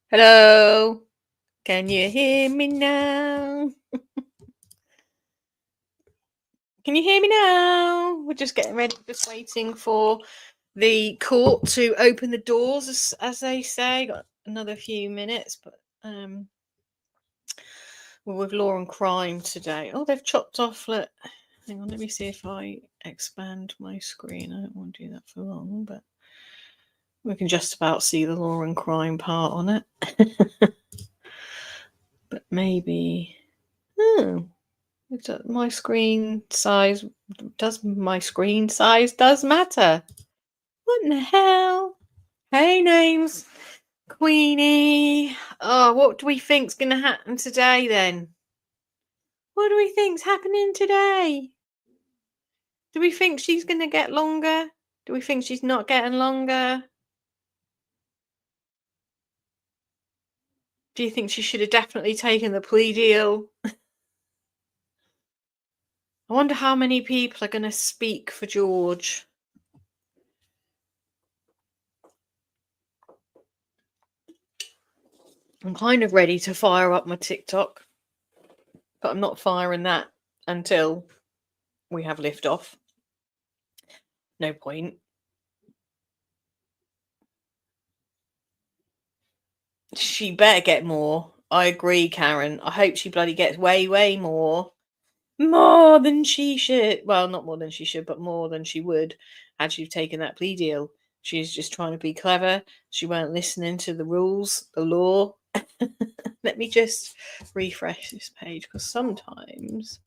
Hello, can you hear me now? Can you hear me now? We're just getting ready, just waiting for the court to open the doors, as they say. Got another few minutes, but we're with law and crime today. Oh, they've chopped off. Look, hang on, let me see if I expand my screen. I don't want to do that for long, but we can just about see the law and crime part on it. But maybe. Oh. My screen size does matter. What in the hell? Hey, names, Queenie. Oh, what do we think's going to happen today then? What do we think's happening today? Do we think she's going to get longer? Do we think she's not getting longer? Do you think she should have definitely taken the plea deal? I wonder how many people are going to speak for George. I'm kind of ready to fire up my TikTok, but I'm not firing that until we have liftoff. No point. She better get more. I agree, Karen. I hope she bloody gets way, way more. More than she should. Well, not more than she should, but more than she would had she taken that plea deal. She's just trying to be clever. She weren't listening to the rules, the law. Let me just refresh this page, because sometimes...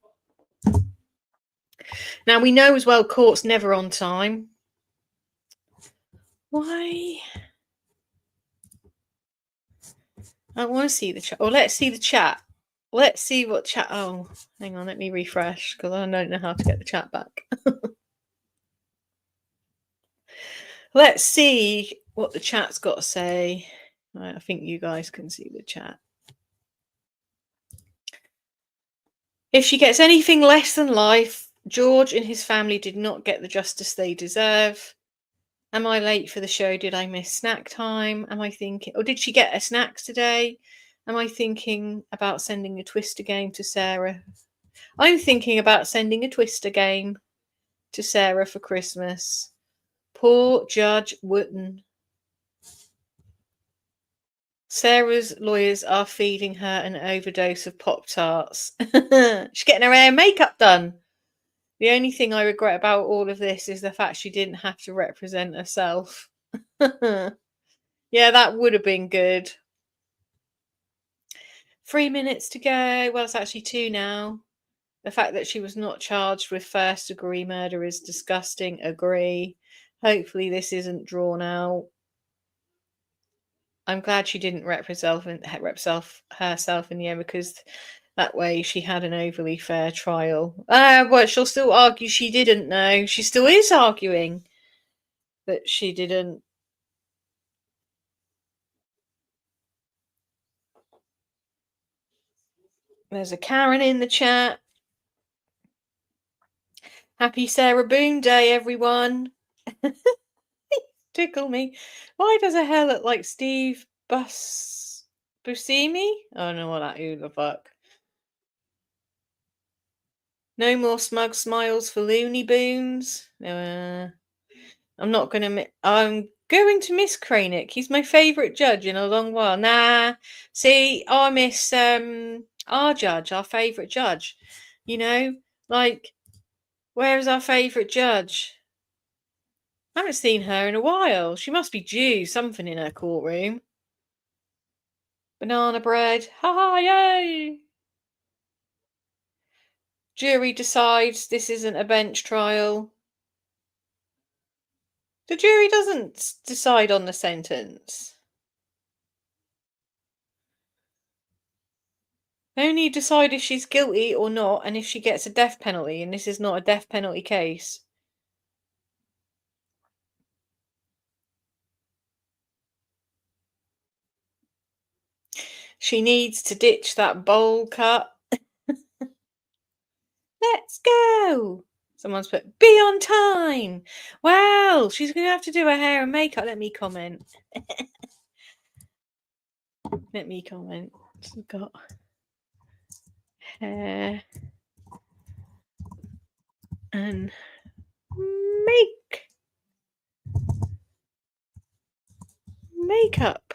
Now, we know as well court's never on time. Why? I want to see the chat. Well, let's see the chat. Let's see what chat... Oh, hang on. Let me refresh, because I don't know how to get the chat back. Let's see what the chat's got to say. Right, I think you guys can see the chat. If she gets anything less than life, George and his family did not get the justice they deserve. Am I late for the show? Did I miss snack time? Am I thinking... Or did she get her snacks today? Am I thinking about sending a Twister game to Sarah? I'm thinking about sending a Twister game to Sarah for Christmas. Poor Judge Wooten. Sarah's lawyers are feeding her an overdose of Pop-Tarts. She's getting her hair and makeup done. The only thing I regret about all of this is the fact she didn't have to represent herself. Yeah, that would have been good. 3 minutes to go. Well, it's actually 2 now. The fact that she was not charged with first-degree murder is disgusting. Agree. Hopefully this isn't drawn out. I'm glad she didn't represent herself in the end, because that way she had an overly fair trial. But she'll still argue she didn't know. She still is arguing that she didn't. There's a Karen in the chat. Happy Sarah Boone Day, everyone. Tickle me. Why does her hair look like Steve Buscemi? I don't know what that who the fuck. No more smug smiles for Looney Boons. I'm going to miss Kranick. He's my favourite judge in a long while. Nah, see, I miss our judge, our favourite judge. You know, like, where's our favourite judge? I haven't seen her in a while. She must be due something in her courtroom. Banana bread. Ha ha, yay! Jury decides this isn't a bench trial. The jury doesn't decide on the sentence. They only decide if she's guilty or not, and if she gets a death penalty, and this is not a death penalty case. She needs to ditch that bowl cut. Let's go! Someone's put, be on time! Wow, she's going to have to do her hair and makeup. Let me comment. Let me comment. We've got hair and makeup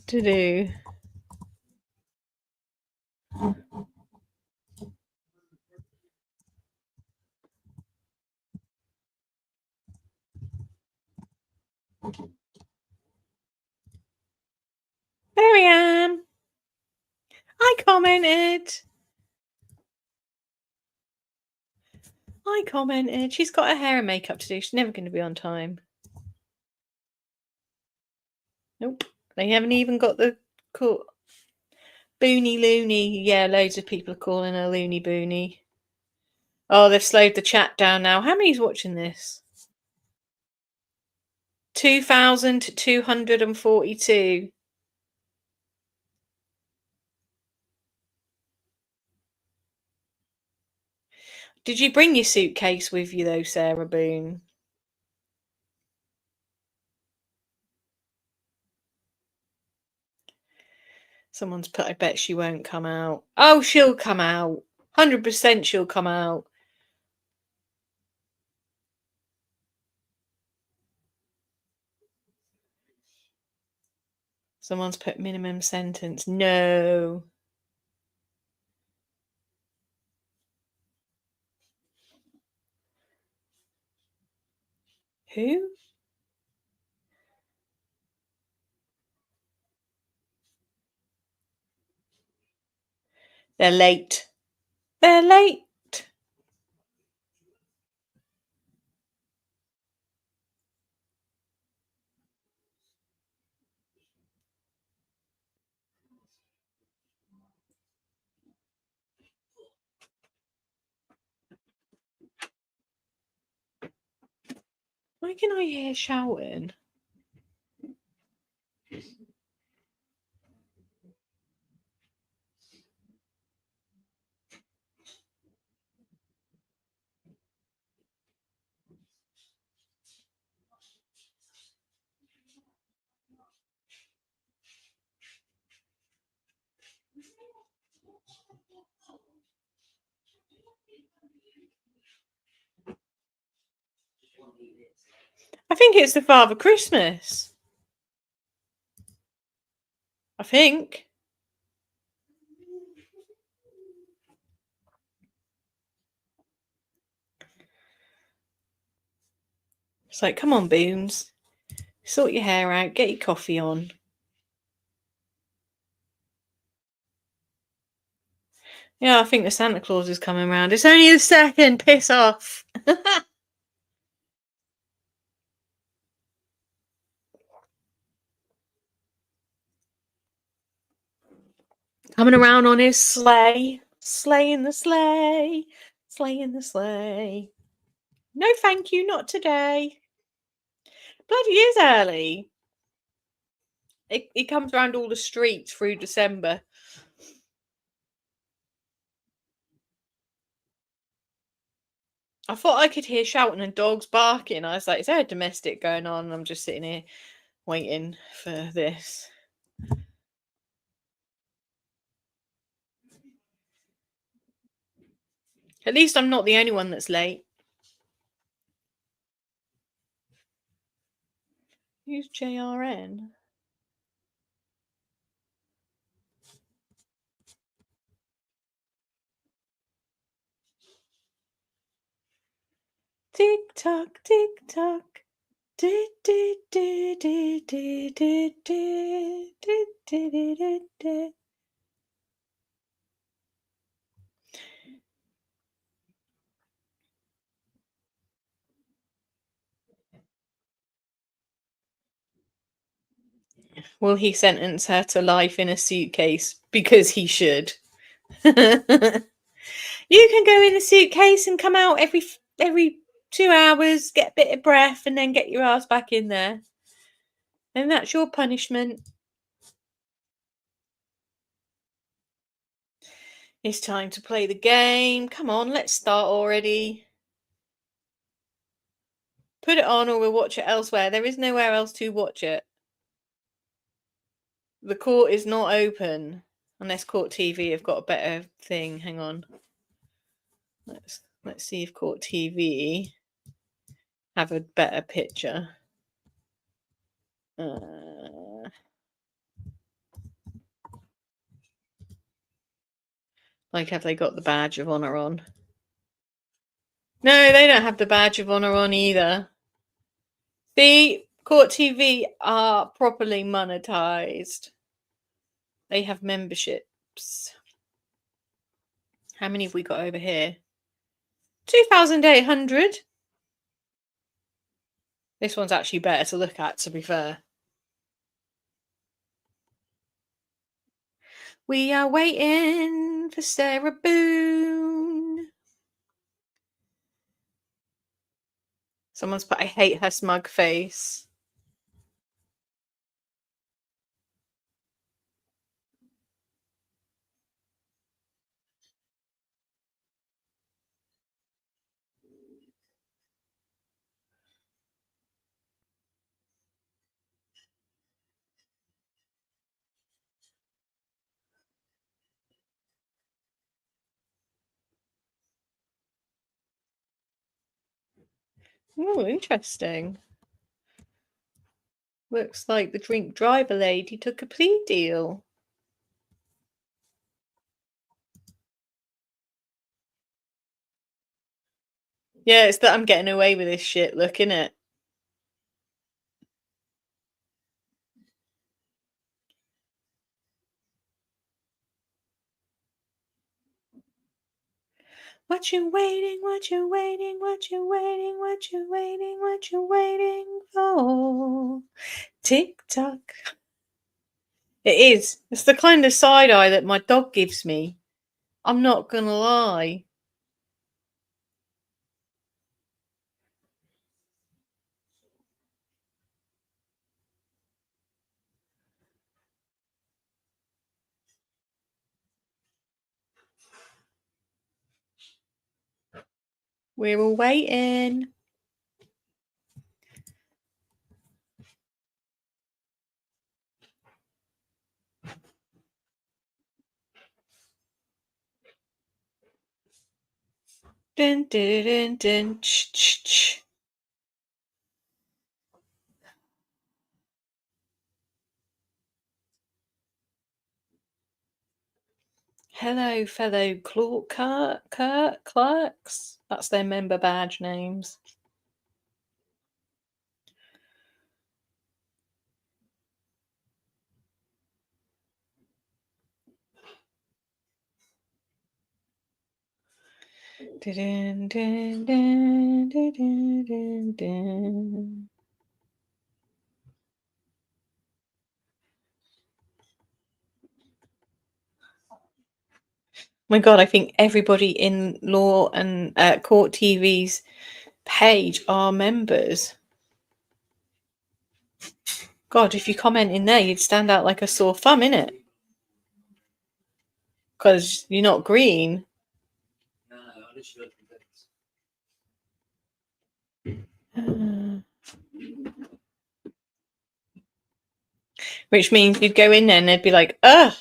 to do. There I am. I commented. She's got her hair and makeup to do. She's never going to be on time. Nope. They haven't even got the cool Boony Loony. Yeah, loads of people are calling her Loony Boony. Oh, they've slowed the chat down now. How many's watching this? 2,242. Did you bring your suitcase with you though, Sarah Boone? Someone's put, I bet she won't come out. Oh, she'll come out. 100% she'll come out. Someone's put minimum sentence. No. Who? They're late. They're late. Why can I hear shouting? I think it's the Father Christmas. I think. It's like, come on, Boones. Sort your hair out. Get your coffee on. Yeah, I think the Santa Claus is coming round. It's only a second. Piss off. Coming around on his sleigh. Sleigh in the sleigh. Sleigh in the sleigh. No, thank you. Not today. Bloody is early. It comes around all the streets through December. I thought I could hear shouting and dogs barking. I was like, is there a domestic going on? And I'm just sitting here waiting for this. At least I'm not the only one that's late. Who's JRN? Tick tock, tick tock. Will he sentence her to life in a suitcase? Because he should. You can go in a suitcase and come out every 2 hours, get a bit of breath, and then get your ass back in there. And that's your punishment. It's time to play the game. Come on, let's start already. Put it on or we'll watch it elsewhere. There is nowhere else to watch it. The court is not open unless Court TV have got a better thing. Hang on. Let's see if Court TV have a better picture. Like, have they got the badge of honour on? No, they don't have the badge of honour on either. The Court TV are properly monetized. They have memberships. How many have we got over here? 2,800. This one's actually better to look at, to be fair. We are waiting for Sarah Boone. Someone's put, I hate her smug face. Oh, interesting. Looks like the drink driver lady took a plea deal. Yeah, it's that I'm getting away with this shit, look, innit? What you waiting, what you waiting, what you waiting, what you waiting, what you waiting for? Tick-tock. It is. It's the kind of side eye that my dog gives me. I'm not gonna lie. We're all waiting. Dun, dun, dun, dun, ch, ch, ch. Hello, fellow clerks. That's their member badge names. Dun, dun, dun, dun, dun, dun, dun. My God, I think everybody in Law and Court TV's page are members. God, if you comment in there, you'd stand out like a sore thumb, innit? Because you're not green. Which means you'd go in there and they'd be like, ugh.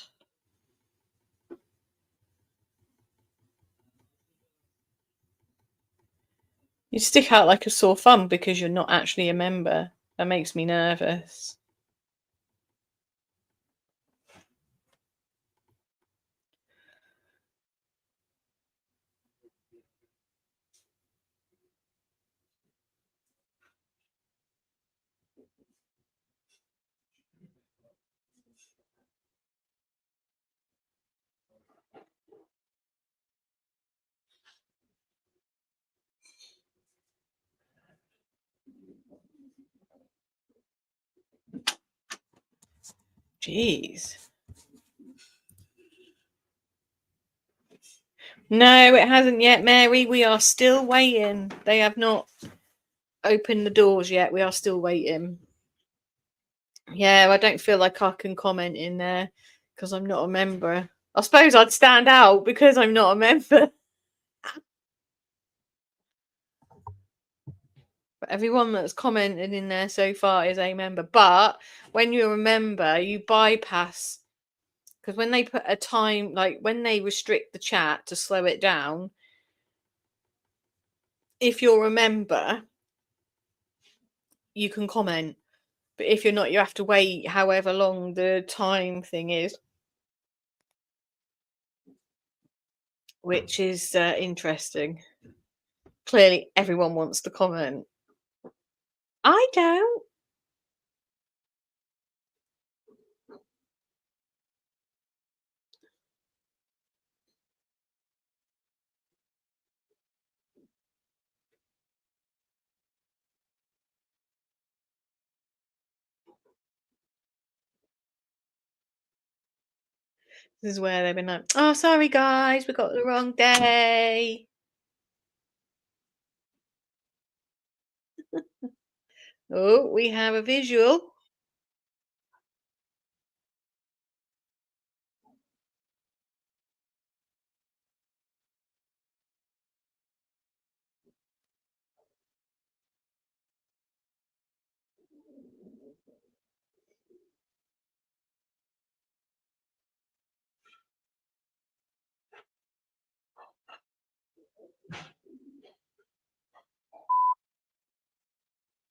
You'd stick out like a sore thumb because you're not actually a member. That makes me nervous. Jeez. No, it hasn't yet, Mary. We are still waiting. They have not opened the doors yet. We are still waiting. Yeah, I don't feel like I can comment in there because I'm not a member. I suppose I'd stand out because I'm not a member. But Everyone that's commented in there so far is a member. But when you're a member, you bypass, because when they put a time, like when they restrict the chat to slow it down, if you're a member, you can comment. But if you're not, you have to wait however long the time thing is, which is interesting. Clearly, everyone wants to comment. I don't. This is where they've been like, oh, sorry guys, we got the wrong day. Oh, we have a visual.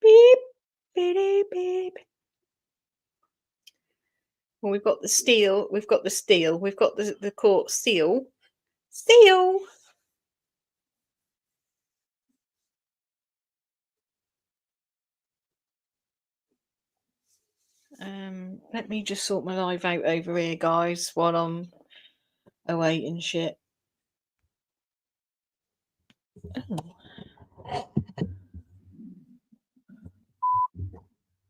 Beep, beep, beep. Well, we've got the steel. We've got the steel. We've got the court seal. Seal. Let me just sort my live out over here, guys, while I'm awaiting shit. Oh.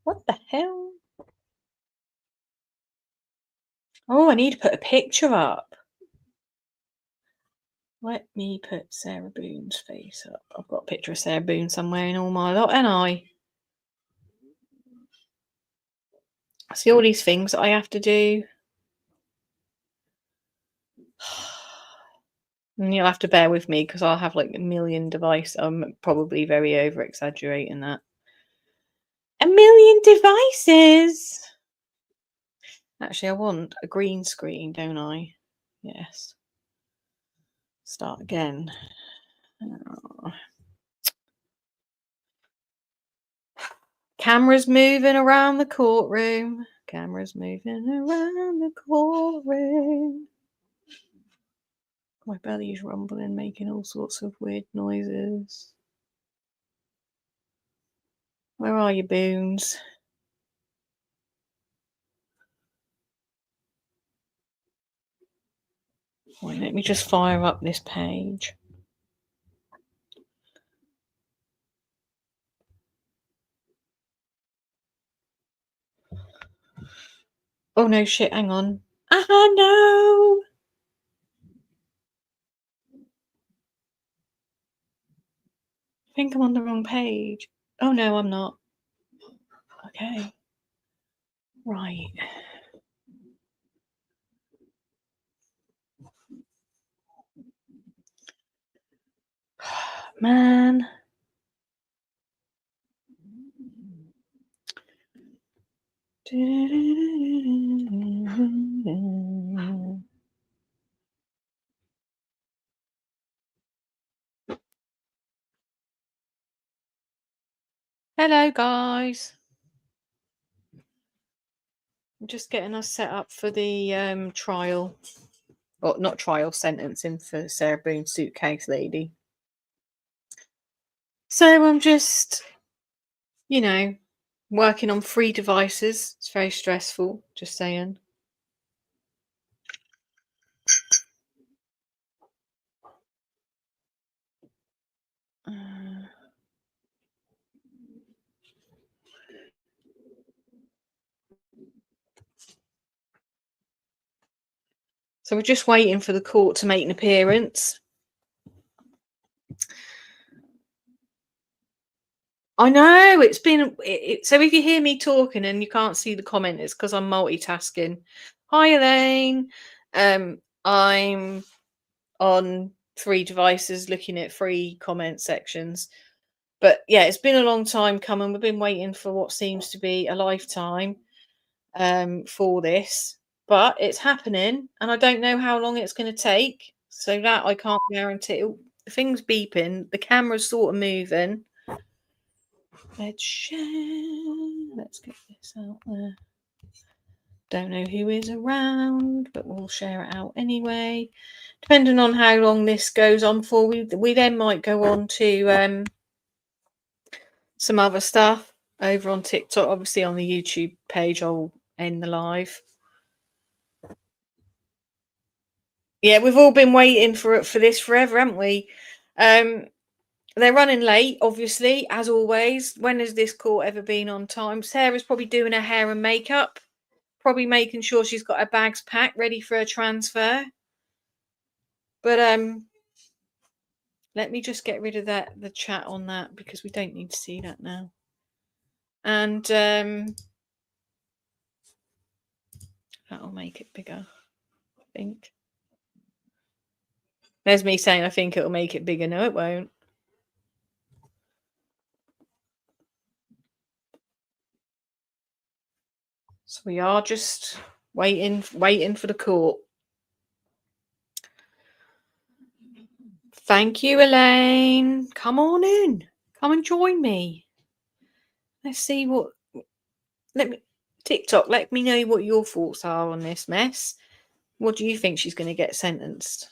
What the hell? Oh, I need to put a picture up. Let me put Sarah Boone's face up. I've got a picture of Sarah Boone somewhere in all my lot, and I see all these things that I have to do. And you'll have to bear with me because I'll have like a million devices. I'm probably very over exaggerating that. A million devices. Actually, I want a green screen, don't I? Yes. Start again. Oh. Cameras moving around the courtroom. Cameras moving around the courtroom. My belly's rumbling, making all sorts of weird noises. Where are you, Boons? Wait, let me just fire up this page. Oh no, shit, hang on. Ah, no! I think I'm on the wrong page. Oh no, I'm not. Okay. Right. Man. Hello, guys. I'm just getting us set up for the trial. Or not trial, sentencing for Sarah Boone's suitcase lady. So I'm just, working on 3 devices. It's very stressful, just saying. So we're just waiting for the court to make an appearance. I know, it's been... so if you hear me talking and you can't see the comment, it's because I'm multitasking. Hi, Elaine. I'm on 3 devices looking at 3 comment sections. But yeah, it's been a long time coming. We've been waiting for what seems to be a lifetime for this, but it's happening, and I don't know how long it's going to take. So that I can't guarantee. Oh, the thing's beeping. The camera's sort of moving. Let's share. Let's get this out there. Don't know who is around, but we'll share it out anyway. Depending on how long this goes on for, we then might go on to some other stuff over on TikTok. Obviously, on the YouTube page, I'll end the live. Yeah, we've all been waiting for this forever, haven't we? They're running late, obviously, as always. When has this court ever been on time? Sarah's probably doing her hair and makeup, probably making sure she's got her bags packed, ready for her transfer. But let me just get rid of the chat on that because we don't need to see that now. And that'll make it bigger, I think. There's me saying I think it'll make it bigger. No, it won't. So we are just waiting for the court. Thank you, Elaine. Come on in. Come and join me. Let's see what. TikTok, let me know what your thoughts are on this mess. What do you think she's going to get sentenced?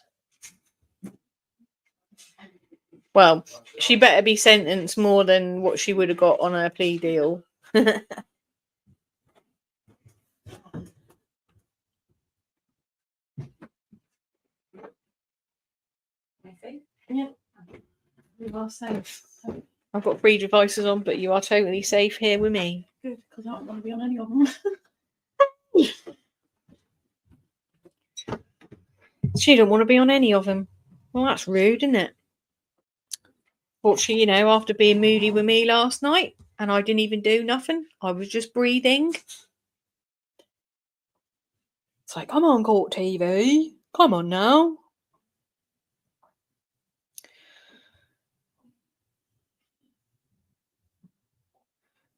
Well, she better be sentenced more than what she would have got on her plea deal. Yeah, you are safe. I've got 3 devices on, but you are totally safe here with me. Good, because I don't want to be on any of them. She don't want to be on any of them. Well, that's rude, isn't it? Fortunately, after being moody with me last night, and I didn't even do nothing. I was just breathing. It's like, come on, Court TV. Come on now.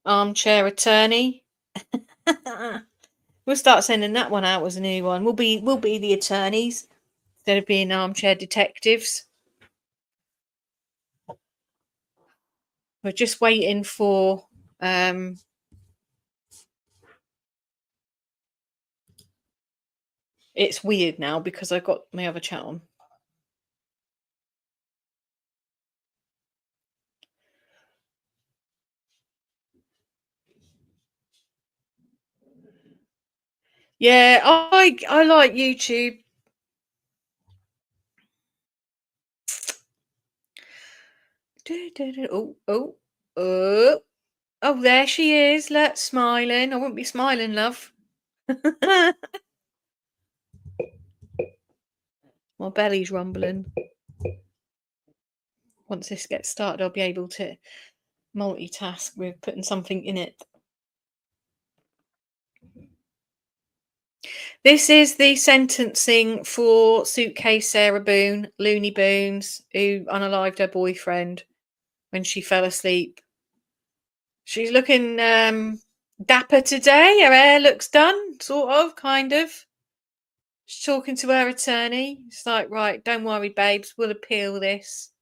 Armchair attorney. We'll start sending that one out as a new one. We'll be the attorneys instead of being armchair detectives. We're just waiting for it's weird now because I've got my other chat on. Yeah, I like YouTube. Oh, there she is. Let's smiling. I wouldn't be smiling, love. My belly's rumbling. Once this gets started, I'll be able to multitask with putting something in it. This is the sentencing for Suitcase Sarah Boone, Looney Boons, who unalived her boyfriend when she fell asleep. She's looking dapper today. Her hair looks done, sort of, kind of. She's talking to her attorney. It's like, right, don't worry, babes, we'll appeal this.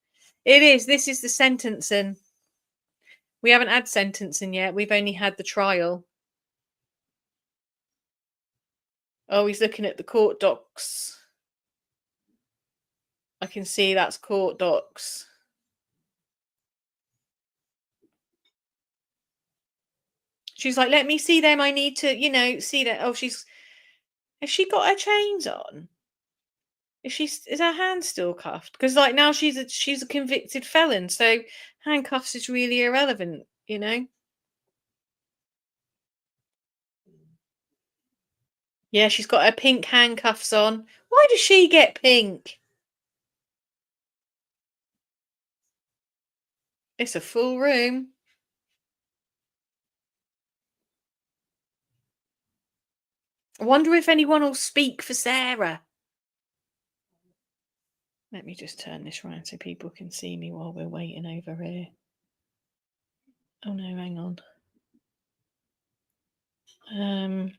This is the sentencing. We haven't had sentencing yet. We've only had the trial. Oh, he's looking at the court docs. I can see that's court docs. She's like, let me see them. I need to, see that. Oh, has she got her chains on? Is her hand still cuffed? Because now she's a convicted felon, so handcuffs is really irrelevant. Yeah, she's got her pink handcuffs on. Why does she get pink? It's a full room. I wonder if anyone will speak for Sarah. Let me just turn this around so people can see me while we're waiting over here. Oh no, hang on. Um,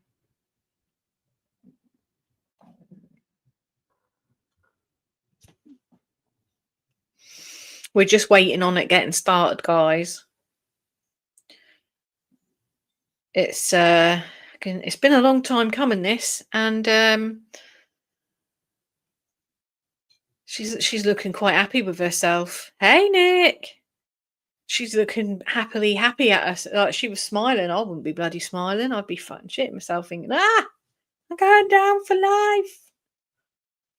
we're just waiting on it getting started, guys. It's been a long time coming, this, and she's looking quite happy with herself. Hey, Nick. She's looking happy at us. Like she was smiling. I wouldn't be bloody smiling. I'd be fucking shitting myself thinking, I'm going down for life.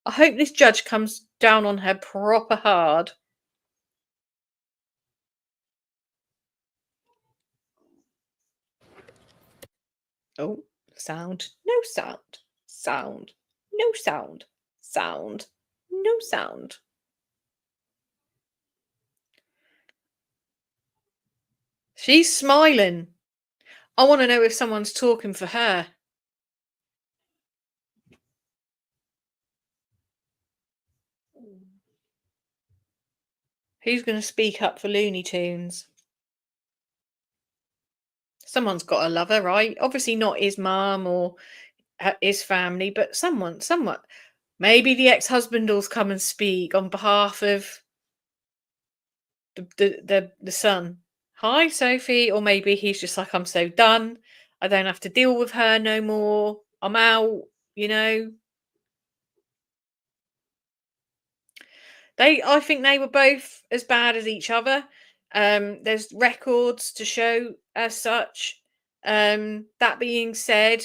I hope this judge comes down on her proper hard. Oh, sound. No sound. Sound. No sound. Sound. No sound. She's smiling. I want to know if someone's talking for her. Who's going to speak up for Looney Tunes? Someone's got to love her, right? Obviously not his mum or his family, but someone. Maybe the ex-husband will come and speak on behalf of the son. Hi, Sophie. Or maybe he's just like, I'm so done. I don't have to deal with her no more. I'm out, you know. I think they were both as bad as each other. There's records to show as such. That being said,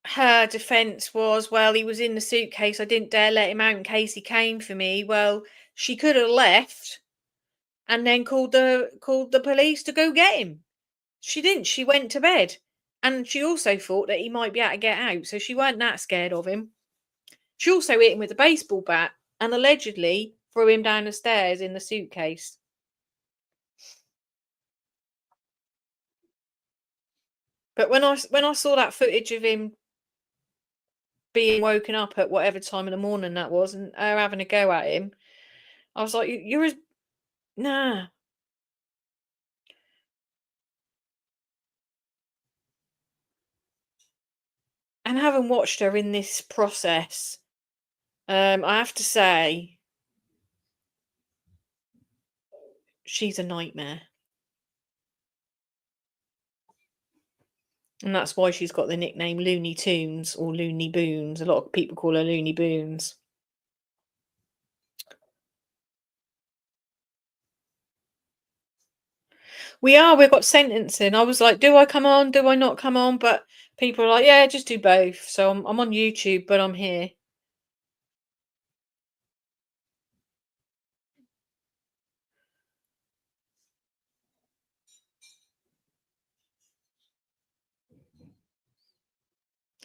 her defense was, well, he was in the suitcase. I didn't dare let him out in case he came for me. Well, she could have left and then called the police to go get him. She didn't. She went to bed. And she also thought that he might be able to get out, so she weren't that scared of him. She also hit him with a baseball bat and allegedly threw him down the stairs in the suitcase. But when I saw that footage of him being woken up at whatever time in the morning that was, and her having a go at him, I was like, "You're as nah." And having watched her in this process, I have to say she's a nightmare, and that's why she's got the nickname Looney Tunes or Looney Boons. A lot of people call her Looney Boons. We've got sentencing. I was like, do I come on? Do I not come on? But people are like, yeah, just do both. So I'm on YouTube, but I'm here.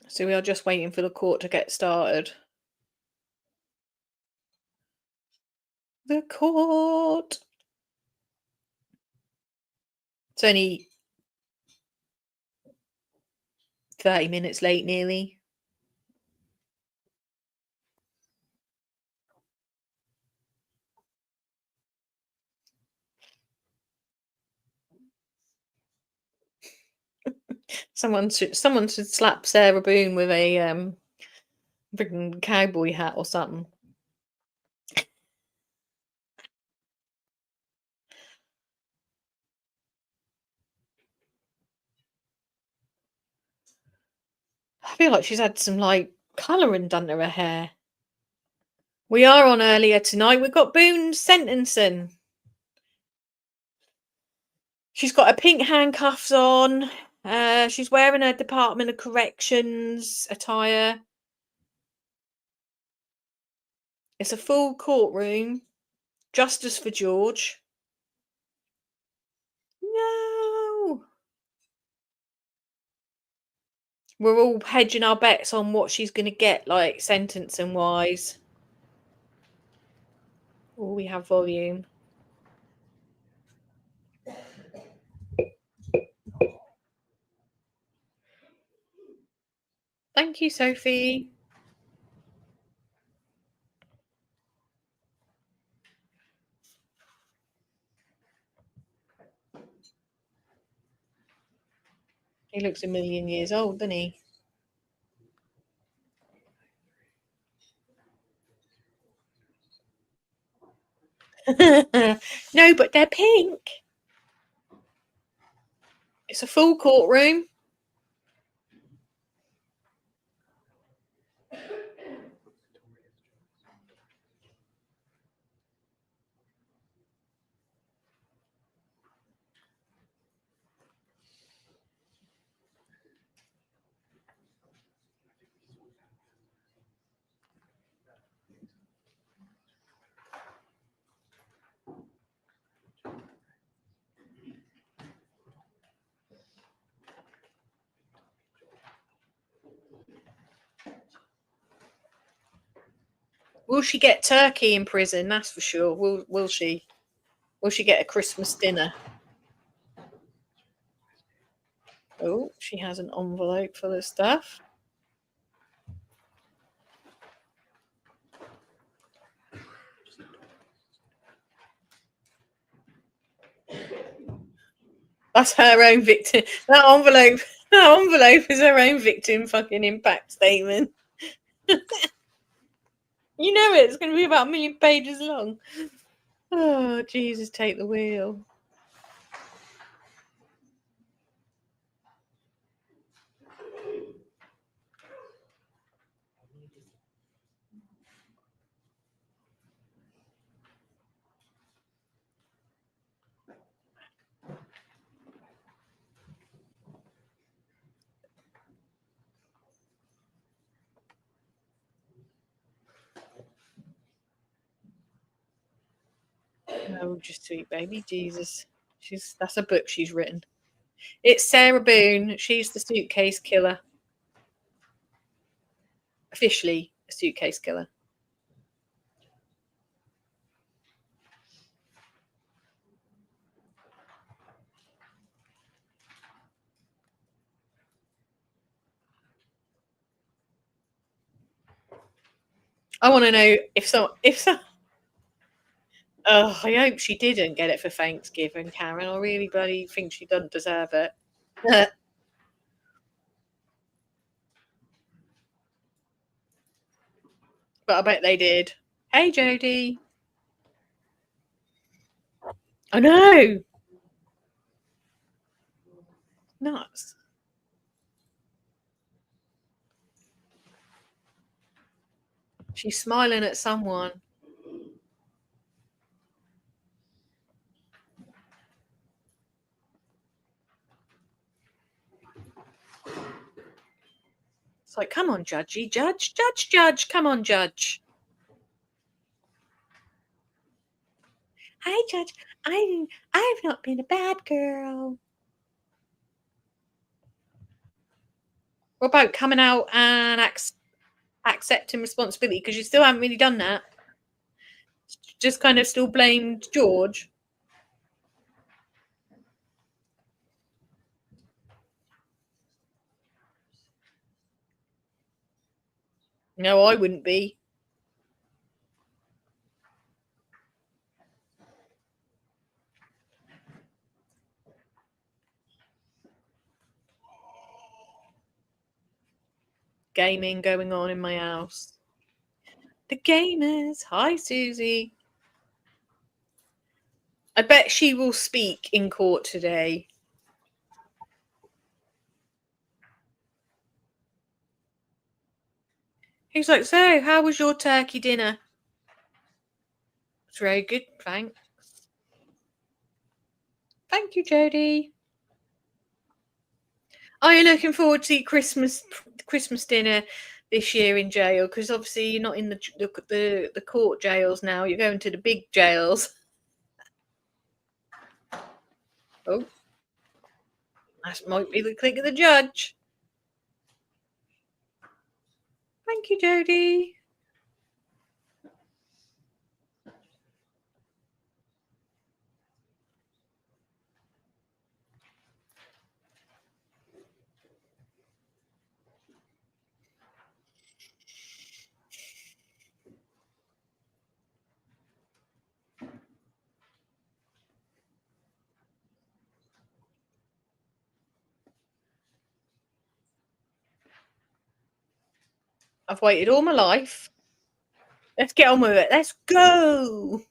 So we are just waiting for the court to get started. The court. It's only 30 minutes late, nearly. Someone should slap Sarah Boone with a freaking cowboy hat or something. I feel like she's had some like colouring done to her hair. We are on earlier tonight. We've got Boone's sentencing. She's got her pink handcuffs on. She's wearing her Department of Corrections attire. It's a full courtroom. Justice for George. No. We're all hedging our bets on what she's going to get, like sentencing wise. Oh, we have volume. Thank you, Sophie. He looks a million years old, doesn't he? No, but they're pink. It's a full courtroom. Will she get turkey in prison? That's for sure. Will she? Will she get a Christmas dinner? Oh, she has an envelope full of stuff. That's her own victim. That envelope is her own victim fucking impact statement. You know it. It's going to be about 1,000,000 pages long. Oh, Jesus, take the wheel. Oh, just sweet baby Jesus. That's a book she's written. It's Sarah Boone. She's the suitcase killer. Officially a suitcase killer. I want to know if so. Oh, I hope she didn't get it for Thanksgiving, Karen. I really bloody think she doesn't deserve it. But I bet they did. Hey, Jodie. I know. Nuts. She's smiling at someone. It's like, come on, judgy, judge. Come on, judge. Hi, judge. I've not been a bad girl. What about coming out and accepting responsibility? Because you still haven't really done that. Just kind of still blamed George. No, I wouldn't be. Gaming going on in my house. The gamers. Hi, Susie. I bet she will speak in court today. He's like, so, how was your turkey dinner? It's very good, thanks. Thank you, Jodie. Are you looking forward to Christmas dinner this year in jail? Because obviously you're not in the court jails now. You're going to the big jails. Oh, that might be the click of the judge. Thank you, Jodie. I've waited all my life. Let's get on with it. Let's go.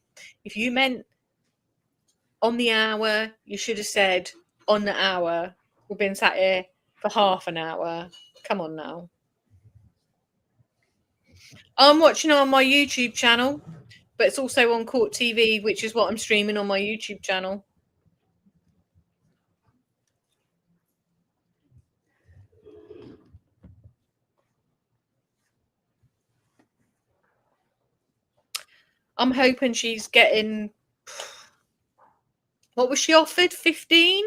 If you meant on the hour, you should have said on the hour. We've been sat here for half an hour. Come on now. I'm watching it on my YouTube channel, but it's also on Court TV, which is what I'm streaming on my YouTube channel. I'm hoping she's getting. What was she offered? 15?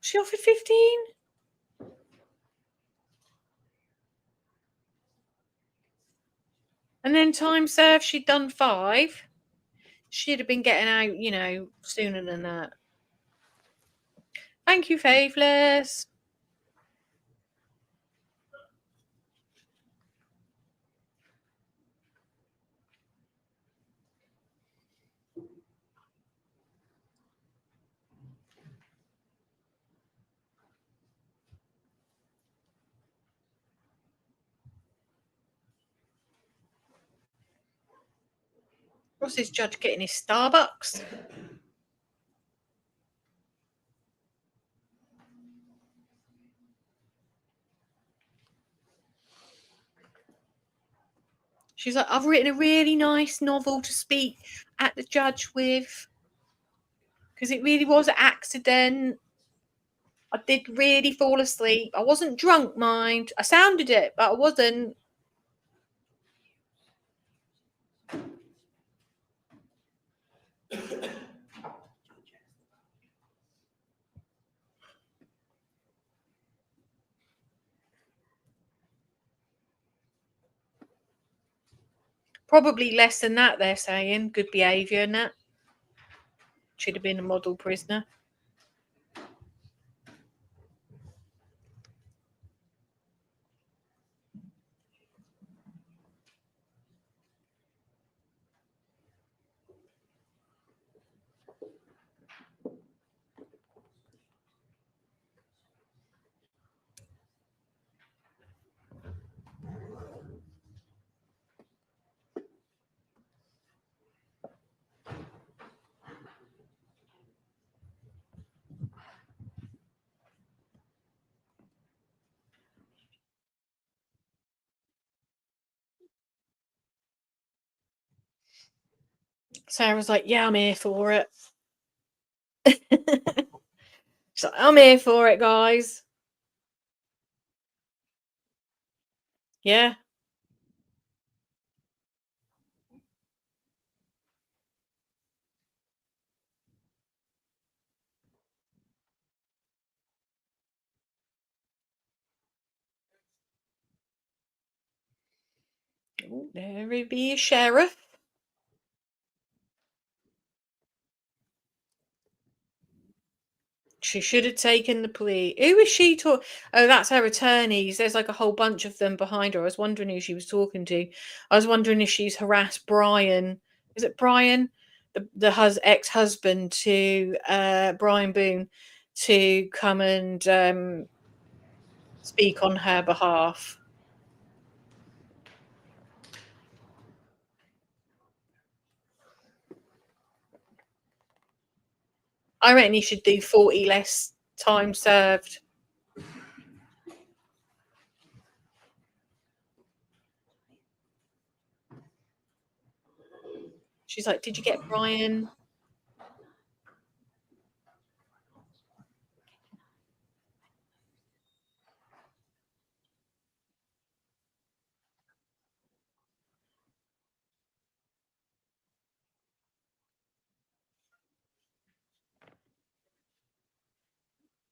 She offered 15? And then time served, she'd done 5. She'd have been getting out, sooner than that. Thank you, Faithless. What's this judge getting his Starbucks? She's like, I've written a really nice novel to speak at the judge with. Because it really was an accident. I did really fall asleep. I wasn't drunk, mind. I sounded it, but I wasn't. Probably less than that, they're saying. Good behaviour and that. Should have been a model prisoner. Sarah's like, yeah, I'm here for it. So I'm here for it, guys. Yeah. Oh, there would be a sheriff. She should have taken the plea. Who is she talking? Oh, that's her attorneys. There's like a whole bunch of them behind her. I was wondering who she was talking to. I was wondering if she's harassed Brian. Is it Brian? The ex-husband to Brian Boone to come and speak on her behalf. I reckon he should do 40 less time served. She's like, did you get Brian?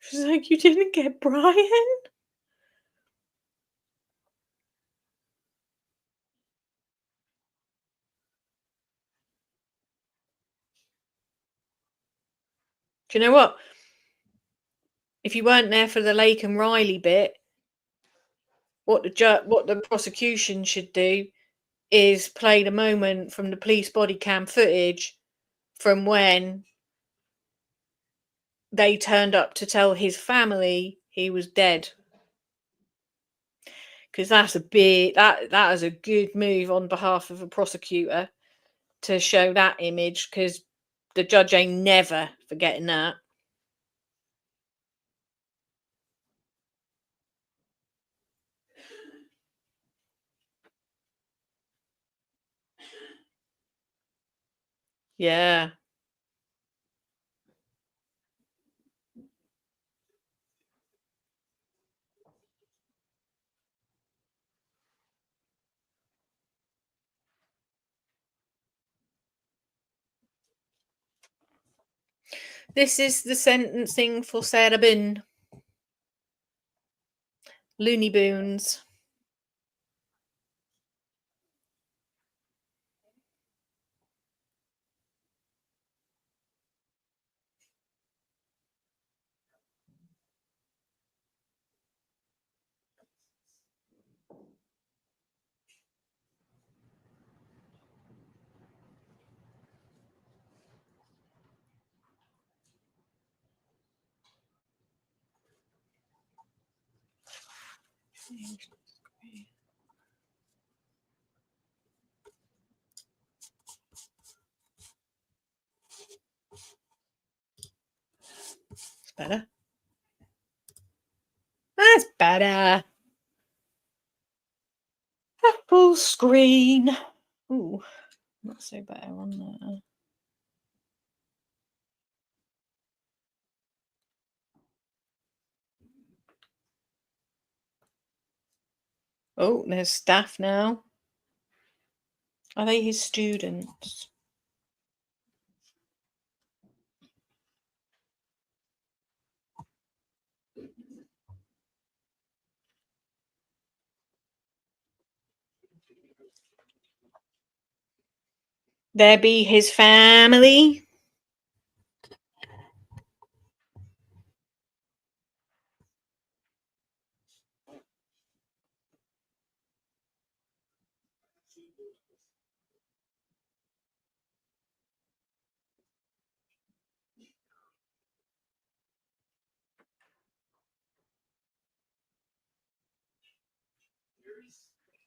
She's like, you didn't get Brian? Do you know what? If you weren't there for the Lake and Riley bit, what the prosecution should do is play the moment from the police body cam footage from when they turned up to tell his family he was dead. because that's a big that is a good move on behalf of a prosecutor to show that image, because the judge ain't never forgetting that. Yeah. This is the sentencing for Sarah Boone. Looney Boons. It's better. That's better. Full screen. Ooh, not so better on there. Oh, there's staff now. Are they his students? There be his family.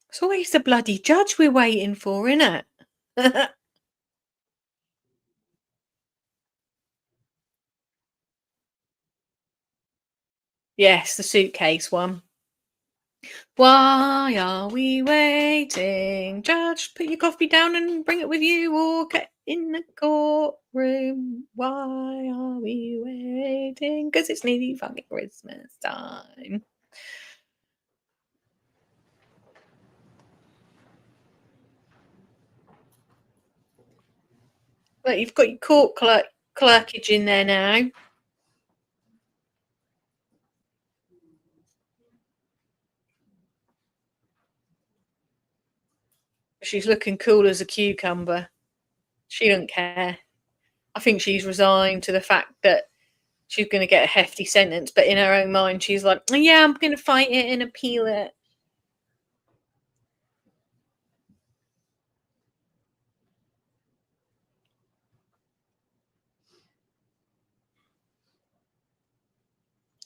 It's always the bloody judge we're waiting for, isn't it? Yes, the suitcase one. Why are we waiting? Judge, put your coffee down and bring it with you, or get in the courtroom. Why are we waiting? Because it's nearly fucking Christmas time. But you've got your court clerkage in there now. She's looking cool as a cucumber. She don't care. I think she's resigned to the fact that she's going to get a hefty sentence, but in her own mind, she's like, oh, yeah, I'm going to fight it and appeal it.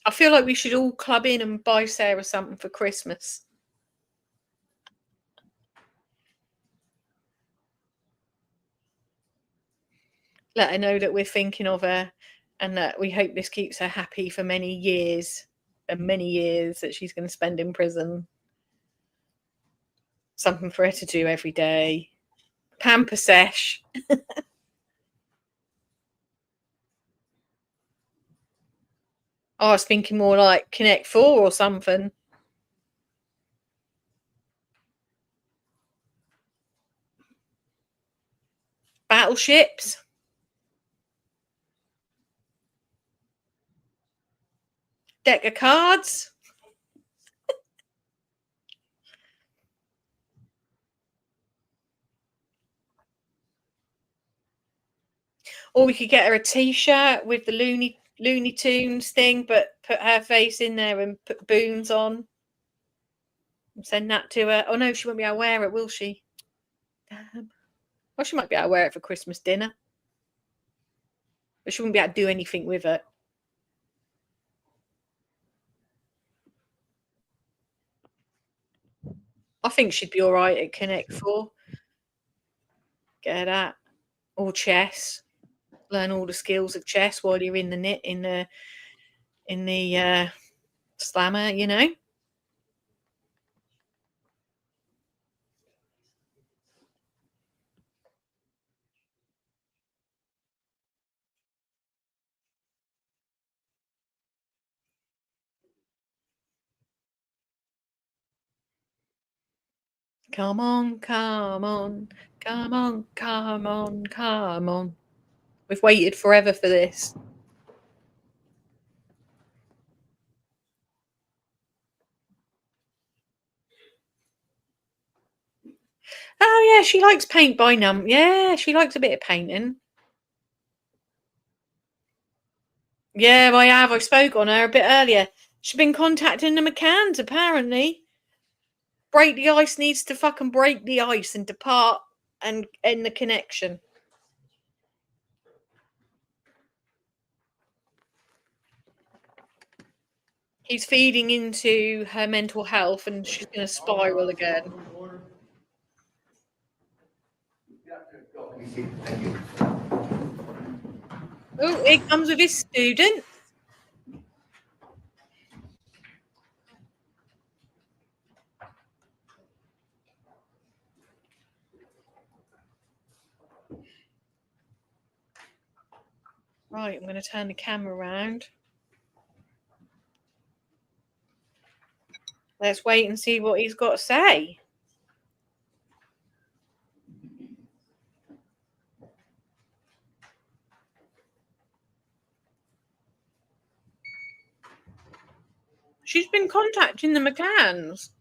I feel like we should all club in and buy Sarah something for Christmas. Let her know that we're thinking of her and that we hope this keeps her happy for many years that she's going to spend in prison. Something for her to do every day. Pamper sesh. I was thinking more like Connect 4 or something. Battleships. Deck of cards. Or we could get her a T-shirt with the Looney Tunes thing, but put her face in there and put Boone's on. And send that to her. Oh no, she won't be able to wear it, will she? Damn. Well, she might be able to wear it for Christmas dinner. But she wouldn't be able to do anything with it. I think she'd be all right at Connect Four. Get her that, or chess. Learn all the skills of chess while you're in the knit in the slammer. You know. Come on, come on, come on, come on, come on. We've waited forever for this. Oh yeah, she likes paint by num. Yeah, she likes a bit of painting. Yeah, I have. I spoke on her a bit earlier. She's been contacting the McCanns, apparently. Break the ice needs to fucking break the ice and depart and end the connection. He's feeding into her mental health and she's going to spiral again. Oh, here comes with his student. Right, I'm going to turn the camera around. Let's wait and see what he's got to say. She's been contacting the McCanns.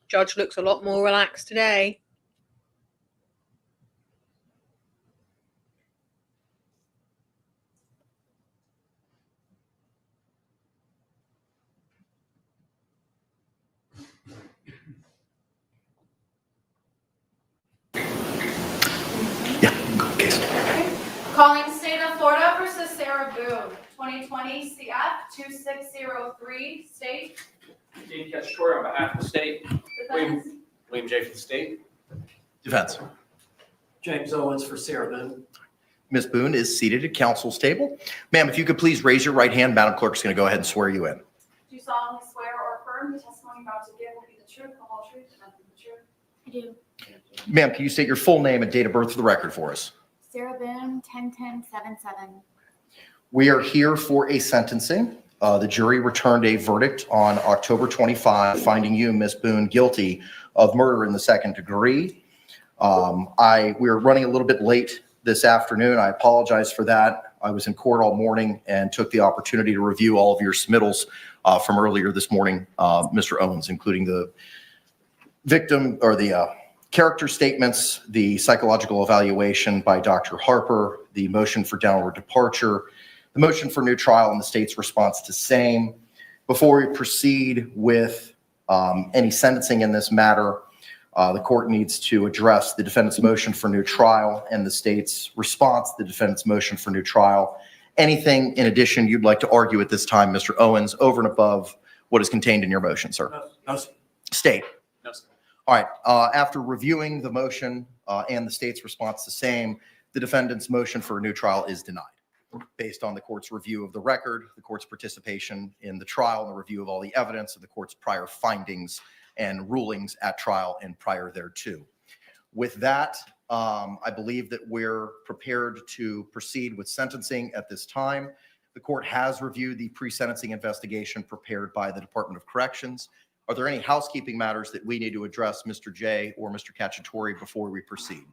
Judge looks a lot more relaxed today. Calling State of Florida versus Sarah Boone, 2020 CF 2603, State. Dean Cacciatore on behalf of the state. Defense. William J. for the state. Defense. James Owens for Sarah Boone. Ms. Boone is seated at counsel's table. Ma'am, if you could please raise your right hand, Madam Clerk is going to go ahead and swear you in. Do you solemnly swear or affirm the testimony you're about to give will be the truth, the whole truth, and nothing but the truth? I do. Ma'am, can you state your full name and date of birth for the record for us? Sarah Boone, 10-10-7-7. We are here for a sentencing. The jury returned a verdict on October 25, finding you, Ms. Boone, guilty of murder in the second degree. We are running a little bit late this afternoon. I apologize for that. I was in court all morning and took the opportunity to review all of your submittals from earlier this morning, Mr. Owens, including the victim or the character statements, the psychological evaluation by Dr. Harper, the motion for downward departure, the motion for new trial, and the state's response to same. Before we proceed with any sentencing in this matter, the court needs to address the defendant's motion for new trial and the state's response to the defendant's motion for new trial. Anything in addition you'd like to argue at this time, Mr. Owens, over and above what is contained in your motion, sir? No, sir. State. No, sir. All right. After reviewing the motion and the state's response to same, the defendant's motion for a new trial is denied. Based on the court's review of the record, the court's participation in the trial, and the review of all the evidence of the court's prior findings and rulings at trial and prior thereto. With that, I believe that we're prepared to proceed with sentencing at this time. The court has reviewed the pre-sentencing investigation prepared by the Department of Corrections. Are there any housekeeping matters that we need to address, Mr. J or Mr. Cacciatore, before we proceed?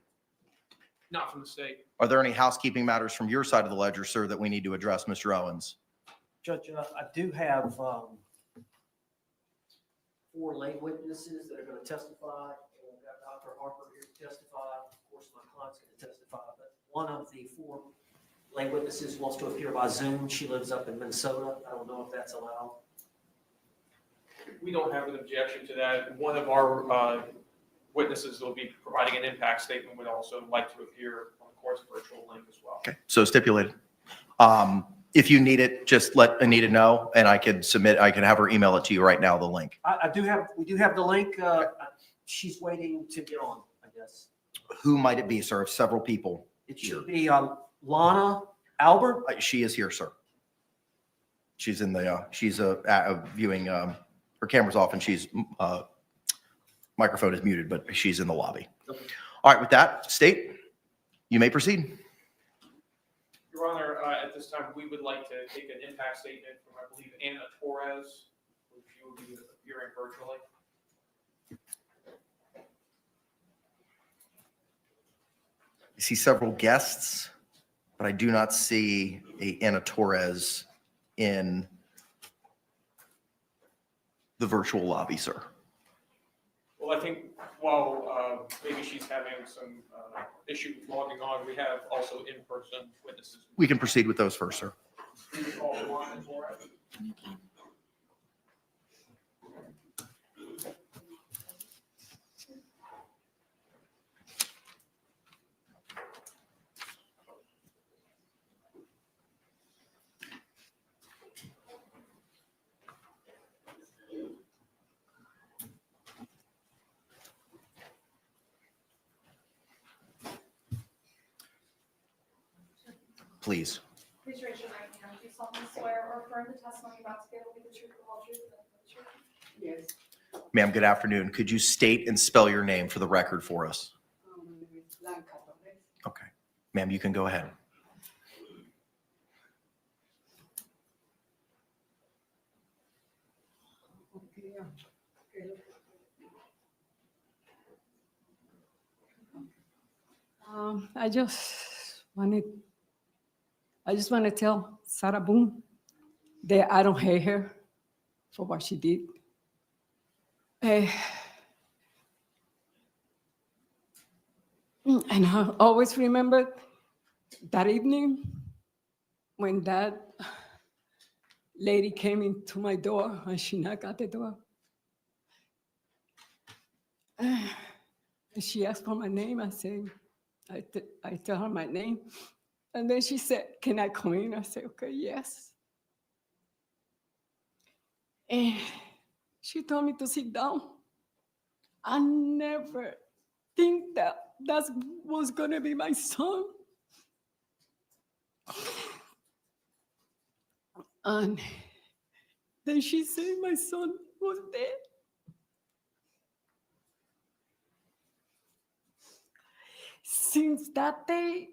Not from the state. Are there any housekeeping matters from your side of the ledger, sir, that we need to address, Mr. Owens? Judge, I do have 4 lay witnesses that are going to testify. We've got Dr. Harper here to testify. Of course, my client's going to testify, but one of the 4 lay witnesses wants to appear by Zoom. She lives up in Minnesota. I don't know if that's allowed. We don't have an objection to that. One of our witnesses will be providing an impact statement would also like to appear on the court's virtual link as well. Okay, so stipulated. If you need it, just let Anita know and I could have her email it to you right now, the link. We do have the link. She's waiting to get on, I guess. Who might it be, sir? If several people. It should be Lana Albert. She is here, sir. She's in the, she's viewing, her camera's off and she's, microphone is muted, but she's in the lobby. Okay. All right, with that, State, you may proceed. Your Honor, at this time, we would like to take an impact statement from, I believe, Anna Torres, which you will be appearing virtually. I see several guests, but I do not see a Anna Torres in the virtual lobby, sir. Well, I think while maybe she's having some issue logging on, we have also in-person witnesses. We can proceed with those first, sir. Please call Anna Torres. Please. Please raise your right hand. Do you solemnly swear or affirm the testimony you're about to give will be the truth, the whole truth, and nothing but the truth? Yes. Ma'am, good afternoon. Could you state and spell your name for the record for us? My name is Blanca Torres. Okay. Ma'am, you can go ahead. Okay, I just want to tell Sarah Boone that I don't hate her for what she did. And I always remember that evening when that lady came into my door and she knocked at the door. And she asked for my name. I said, I tell her my name. And then she said, can I come in? I said, okay, yes. And she told me to sit down. I never think that was gonna be my son. And then she said my son was dead. Since that day,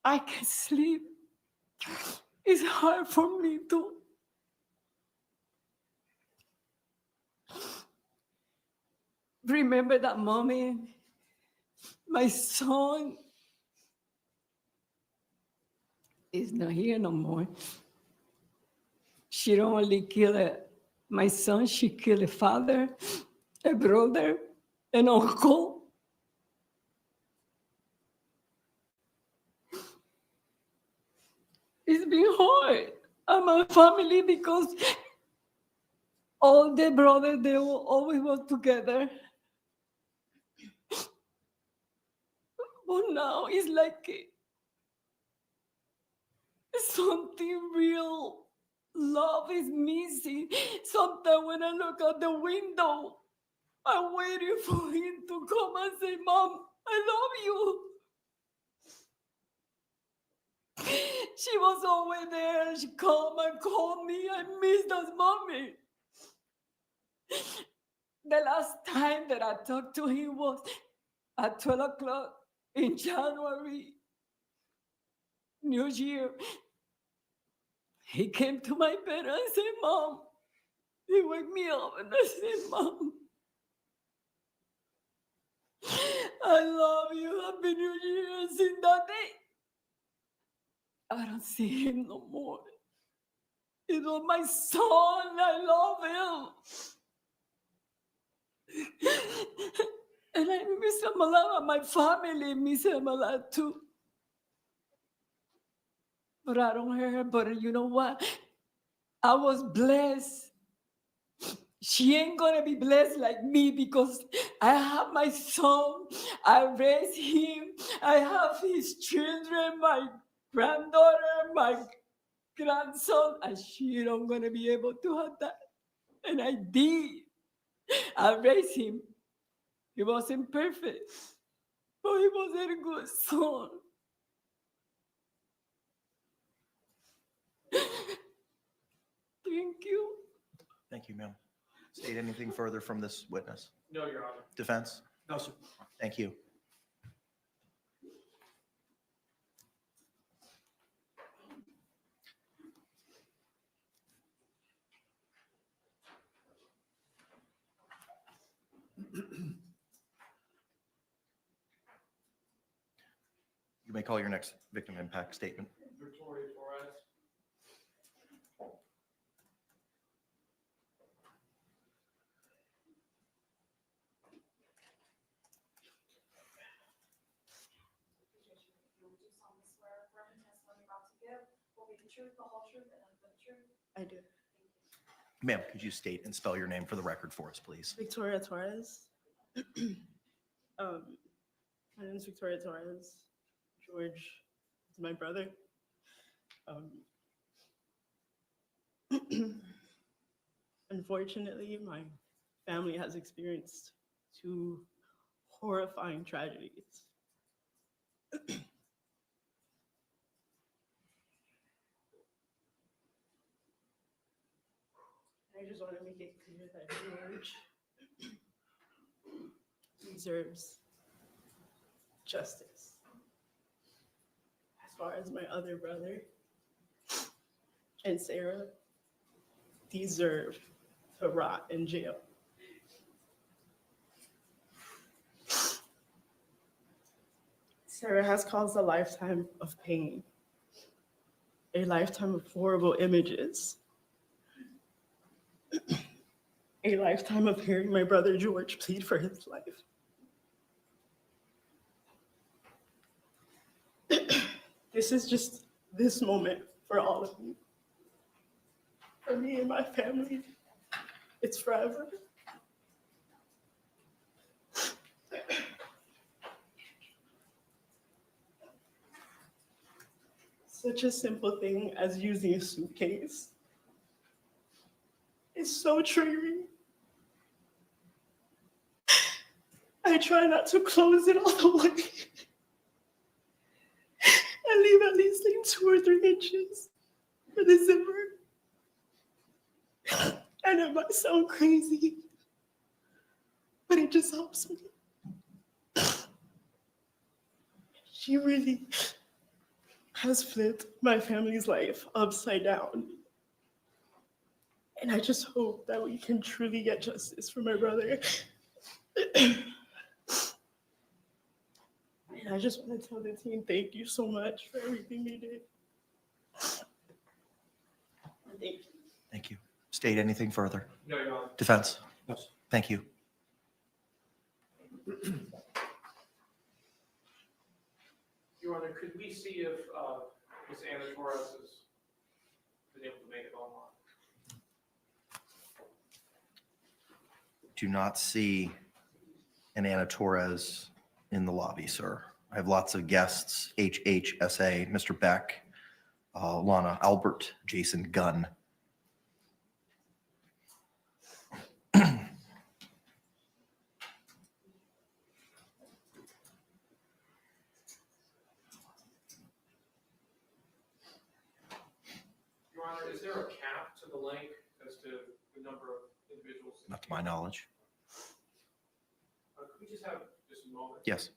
I can sleep. It's hard for me to remember that moment. My son is not here no more. She don't only kill my son, she killed a father, a brother, an uncle. It's been hard. And my family, because all the brothers, they will always work together. But now it's like something real. Love is missing. Sometimes when I look out the window, I'm waiting for him to come and say, Mom, I love you. She was always there. She come and call me. I miss that mommy. The last time that I talked to him was at 12 o'clock in January, New Year. He came to my bed and said, Mom. He woke me up and I said, Mom, I love you. Happy New Year. Since that day, I don't see him no more. You know, my son, I love him. And I miss him a lot. My family miss him a lot too. But I don't hear her. But you know what? I was blessed. She ain't gonna be blessed like me because I have my son. I raise him. I have his children, my granddaughter, my grandson, and she don't gonna be able to have that. And I did. I raised him. He wasn't perfect, but he was a good son. Thank you. Thank you, ma'am. State anything further from this witness? No, Your Honor. Defense? No, sir. Thank you. You may call your next victim impact statement. Victoria Torres. You do solemnly swear affirm the testimony you're about to give will be the truth, the whole truth, and nothing but the truth. I do. Ma'am, could you state and spell your name for the record for us, please? Victoria Torres. My name is Victoria Torres. George is my brother. Unfortunately, my family has experienced two horrifying tragedies. I just want to make it clear that George deserves justice. As far as my other brother and Sarah deserve to rot in jail. Sarah has caused a lifetime of pain, a lifetime of horrible images, a lifetime of hearing my brother George plead for his life. This is just this moment for all of you. For me and my family, it's forever. Such a simple thing as using a suitcase is so triggering. I try not to close it all the way. I leave at least like 2 or 3 inches for the zipper. And it might sound crazy, but it just helps me. She really has flipped my family's life upside down. And I just hope that we can truly get justice for my brother. And I just want to tell the team, thank you so much for everything you did. Thank you. Thank you. State anything further? No, Your Honor. Defense? No, sir. Thank you. Your Honor, could we see if Ms. Anna Torres has been able to make it online? Do not see an Anna Torres in the lobby, sir. I have lots of guests, HHSA, Mr. Beck, Lana Albert, Jason Gunn. Your Honor, is there a cap to the link as to the number of individuals? Not to my knowledge. Could we just have just a moment? Yes.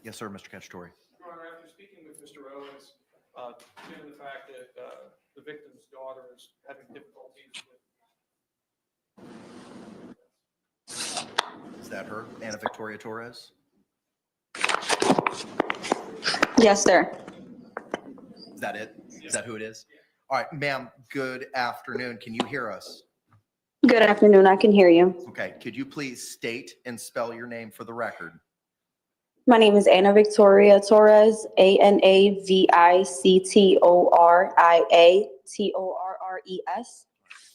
Yes, sir, Mr. Cacciatore. Your Honor, after speaking with Mr. Owens, given the fact that the victim's daughter is having difficulties with. Is that her, Anna Victoria Torres? Yes, sir. Is that it? Is that who it is? All right, ma'am, good afternoon. Can you hear us? Good afternoon. I can hear you. Okay, could you please state and spell your name for the record? My name is Anna Victoria Torres, ANAVICTORIA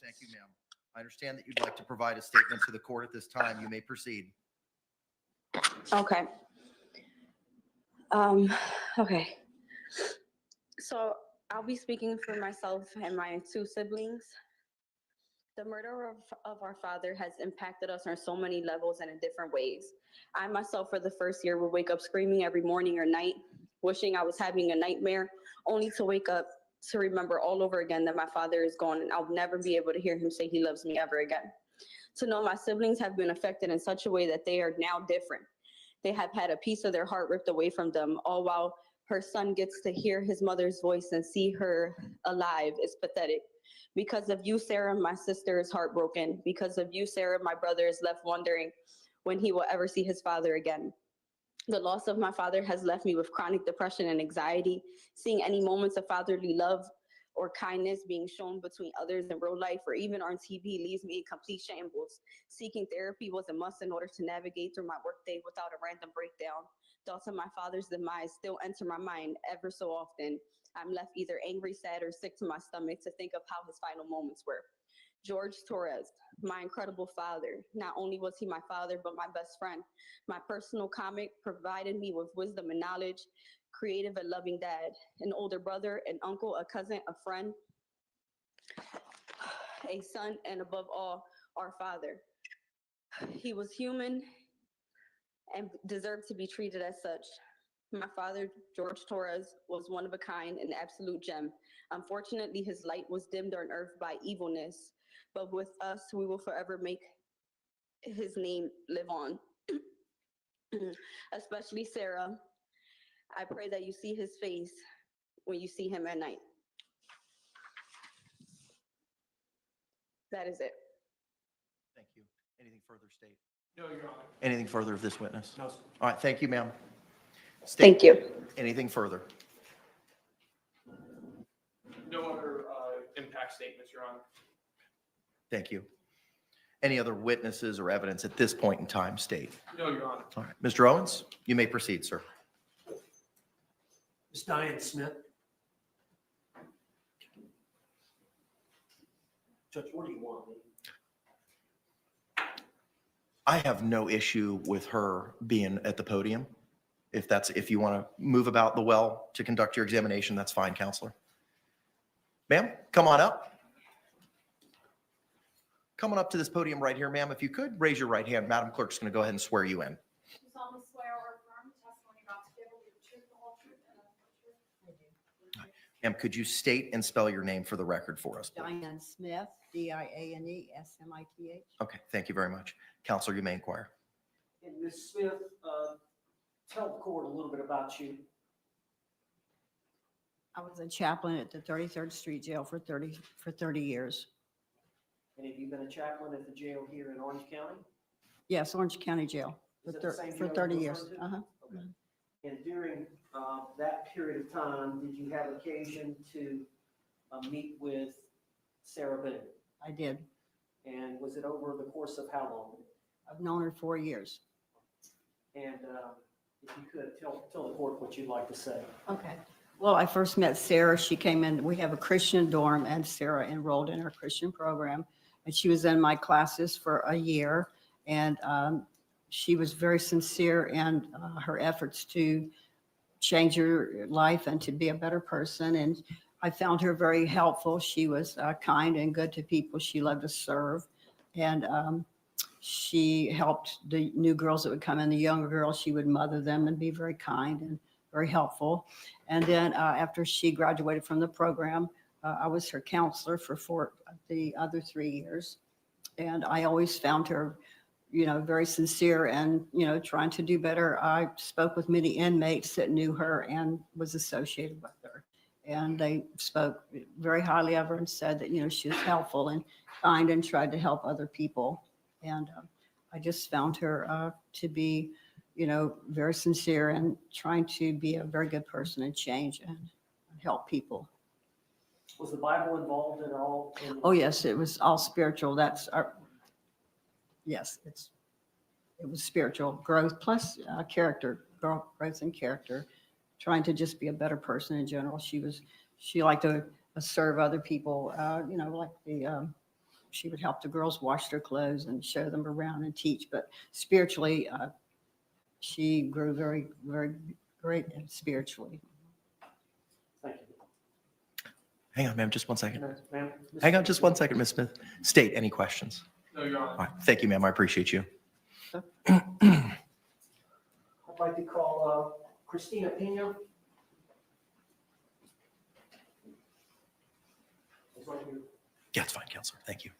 Thank you, ma'am. I understand that you'd like to provide a statement to the court at this time. You may proceed. Okay. Okay. So I'll be speaking for myself and my two siblings. The murder of our father has impacted us on so many levels and in different ways. I myself, for the first year, would wake up screaming every morning or night, wishing I was having a nightmare, only to wake up to remember all over again that my father is gone and I'll never be able to hear him say he loves me ever again. To know my siblings have been affected in such a way that they are now different. They have had a piece of their heart ripped away from them, all while her son gets to hear his mother's voice and see her alive is pathetic. Because of you, Sarah, my sister is heartbroken. Because of you, Sarah, my brother is left wondering when he will ever see his father again. The loss of my father has left me with chronic depression and anxiety. Seeing any moments of fatherly love or kindness being shown between others in real life or even on TV leaves me in complete shambles. Seeking therapy was a must in order to navigate through my workday without a random breakdown. Thoughts of my father's demise still enter my mind ever so often. I'm left either angry, sad, or sick to my stomach to think of how his final moments were. Jorge Torres, my incredible father. Not only was he my father, but my best friend. My personal comic provided me with wisdom and knowledge, creative and loving dad, an older brother, an uncle, a cousin, a friend, a son, and above all, our father. He was human and deserved to be treated as such. My father, Jorge Torres, was one of a kind, an absolute gem. Unfortunately, his light was dimmed on earth by evilness, but with us, we will forever make his name live on. Especially Sarah, I pray that you see his face when you see him at night. That is it. Thank you. Anything further, state? No, Your Honor. Anything further of this witness? No, sir. All right, thank you, ma'am. Thank you. Anything further? No other impact statements, Your Honor. Thank you. Any other witnesses or evidence at this point in time, state? No, Your Honor. All right, Mr. Owens, you may proceed, sir. Ms. Diane Smith. Judge, what do you want? I have no issue with her being at the podium. If you want to move about the well to conduct your examination, that's fine, counselor. Ma'am, come on up. Come on up to this podium right here, ma'am. If you could, raise your right hand. Madam Clerk's going to go ahead and swear you in. Do you solemnly swear or affirm the testimony you're about to give will be the truth, the whole truth, and nothing but the truth? Ma'am, could you state and spell your name for the record for us, please? Diane Smith, DIANE SMITH. Okay, thank you very much. Counselor, you may inquire. And Ms. Smith, tell the court a little bit about you. I was a chaplain at the 33rd Street Jail for 30 years. And have you been a chaplain at the jail here in Orange County? Yes, Orange County Jail Is for it the same for jail 30 you're years. referring to? Uh-huh. Okay. And during that period of time, did you have occasion to meet with Sarah Boone? I did. And was it over the course of how long? I've known her 4 years. And if you could tell the court what you'd like to say. Okay. Well, I first met Sarah. She came in, we have a Christian dorm, and Sarah enrolled in our Christian program. And she was in my classes for a year. And she was very sincere in her efforts to change her life and to be a better person. And I found her very helpful. She was kind and good to people. She loved to serve. And she helped the new girls that would come in, the younger girls. She would mother them and be very kind and very helpful. And then after she graduated from the program, I was her counselor for the other 3 years. And I always found her very sincere and, trying to do better. I spoke with many inmates that knew her and was associated with her. And they spoke very highly of her and said that, she was helpful and kind and tried to help other people. And I just found her to be, very sincere and trying to be a very good person and change and help people. Was the Bible involved at all? Oh, yes, it was all spiritual. Yes, it was spiritual growth plus character, growth and character, trying to just be a better person in general. She liked to serve other people, she would help the girls wash their clothes and show them around and teach. But spiritually, she grew very, very great and spiritually. Thank you. Hang on, ma'am, just one second. Ma'am? Hang on just one second, Ms. Smith. State any questions. No, Your Honor. All right, thank you, ma'am. I appreciate you. I'd like to call Christina Pena. Is right here. Yeah, it's fine, Counselor. Thank you.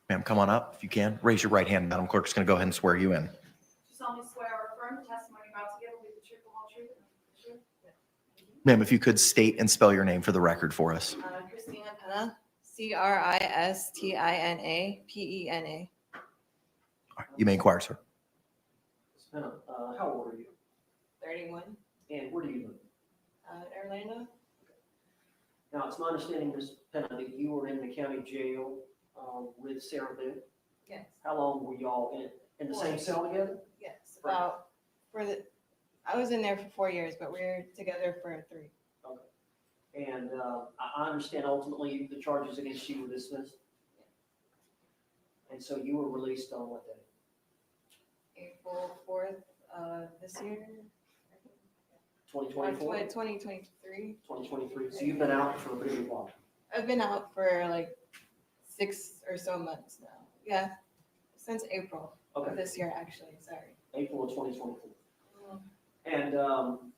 Ma'am, come on up if you can. Raise your right hand. Madam Clerk's going to go ahead and swear you in. Do solemnly swear or affirm the testimony you're about to give will be the truth, the whole truth, and nothing but the truth? Ma'am, if you could state and spell your name for the record for us. Christina Pena, Christina Pena. All right, you may inquire, sir. Ms. Pena, how old are you? 31, And where do you live? Orlando. Now, it's my understanding, Ms. Pena, that you were in the county jail with Sarah Boone. Yes, How long were y'all in the same cell together? yes. About I was in there for 4 years, but we were together for 3. Okay. And I understand ultimately the charges against you were dismissed? And so you were released on what day? April 4th this year. 2024? 2023. 2023. So you've been out for a pretty while. I've been out for like 6 or so months now. Yeah, since April Okay. of this year, actually. Sorry. April of 2024. And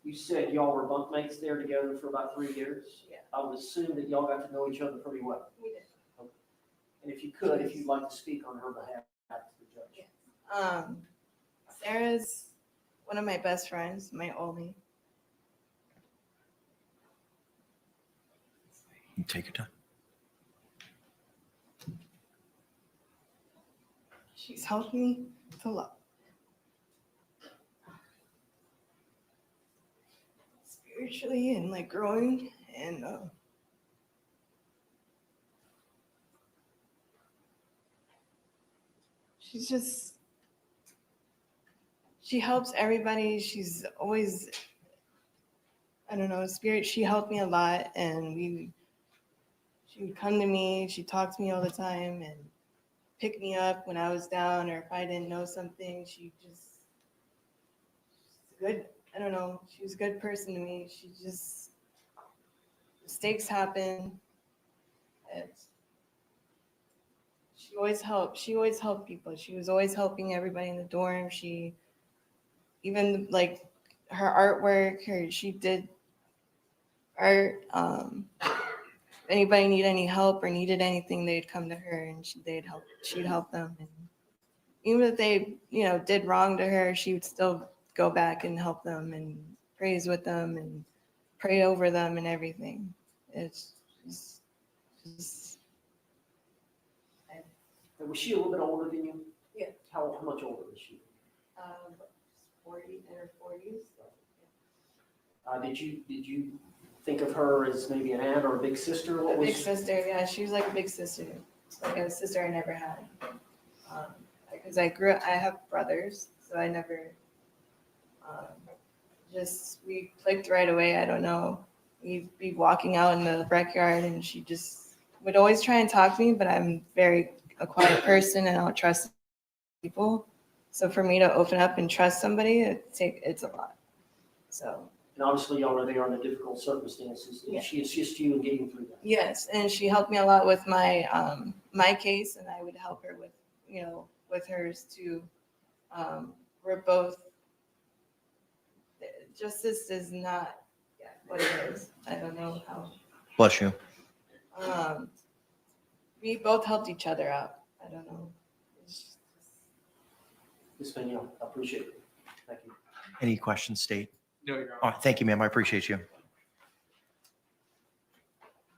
you said y'all were bunkmates there together for about 3 years? Yeah. I would assume that y'all got to know each other pretty well. We did. And if you could, if you'd like to speak on her behalf to the judge. Sarah's one of my best friends, my only. You take your time. She's helped me a lot. Spiritually and like growing and she helps everybody. She's always, I don't know, spirit. She helped me a lot and she would come to me. She talked to me all the time and pick me up when I was down or if I didn't know something. She's good. I don't know. She was a good person to me. Mistakes happen. She always helped. She always helped people. She was always helping everybody in the dorm. She, even like her artwork, she did art. Anybody need any help or needed anything, they'd come to her and she'd help them. And even if they, did wrong to her, she would still go back and help them and praise with them and pray over them and everything. It's just And was she a little bit older than you? Yeah. How much older was she? 40 in her 40s. Did you think of her as maybe an aunt or a big sister? A big sister, yeah. She was like a big sister. Like a sister I never had. Because I have brothers, so I never, we clicked right away. I don't know. We'd be walking out in the backyard and she just would always try and talk to me, but I'm a quiet person and I don't trust people. So for me to open up and trust somebody, it's a lot. So. And obviously y'all are there under difficult circumstances. Yeah. She assist you in getting through that. Yes, and she helped me a lot with my my case, and I would help her with with hers too. We're both. Justice is not what it is. I don't know how. Bless you. we both helped each other out. I don't know. Ms. Vigneault, I appreciate it. Thank you. Any questions, State? No, Your All Honor. right, thank you, ma'am. I appreciate you.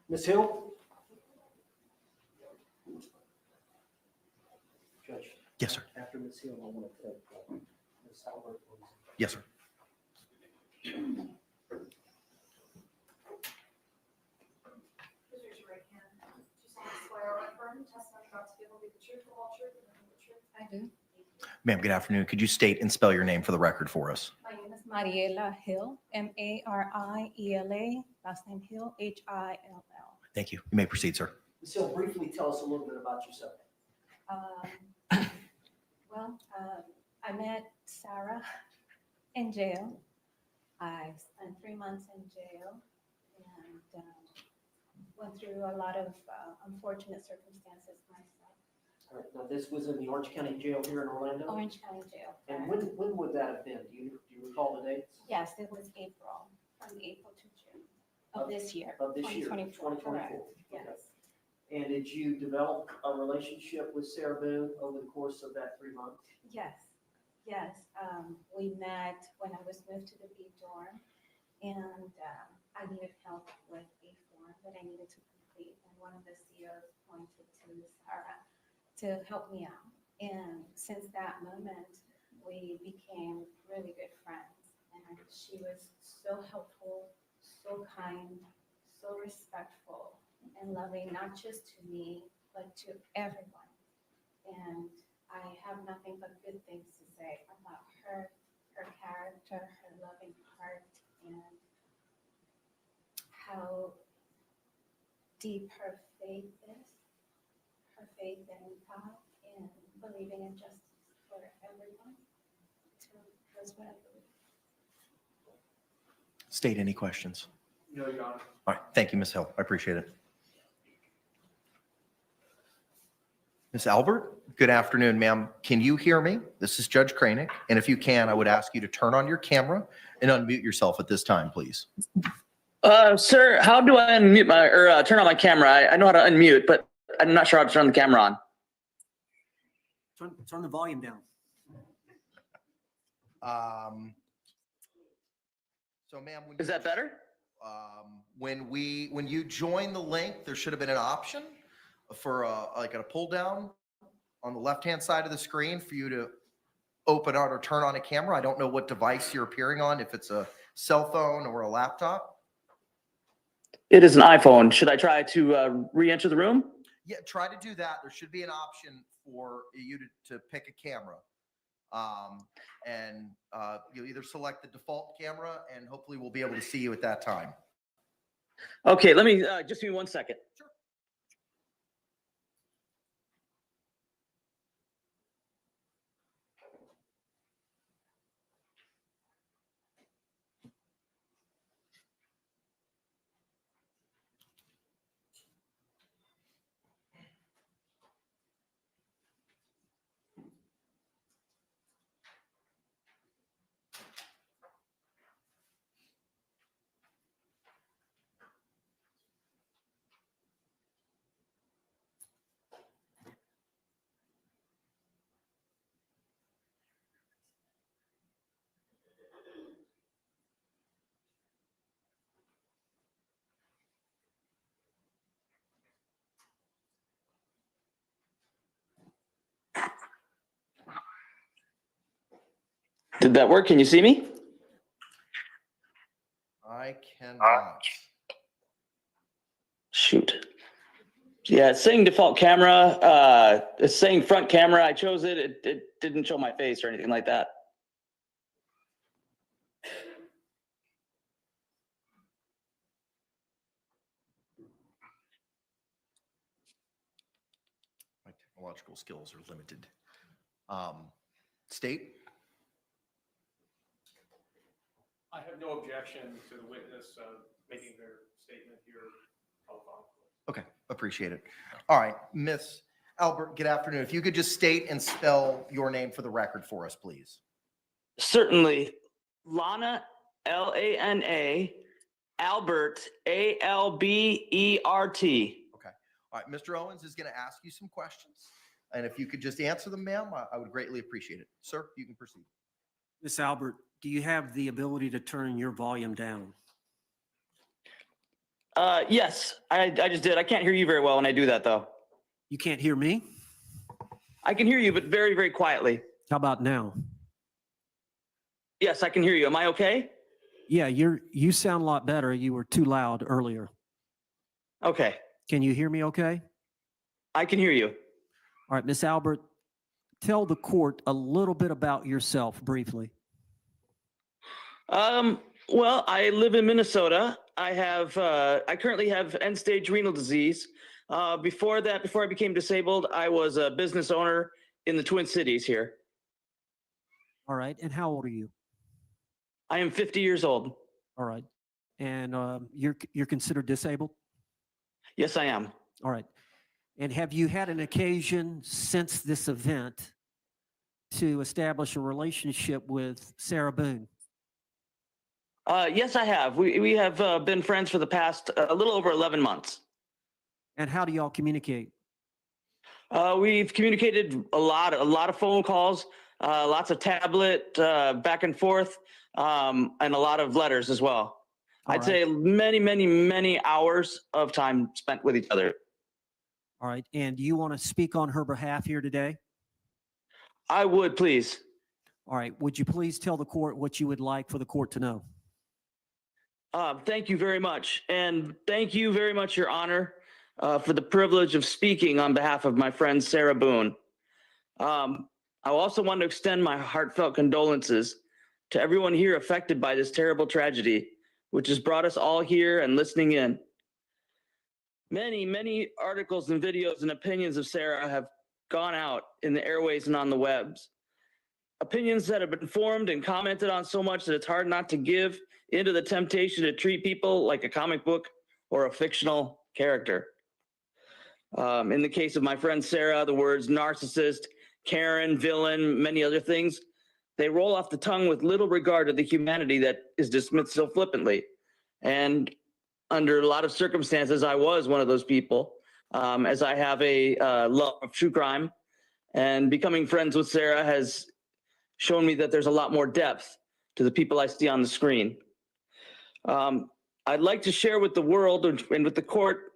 Ms. Hill? Judge? Yes, sir. After Ms. Hill, I want to take Ms. Albert, please. Yes, sir. Please raise your right hand. Do you solemnly swear or affirm the testimony you're about to give will be the truth, the whole truth, and nothing but the truth? I do. Ma'am, good afternoon. Could you state and spell your name for the record for us? My name is Mariela Hill, Mariela, last name Hill, Hill. Thank you. You may proceed, sir. Ms. Hill, briefly tell us a little bit about yourself. I met Sarah in jail. I spent 3 months in jail and went through a lot of unfortunate circumstances myself. All right, now this was in the Orange County Jail here in Orlando? Orange County Jail. And correct? when would that have been? Do you recall the dates? Yes, it was April, from April to June of this year. Of this year, 2024, 2024. correct. Okay. Yes. And did you develop a relationship with Sarah Boone over the course of that 3 months? Yes, yes. We met when I was moved to the B dorm, and I needed help with a form that I needed to complete. And one of the COs pointed to Sarah to help me out. And since that moment, we became really good friends. And she was so helpful, so kind, so respectful and loving, not just to me, but to everyone. And I have nothing but good things to say about her, her character, her loving heart, and how deep her faith is, her faith in God and believing in justice for everyone. That's what I believe. State any questions? No, Your Honor. All right, thank you, Ms. Hill. I appreciate it. Ms. Albert, good afternoon, ma'am. Can you hear me? This is Judge Kranick, and if you can, I would ask you to turn on your camera and unmute yourself at this time, please. Sir, how do I unmute turn on my camera? I know how to unmute, but I'm not sure how to turn the camera on. Turn the volume down. So, ma'am, Is that better? when you join the link, there should have been an option for like a pull down on the left-hand side of the screen for you to open out or turn on a camera. I don't know what device you're appearing on, if it's a cell phone or a laptop. It is an iPhone. Should I try to re-enter the room? Yeah, try to do that. There should be an option for you to pick a camera. You'll either select the default camera and hopefully we'll be able to see you at that time. Okay, let me just give me 1 second. Sure. Did that work? Can you see me? I cannot. Shoot. Yeah, it's saying default camera. It's saying front camera. I chose it. It didn't show my face or anything like that. My technological skills are limited. State? I have no objection to the witness making their statement here telephonically. Okay, appreciate it. All right, Miss Albert, good afternoon. If you could just state and spell your name for the record for us, please. Certainly. Lana, Lana, Albert, Albert. Okay. All right, Mr. Owens is going to ask you some questions. And if you could just answer them, ma'am, I would greatly appreciate it. Sir, you can proceed. Miss Albert, do you have the ability to turn your volume down? Yes, I just did. I can't hear you very well when I do that, though. You can't hear me? I can hear you, but very, very quietly. How about now? Yes, I can hear you. Am I okay? Yeah, you sound a lot better. You were too loud earlier. Okay. Can you hear me okay? I can hear you. All right, Miss Albert, tell the court a little bit about yourself briefly. Well, I live in Minnesota. I currently have end-stage renal disease. Before that, before I became disabled, I was a business owner in the Twin Cities here. All right, and how old are you? I am 50 years old. All right, and you're considered disabled? Yes, I am. All right, and have you had an occasion since this event to establish a relationship with Sarah Boone? Yes, I have. We have been friends for the past a little over 11 months. And how do y'all communicate? We've communicated a lot of phone calls, lots of tablet back and forth, and a lot of letters as well. I'd say many hours of time spent with each other. All right, and do you want to speak on her behalf here today? I would, please. All right, would you please tell the court what you would like for the court to know? Thank you very much. And thank you very much, Your Honor, for the privilege of speaking on behalf of my friend Sarah Boone. I also want to extend my heartfelt condolences to everyone here affected by this terrible tragedy, which has brought us all here and listening in. Many articles and videos and opinions of Sarah have gone out in the airways and on the webs. Opinions that have been formed and commented on so much that it's hard not to give into the temptation to treat people like a comic book or a fictional character. In the case of my friend Sarah, the words narcissist, Karen, villain, many other things, they roll off the tongue with little regard to the humanity that is dismissed so flippantly. And under a lot of circumstances, I was one of those people, as I have a love of true crime. And becoming friends with Sarah has shown me that there's a lot more depth to the people I see on the screen. I'd like to share with the world and with the court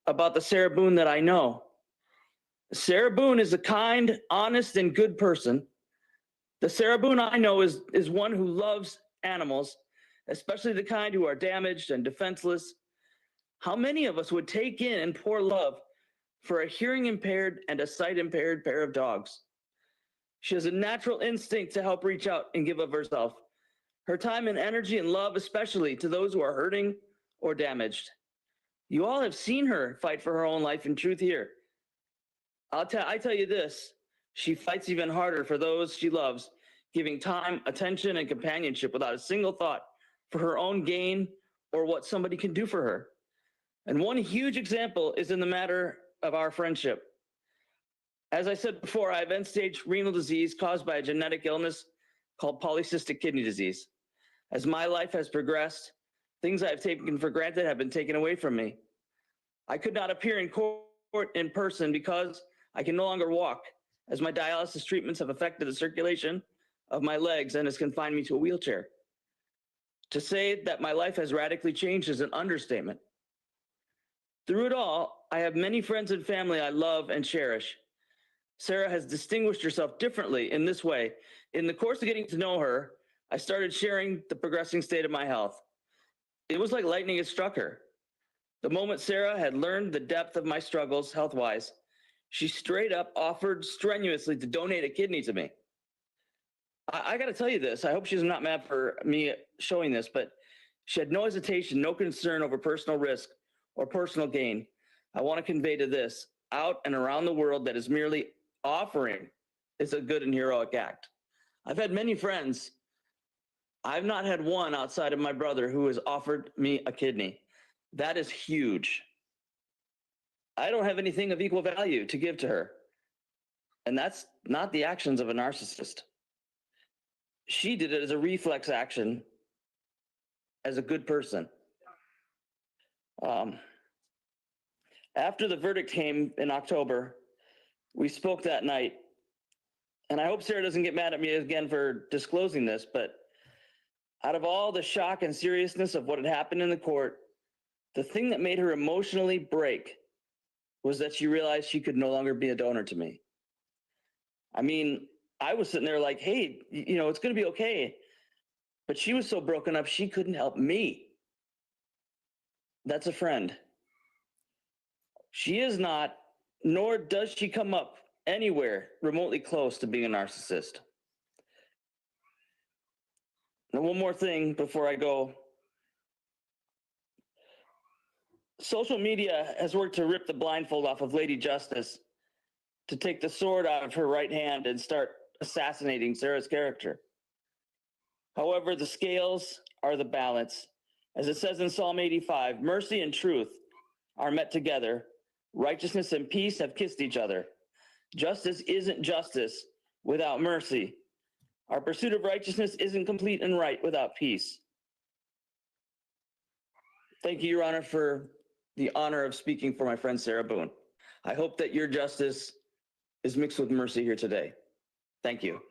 about the Sarah Boone that I know. Sarah Boone is a kind, honest, and good person. The Sarah Boone I know is one who loves animals, especially the kind who are damaged and defenseless. How many of us would take in and pour love for a hearing impaired and a sight impaired pair of dogs? She has a natural instinct to help reach out and give of herself, her time and energy and love, especially to those who are hurting or damaged. You all have seen her fight for her own life and truth here. I tell you this, she fights even harder for those she loves, giving time, attention, and companionship without a single thought for her own gain or what somebody can do for her. And one huge example is in the matter of our friendship. As I said before, I have end-stage renal disease caused by a genetic illness called polycystic kidney disease. As my life has progressed, things I have taken for granted have been taken away from me. I could not appear in court in person because I can no longer walk, as my dialysis treatments have affected the circulation of my legs and has confined me to a wheelchair. To say that my life has radically changed is an understatement. Through it all, I have many friends and family I love and cherish. Sarah has distinguished herself differently in this way. In the course of getting to know her, I started sharing the progressing state of my health. It was like lightning had struck her. The moment Sarah had learned the depth of my struggles health-wise, she straight up offered strenuously to donate a kidney to me. I got to tell you this. I hope she's not mad for me showing this, but she had no hesitation, no concern over personal risk or personal gain. I want to convey to this out and around the world that is merely offering is a good and heroic act. I've had many friends. I've not had one outside of my brother who has offered me a kidney. That is huge. I don't have anything of equal value to give to her. And that's not the actions of a narcissist. She did it as a reflex action, as a good person. After the verdict came in October, we spoke that night. And I hope Sarah doesn't get mad at me again for disclosing this, but out of all the shock and seriousness of what had happened in the court, the thing that made her emotionally break was that she realized she could no longer be a donor to me. I mean, I was sitting there like, hey, it's going to be okay. But she was so broken up, she couldn't help me. That's a friend. She is not, nor does she come up anywhere remotely close to being a narcissist. Now, one more thing before I go. Social media has worked to rip the blindfold off of Lady Justice, to take the sword out of her right hand and start assassinating Sarah's character. However, the scales are the balance. As it says in Psalm 85, mercy and truth are met together. Righteousness and peace have kissed each other. Justice isn't justice without mercy. Our pursuit of righteousness isn't complete and right without peace. Thank you, Your Honor, for the honor of speaking for my friend Sarah Boone. I hope that your justice is mixed with mercy here today. Thank you.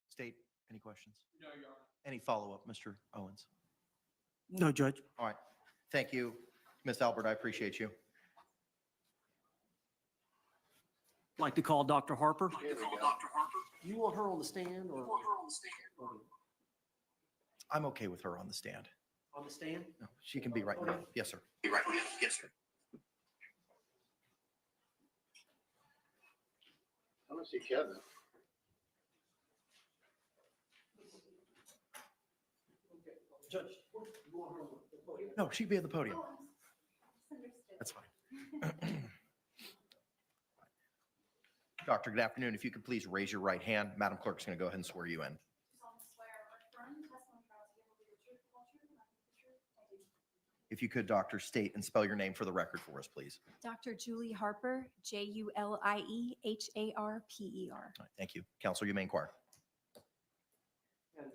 State, any questions? No, Your Honor. Any follow-up, Mr. Owens? No, Judge. All right. Thank you, Ms. Albert. I appreciate you. Like to call Dr. Harper. You want her on the stand or? I'm okay with her on the stand. On the stand? No, she can be right now. Yes, sir. Yes, sir. I don't see Kevin. Judge, you want her on the podium? No, she'd be at the podium. That's fine. Doctor, good afternoon. If you could please raise your right hand. Madam Clerk's going to go ahead and swear you in. If you could, doctor, state and spell your name for the record for us, please. Dr. Julie Harper, JULIEHARPER. All right, thank you. Counselor, you may inquire. And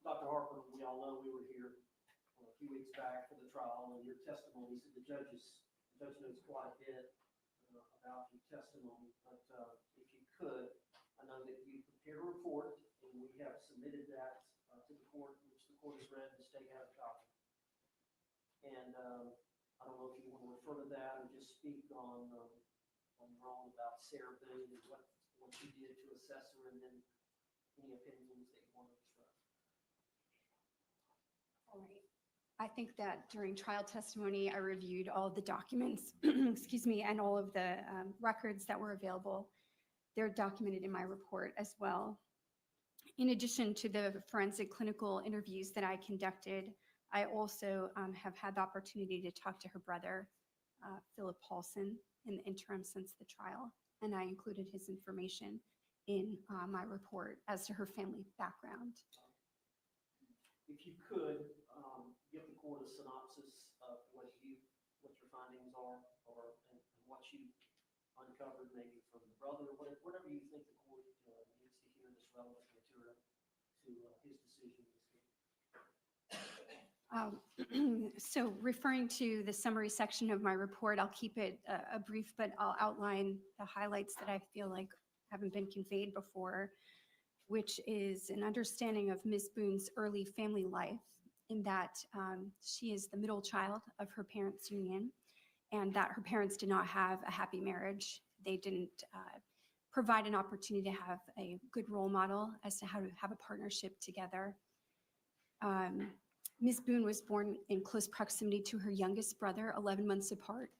Dr. Harper, we all know we were here a few weeks back for the trial, and your testimony, so the judge knows quite a bit about your testimony, but if you could, I know that you prepared a report, and we have submitted that to the court, which the court has read, and the state has a copy. And I don't know if you want to refer to that or just speak on your own about Sarah Boone and what you did to assess her, and then any opinions that you want to express. All right. I think that during trial testimony, I reviewed all of the documents, excuse me, and all of the records that were available. They're documented in my report as well. In addition to the forensic clinical interviews that I conducted, I also have had the opportunity to talk to her brother, Philip Paulson, in the interim since the trial, and I included his information in my report as to her family background. If you could, give the court a synopsis of what your findings are, and what you uncovered maybe from the brother, whatever you think the court needs to hear this relevant material to his decision in this case. So referring to the summary section of my report, I'll keep it a brief, but I'll outline the highlights that I feel like haven't been conveyed before, which is an understanding of Ms. Boone's early family life, in that she is the middle child of her parents' union, and that her parents did not have a happy marriage. They didn't provide an opportunity to have a good role model as to how to have a partnership together. Ms. Boone was born in close proximity to her youngest brother, 11 months apart.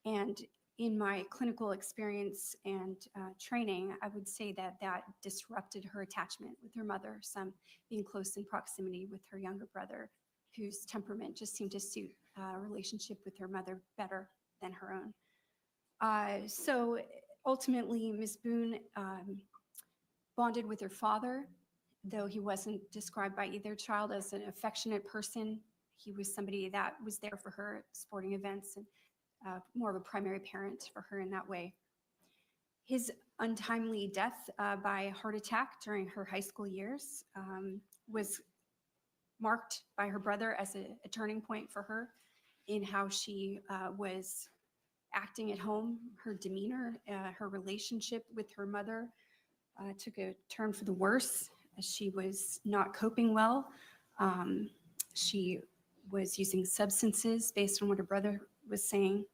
And in my clinical experience and training, I would say that that disrupted her attachment with her mother, some being close in proximity with her younger brother, whose temperament just seemed to suit a relationship with her mother better than her own. So ultimately, Ms. Boone bonded with her father. Though he wasn't described by either child as an affectionate person, he was somebody that was there for her at sporting events and more of a primary parent for her in that way. His untimely death by heart attack during her high school years was marked by her brother as a turning point for her in how she was acting at home, her demeanor, her relationship with her mother took a turn for the worse as she was not coping well. She was using substances based on what her brother was saying.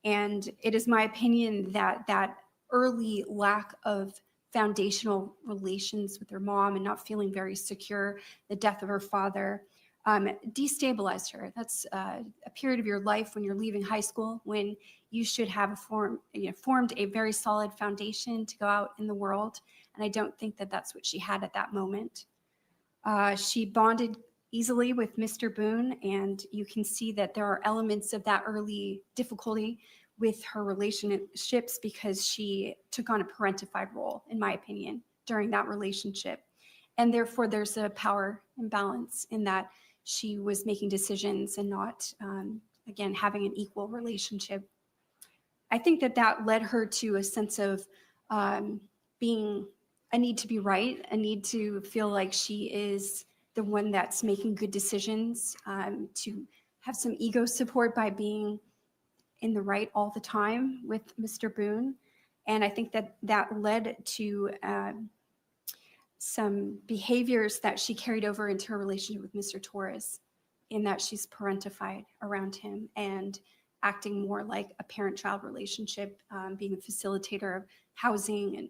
And it is my opinion that that early lack of foundational relations with her mom and not feeling very secure, the death of her father, destabilized her. That's a period of your life when you're leaving high school, when you should have formed a very solid foundation to go out in the world. And I don't think that that's what she had at that moment. She bonded easily with Mr. Boone, and you can see that there are elements of that early difficulty with her relationships because she took on a parentified role, in my opinion, during that relationship. And therefore, there's a power imbalance in that she was making decisions and not, again, having an equal relationship. I think that that led her to a sense of being a need to be right, a need to feel like she is the one that's making good decisions, to have some ego support by being in the right all the time with Mr. Boone. And I think that that led to some behaviors that she carried over into her relationship with Mr. Torres, in that she's parentified around him and acting more like a parent-child relationship, being a facilitator of housing and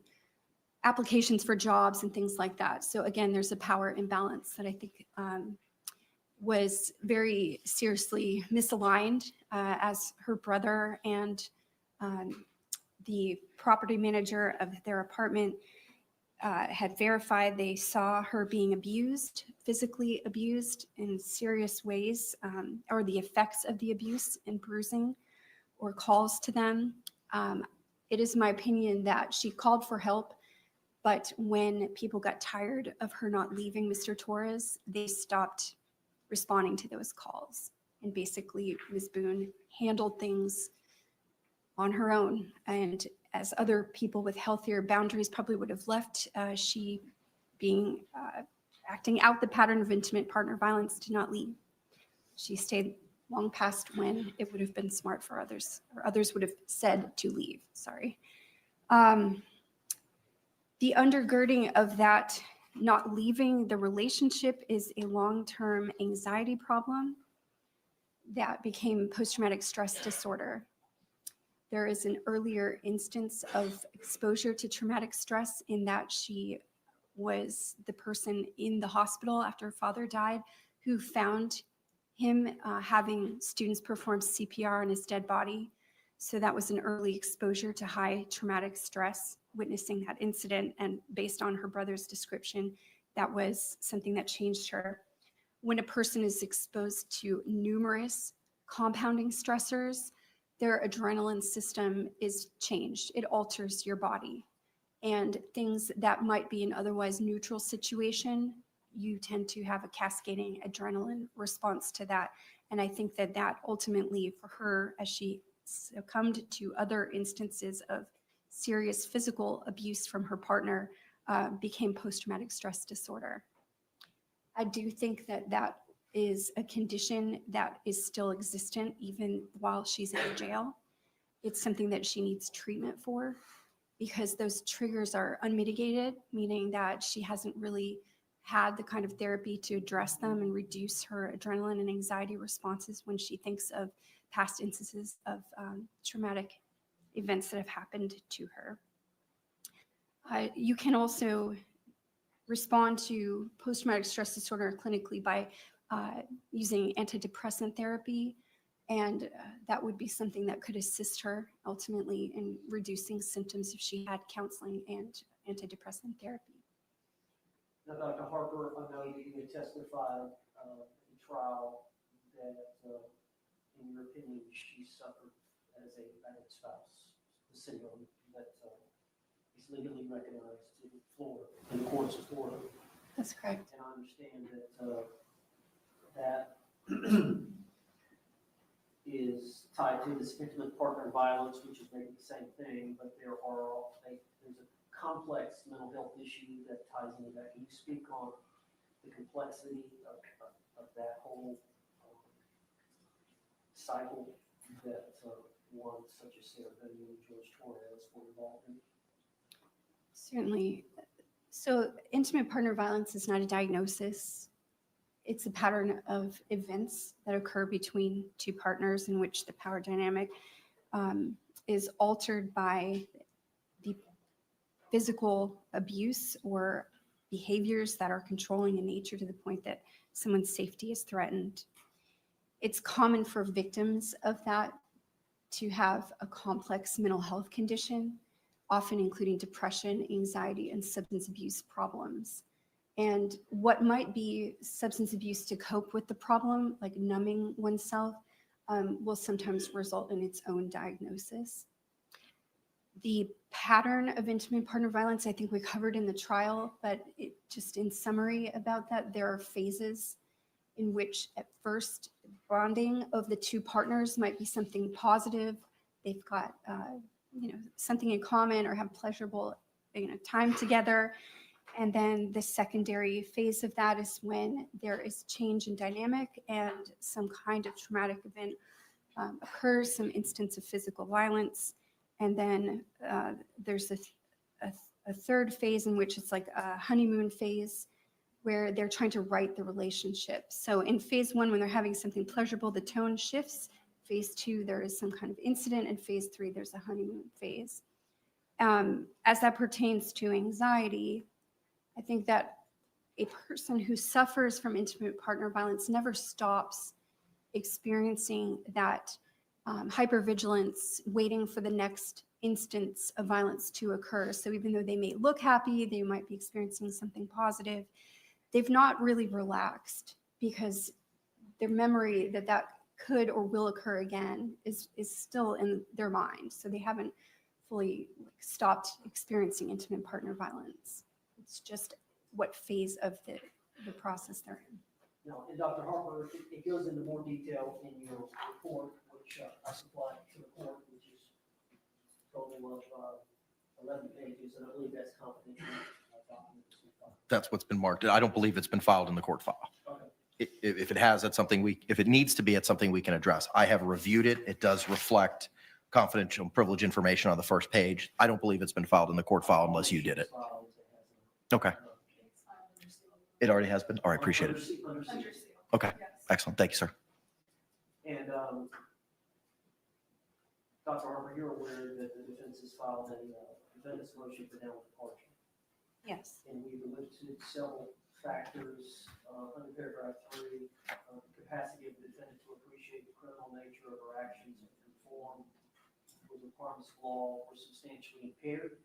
applications for jobs and things like that. So again, there's a power imbalance that I think was very seriously misaligned, as her brother and the property manager of their apartment had verified. They saw her being abused, physically abused in serious ways, or the effects of the abuse and bruising or calls to them. It is my opinion that she called for help, but when people got tired of her not leaving Mr. Torres, they stopped responding to those calls. And basically, Ms. Boone handled things on her own. And as other people with healthier boundaries probably would have left, she being acting out the pattern of intimate partner violence did not leave. She stayed long past when it would have been smart for others, or others would have said to leave, sorry. The undergirding of that not leaving the relationship is a long-term anxiety problem that became post-traumatic stress disorder. There is an earlier instance of exposure to traumatic stress in that she was the person in the hospital after her father died who found him having students perform CPR on his dead body. So that was an early exposure to high traumatic stress, witnessing that incident. And based on her brother's description, that was something that changed her. When a person is exposed to numerous compounding stressors, their adrenaline system is changed. It alters your body. And things that might be an otherwise neutral situation, you tend to have a cascading adrenaline response to that. And I think that that ultimately for her, as she succumbed to other instances of serious physical abuse from her partner, became post-traumatic stress disorder. I do think that that is a condition that is still existent even while she's in jail. It's something that she needs treatment for because those triggers are unmitigated, meaning that she hasn't really had the kind of therapy to address them and reduce her adrenaline and anxiety responses when she thinks of past instances of traumatic events that have happened to her. You can also respond to post-traumatic stress disorder clinically by using antidepressant therapy, and that would be something that could assist her ultimately in reducing symptoms if she had counseling and antidepressant therapy. Now, Dr. Harper, I know you testified in trial that, in your opinion, she suffered as a battered spouse, the syndrome that is legally recognized in Florida, in the courts of Florida. That's correct. And I understand that that is tied to this intimate partner violence, which is maybe the same thing, but there's a complex mental health issue that ties into that. Can you speak on the complexity of that whole cycle that one such as Sarah Boone and Jorge Torres were involved in? Certainly. So intimate partner violence is not a diagnosis. It's a pattern of events that occur between two partners in which the power dynamic is altered by the physical abuse or behaviors that are controlling in nature to the point that someone's safety is threatened. It's common for victims of that to have a complex mental health condition, often including depression, anxiety, and substance abuse problems. And what might be substance abuse to cope with the problem, like numbing oneself, will sometimes result in its own diagnosis. The pattern of intimate partner violence, I think we covered in the trial, but just in summary about that, there are phases in which at first bonding of the two partners might be something positive. They've got something in common or have pleasurable time together. And then the secondary phase of that is when there is change in dynamic and some kind of traumatic event occurs, some instance of physical violence. And then there's a third phase in which it's like a honeymoon phase where they're trying to right the relationship. So in phase one, when they're having something pleasurable, the tone shifts. Phase two, there is some kind of incident. And phase three, there's a honeymoon phase. As that pertains to anxiety, I think that a person who suffers from intimate partner violence never stops experiencing that hypervigilance, waiting for the next instance of violence to occur. So even though they may look happy, they might be experiencing something positive, they've not really relaxed because their memory that could or will occur again is still in their mind. So they haven't fully stopped experiencing intimate partner violence. It's just what phase of the process they're in. Now, and Dr. Harper, it goes into more detail in your report, which I supplied to the court, which is a total of 11 pages, and I believe that's confidential documents. That's what's been marked. I don't believe it's been filed in the court file. Okay. If it has, that's something if it needs to be, it's something we can address. I have reviewed it. It does reflect confidential and privileged information on the first page. I don't believe it's been filed in the court file unless you did it. Okay. It already has been? All right, appreciate it. Okay, excellent. Thank you, sir. And Dr. Harper, you're aware that the defense has filed a defendant's motion for downward departure. Yes. And we've listed several factors under paragraph 3, capacity of the defendant to appreciate the criminal nature of her actions and conform with the requirements of law or substantially impaired,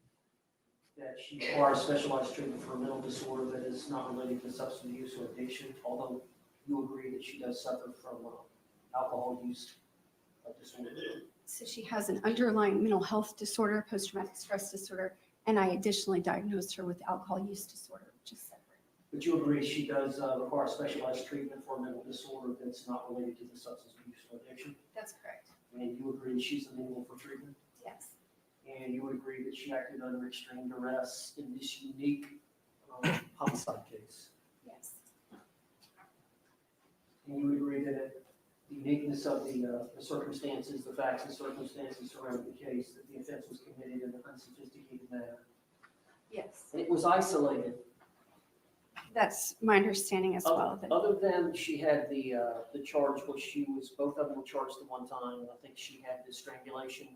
that she requires specialized treatment for a mental disorder that is not related to substance use or addiction, although you agree that she does suffer from alcohol use disorder. So she has an underlying mental health disorder, post-traumatic stress disorder, and I additionally diagnosed her with alcohol use disorder, which is separate. But you agree she does require specialized treatment for a mental disorder that's not related to the substance use or addiction? That's correct. And you agree she's amenable for treatment? Yes. And you would agree that she acted under extreme duress in this unique homicide case? Yes. And you would agree that the uniqueness of the circumstances, the facts and circumstances surrounding the case, that the offense was committed in an unsophisticated manner? Yes. And it was isolated. That's my understanding as well. Other than she had the charge, which she was, both of them were charged at one time, and I think she had the strangulation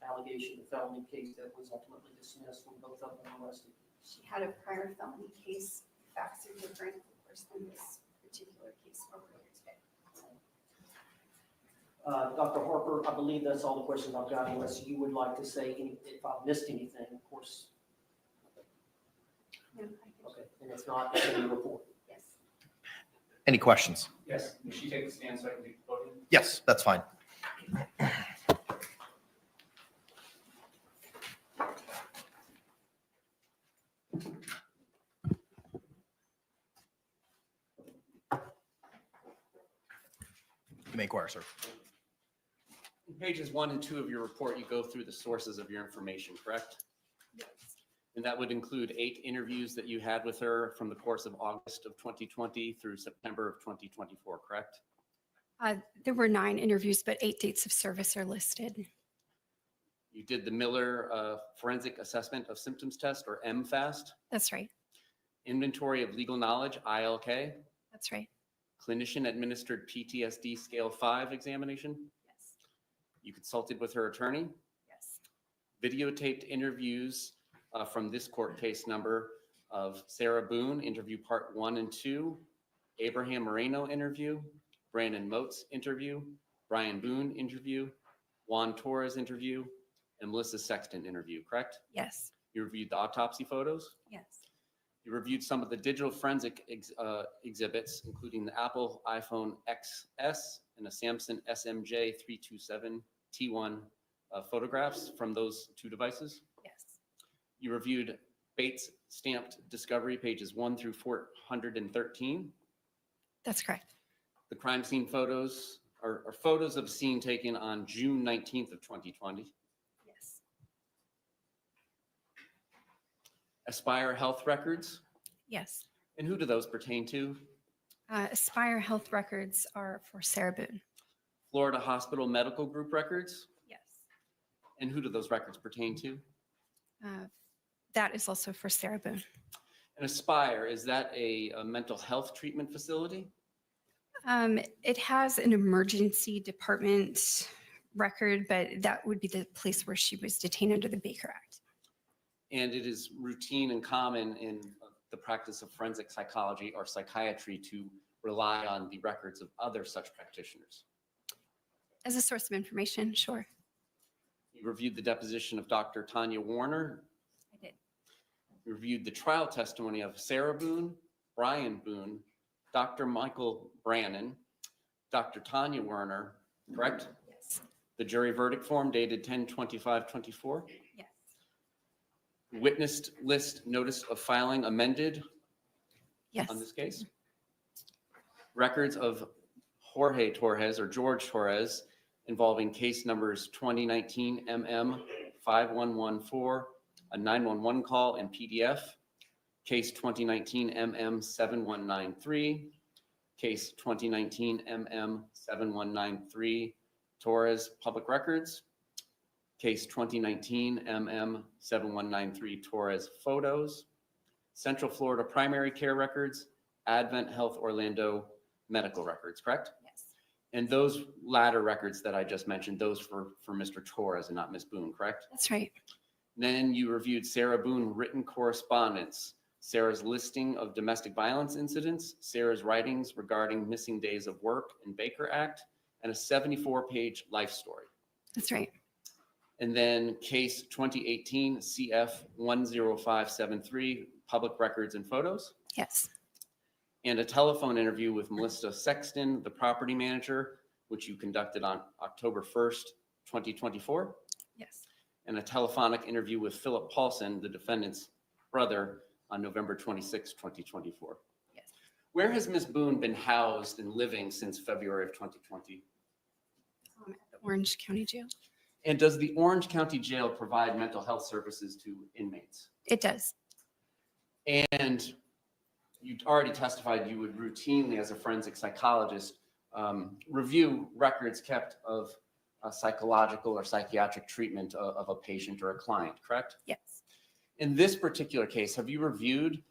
allegation, the felony case that was ultimately dismissed when both of them were arrested. She had a prior felony case. Facts are different, of course, than this particular case earlier today. Dr. Harper, I believe that's all the questions I've got, unless you would like to say if I've missed anything, of course. No, Okay, and if not, it's in the report. yes. Any questions? Yes, may she take the stand so I can be voted? Yes, that's fine. You may inquire, sir. In pages 1 and 2 of your report, you go through the sources of your information, correct? Yes. And that would include 8 interviews that you had with her from the course of August of 2020 through September of 2024, correct? There were 9 interviews, but 8 dates of service are listed. You did the Miller Forensic Assessment of Symptoms Test, or MFAST. That's right. Inventory of Legal Knowledge, ILK. That's right. Clinician Administered PTSD Scale 5 examination. Yes. You consulted with her attorney. Yes. Videotaped interviews from this court case number of Sarah Boone, interview part 1 and 2, Abraham Moreno interview, Brandon Moats interview, Brian Boone interview, Juan Torres interview, and Melissa Sexton interview, correct? Yes. You reviewed the autopsy photos. Yes. You reviewed some of the digital forensic exhibits, including the Apple iPhone XS and a Samsung SMJ 327 T1 photographs from those 2 devices. Yes. You reviewed Bates stamped discovery pages 1 through 413. That's correct. The crime scene photos are photos of scene taken on June 19th of 2020. Yes. Aspire Health records. Yes. And who do those pertain to? Aspire Health records are for Sarah Boone. Florida Hospital Medical Group records. Yes. And who do those records pertain to? That is also for Sarah Boone. And Aspire, is that a mental health treatment facility? It has an emergency department record, but that would be the place where she was detained under the Baker Act. And it is routine and common in the practice of forensic psychology or psychiatry to rely on the records of other such practitioners. As a source of information, sure. You reviewed the deposition of Dr. Tanya Warner. I did. You reviewed the trial testimony of Sarah Boone, Brian Boone, Dr. Michael Brannon, Dr. Tanya Werner, correct? Yes. The jury verdict form dated 10/25/24. Yes. Witness list notice of filing amended Yes. on this case. Records of Jorge Torres or George Torres involving case numbers 2019 MM 5114, a 911 call and PDF, case 2019 MM 7193, case 2019 MM 7193, Torres Public Records, case 2019 MM 7193, Torres Photos, Central Florida Primary Care Records, Advent Health Orlando Medical Records, correct? Yes. And those latter records that I just mentioned, those for Mr. Torres and not Ms. Boone, correct? That's right. Then you reviewed Sarah Boone written correspondence, Sarah's listing of domestic violence incidents, Sarah's writings regarding missing days of work and Baker Act, and a 74-page life story. That's right. And then case 2018 CF 10573, public records and photos. Yes. And a telephone interview with Melissa Sexton, the property manager, which you conducted on October 1st, 2024. Yes. And a telephonic interview with Philip Paulson, the defendant's brother, on November 26, 2024. Yes. Where has Ms. Boone been housed and living since February of 2020? At the Orange County Jail. And does the Orange County Jail provide mental health services to inmates? It does. And you already testified you would routinely, as a forensic psychologist, review records kept of psychological or psychiatric treatment of a patient or a client, correct? Yes. In this particular case, have you reviewed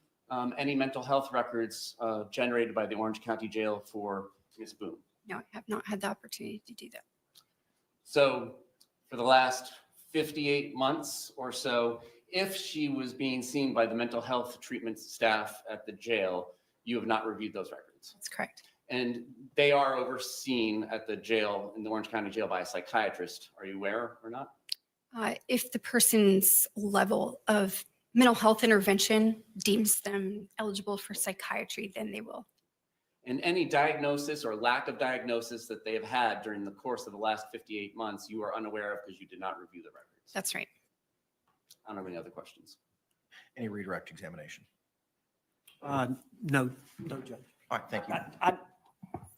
any mental health records generated by the Orange County Jail for Ms. Boone? No, I have not had the opportunity to do that. So for the last 58 months or so, if she was being seen by the mental health treatment staff at the jail, you have not reviewed those records. That's correct. And they are overseen at the jail, in the Orange County Jail, by a psychiatrist. Are you aware or not? If the person's level of mental health intervention deems them eligible for psychiatry, then they will. And any diagnosis or lack of diagnosis that they have had during the course of the last 58 months, you are unaware of because you did not review the records. That's right. I don't have any other questions. Any redirect examination? No, Judge. All right, thank you.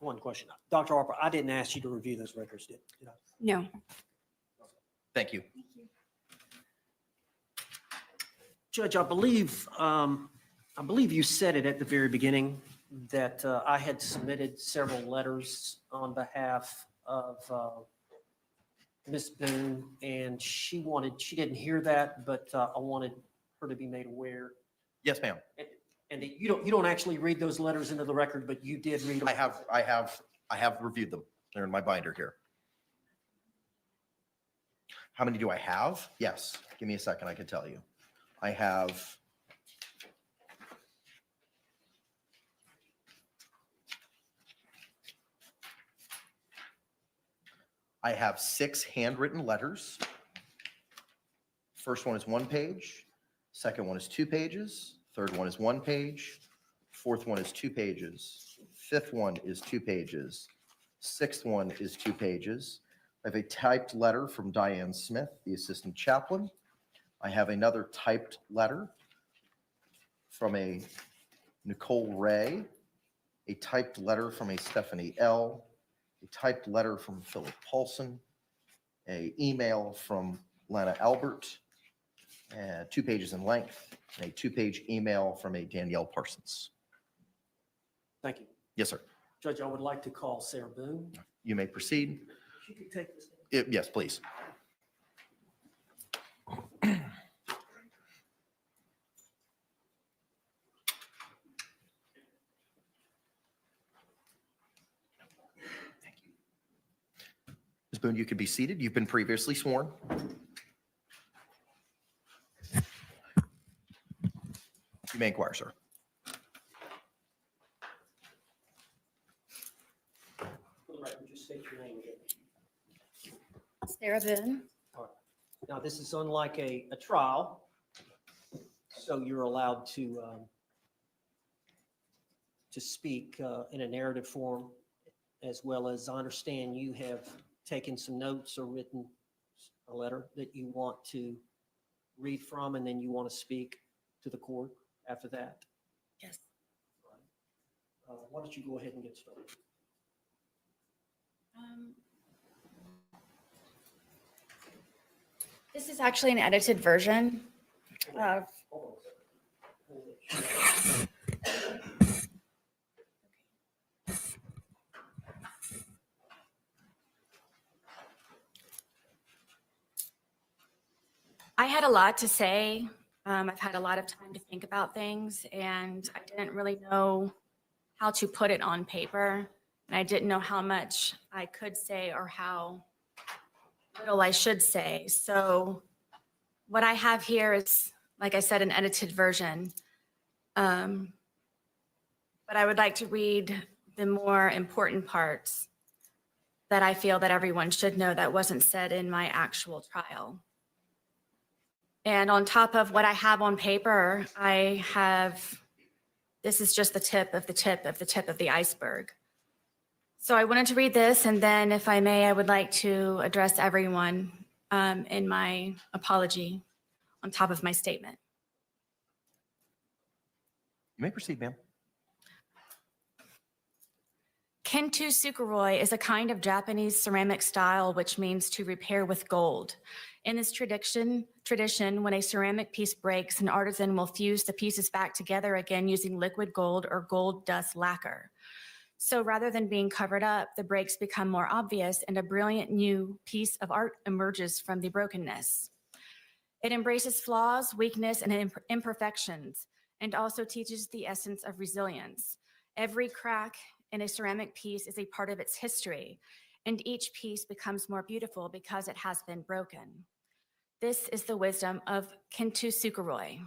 One question. Dr. Harper, I didn't ask you to review those records, did I? No. Thank you. Judge, I believe you said it at the very beginning that I had submitted several letters on behalf of Miss Boone, and she didn't hear that, but I wanted her to be made aware. Yes, ma'am. And that you don't actually read those letters into the record, but you did read them. I have reviewed them. They're in my binder here. How many do I have? Yes. Give me a second. I can tell you. I have I have 6 handwritten letters. First one is 1 page. Second one is 2 pages. Third one is 1 page. Fourth one is 2 pages. Fifth one is 2 pages. Sixth one is 2 pages. I have a typed letter from Diane Smith, the assistant chaplain. I have another typed letter from a Nicole Ray, a typed letter from a Stephanie L., a typed letter from Philip Paulson, a email from Lana Albert, 2 pages in length, and a 2-page email from a Danielle Parsons. Thank you. Yes, sir. Judge, I would like to call Sarah Boone. You may proceed. If you could take this. Yes, please. Ms. Boone, you can be seated. You've been previously sworn. You may inquire, sir. For the record, just state your name again. Sarah Boone. All right. Now, this is unlike a trial, so you're allowed to speak in a narrative form, as well as I understand you have taken some notes or written a letter that you want to read from, and then you want to speak to the court after that. Yes. Why don't you go ahead and get started? This is actually an edited version of. I had a lot to say. I've had a lot of time to think about things, and I didn't really know how to put it on paper. And I didn't know how much I could say or how little I should say. So what I have here is, like I said, an edited version. But I would like to read the more important parts that I feel that everyone should know that wasn't said in my actual trial. And on top of what I have on paper, this is just the tip of the tip of the tip of the iceberg. So I wanted to read this, and then if I may, I would like to address everyone in my apology on top of my statement. You may proceed, ma'am. Kintu Sukuroi is a kind of Japanese ceramic style which means to repair with gold. In this tradition, when a ceramic piece breaks, an artisan will fuse the pieces back together again using liquid gold or gold dust lacquer. So rather than being covered up, the breaks become more obvious and a brilliant new piece of art emerges from the brokenness. It embraces flaws, weakness, and imperfections, and also teaches the essence of resilience. Every crack in a ceramic piece is a part of its history, and each piece becomes more beautiful because it has been broken. This is the wisdom of Kintu Sukuroi.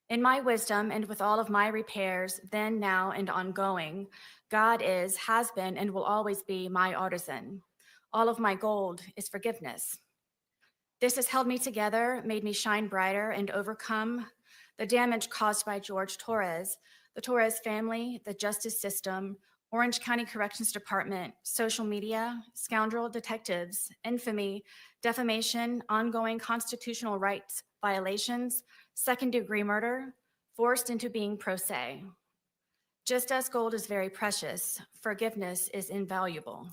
In my wisdom and with all of my repairs, then, now, and ongoing, God is, has been, and will always be my artisan. All of my gold is forgiveness. This has held me together, made me shine brighter, and overcome the damage caused by Jorge Torres, the Torres family, the justice system, Orange County Corrections Department, social media, scoundrel detectives, infamy, defamation, ongoing constitutional rights violations, second-degree murder, forced into being pro se. Just as gold is very precious, forgiveness is invaluable.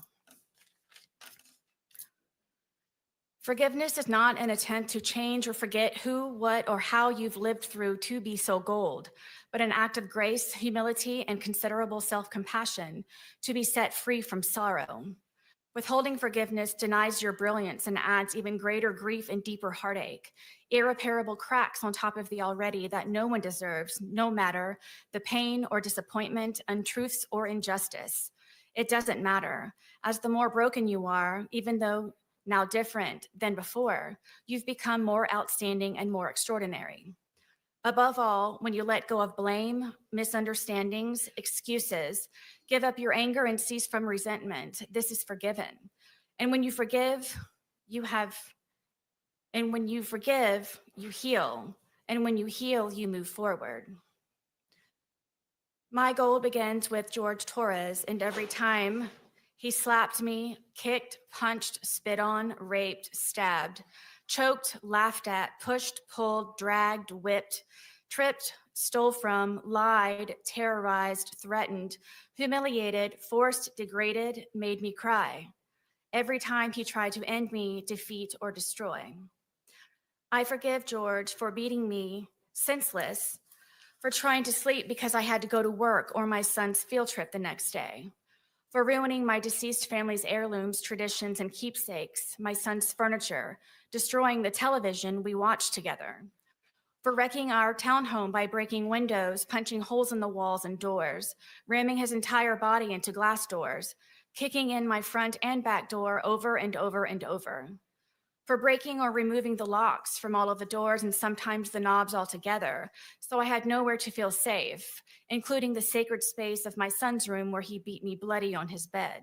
Forgiveness is not an attempt to change or forget who, what, or how you've lived through to be so gold, but an act of grace, humility, and considerable self-compassion to be set free from sorrow. Withholding forgiveness denies your brilliance and adds even greater grief and deeper heartache, irreparable cracks on top of the already that no one deserves, no matter the pain or disappointment, untruths or injustice. It doesn't matter, as the more broken you are, even though now different than before, you've become more outstanding and more extraordinary. Above all, when you let go of blame, misunderstandings, excuses, give up your anger and cease from resentment, this is forgiven. And when you forgive, you heal. And when you heal, you move forward. My goal begins with Jorge Torres, and every time he slapped me, kicked, punched, spit on, raped, stabbed, choked, laughed at, pushed, pulled, dragged, whipped, tripped, stole from, lied, terrorized, threatened, humiliated, forced, degraded, made me cry. Every time he tried to end me, defeat, or destroy. I forgive George for beating me senseless, for trying to sleep because I had to go to work or my son's field trip the next day, for ruining my deceased family's heirlooms, traditions, and keepsakes, my son's furniture, destroying the television we watched together, for wrecking our townhome by breaking windows, punching holes in the walls and doors, ramming his entire body into glass doors, kicking in my front and back door over and over and over, for breaking or removing the locks from all of the doors and sometimes the knobs altogether, so I had nowhere to feel safe, including the sacred space of my son's room where he beat me bloody on his bed.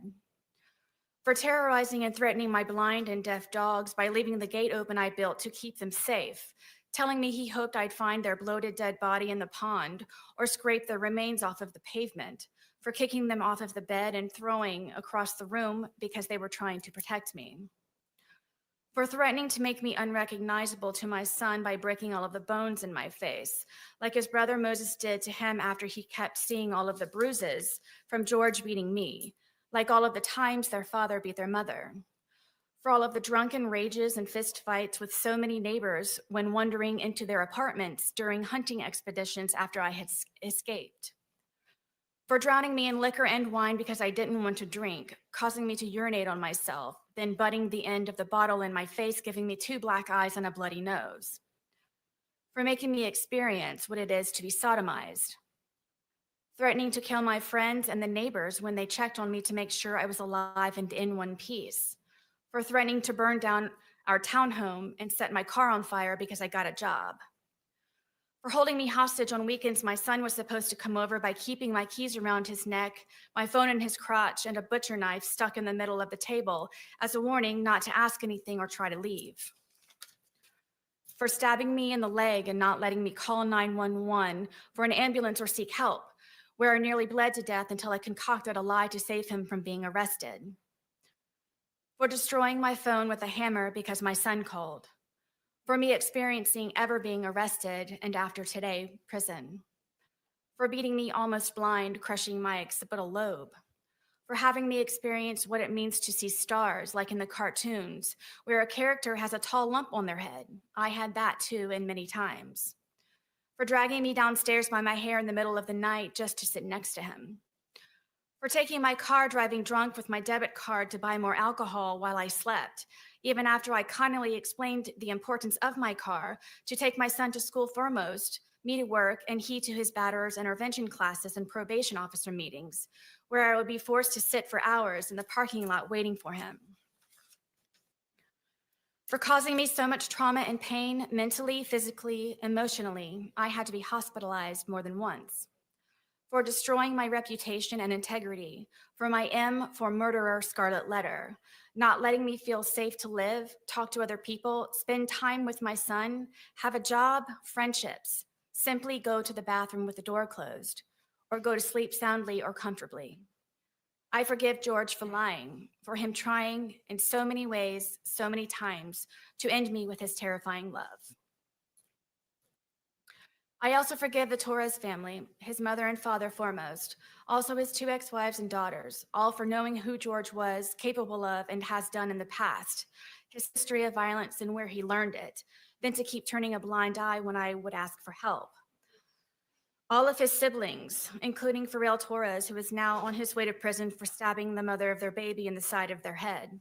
For terrorizing and threatening my blind and deaf dogs by leaving the gate open I built to keep them safe, telling me he hoped I'd find their bloated dead body in the pond or scrape their remains off of the pavement, for kicking them off of the bed and throwing across the room because they were trying to protect me, for threatening to make me unrecognizable to my son by breaking all of the bones in my face, like his brother Moses did to him after he kept seeing all of the bruises from George beating me, like all of the times their father beat their mother, for all of the drunken rages and fist fights with so many neighbors when wandering into their apartments during hunting expeditions after I had escaped, for drowning me in liquor and wine because I didn't want to drink, causing me to urinate on myself, then butting the end of the bottle in my face, giving me 2 black eyes and a bloody nose, for making me experience what it is to be sodomized, threatening to kill my friends and the neighbors when they checked on me to make sure I was alive and in one piece, for threatening to burn down our townhome and set my car on fire because I got a job, for holding me hostage on weekends my son was supposed to come over by keeping my keys around his neck, my phone in his crotch, and a butcher knife stuck in the middle of the table as a warning not to ask anything or try to leave, for stabbing me in the leg and not letting me call 911 for an ambulance or seek help, where I nearly bled to death until I concocted a lie to save him from being arrested, for destroying my phone with a hammer because my son called, for me experiencing ever being arrested and after today, prison, for beating me almost blind, crushing my occipital lobe, for having me experience what it means to see stars like in the cartoons where a character has a tall lump on their head. I had that too, and many times, for dragging me downstairs by my hair in the middle of the night just to sit next to him, for taking my car driving drunk with my debit card to buy more alcohol while I slept, even after I kindly explained the importance of my car to take my son to school foremost, me to work, and he to his batterers intervention classes and probation officer meetings, where I would be forced to sit for hours in the parking lot waiting for him, for causing me so much trauma and pain mentally, physically, emotionally, I had to be hospitalized more than once, for destroying my reputation and integrity, for my M for murderer scarlet letter, not letting me feel safe to live, talk to other people, spend time with my son, have a job, friendships, simply go to the bathroom with the door closed, or go to sleep soundly or comfortably. I forgive George for lying, for him trying in so many ways, so many times, to end me with his terrifying love. I also forgive the Torres family, his mother and father foremost, also his 2 ex-wives and daughters, all for knowing who George was capable of and has done in the past, his history of violence and where he learned it, then to keep turning a blind eye when I would ask for help. All of his siblings, including Jorge Torres, who is now on his way to prison for stabbing the mother of their baby in the side of her head.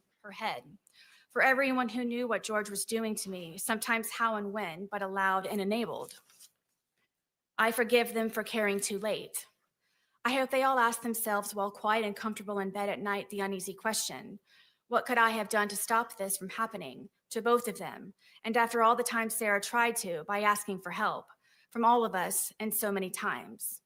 For everyone who knew what George was doing to me, sometimes how and when, but allowed and enabled. I forgive them for caring too late. I hope they all ask themselves while quiet and comfortable in bed at night the uneasy question, what could I have done to stop this from happening to both of them? And after all the times Sarah tried to, by asking for help from all of us and so many times.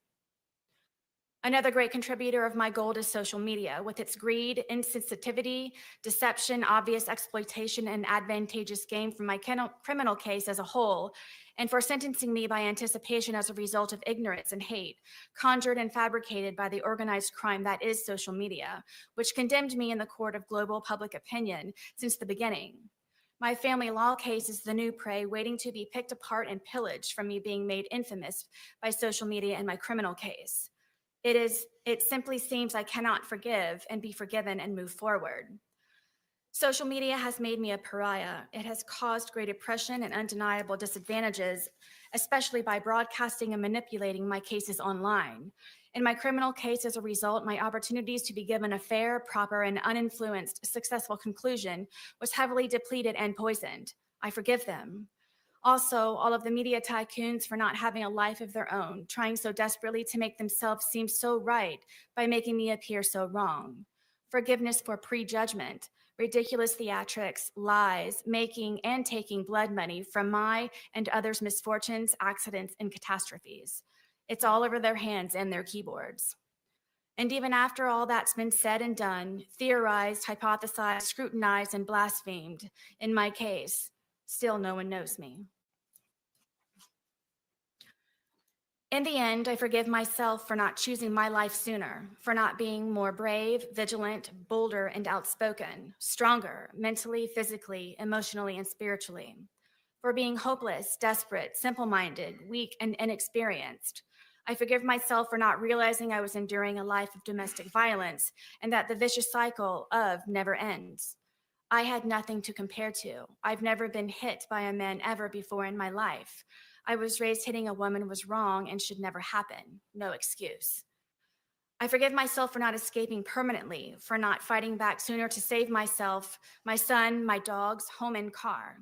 Another great contributor of my gold is social media, with its greed, insensitivity, deception, obvious exploitation, and advantageous gain from my criminal case as a whole, and for sentencing me by anticipation as a result of ignorance and hate, conjured and fabricated by the organized crime that is social media, which condemned me in the court of global public opinion since the beginning. My family law case is the new prey waiting to be picked apart and pillaged from me being made infamous by social media in my criminal case. It simply seems I cannot forgive and be forgiven and move forward. Social media has made me a pariah. It has caused great oppression and undeniable disadvantages, especially by broadcasting and manipulating my cases online. In my criminal case, as a result, my opportunities to be given a fair, proper, and uninfluenced, successful conclusion was heavily depleted and poisoned. I forgive them. Also, all of the media tycoons for not having a life of their own, trying so desperately to make themselves seem so right by making me appear so wrong. Forgiveness for prejudgment, ridiculous theatrics, lies, making and taking blood money from my and others' misfortunes, accidents, and catastrophes. It's all over their hands and their keyboards. And even after all that's been said and done, theorized, hypothesized, scrutinized, and blasphemed, in my case, still no one knows me. In the end, I forgive myself for not choosing my life sooner, for not being more brave, vigilant, bolder, and outspoken, stronger, mentally, physically, emotionally, and spiritually, for being hopeless, desperate, simple-minded, weak, and inexperienced. I forgive myself for not realizing I was enduring a life of domestic violence and that the vicious cycle of never ends. I had nothing to compare to. I've never been hit by a man ever before in my life. I was raised hitting a woman was wrong and should never happen. No excuse. I forgive myself for not escaping permanently, for not fighting back sooner to save myself, my son, my dogs, home, and car.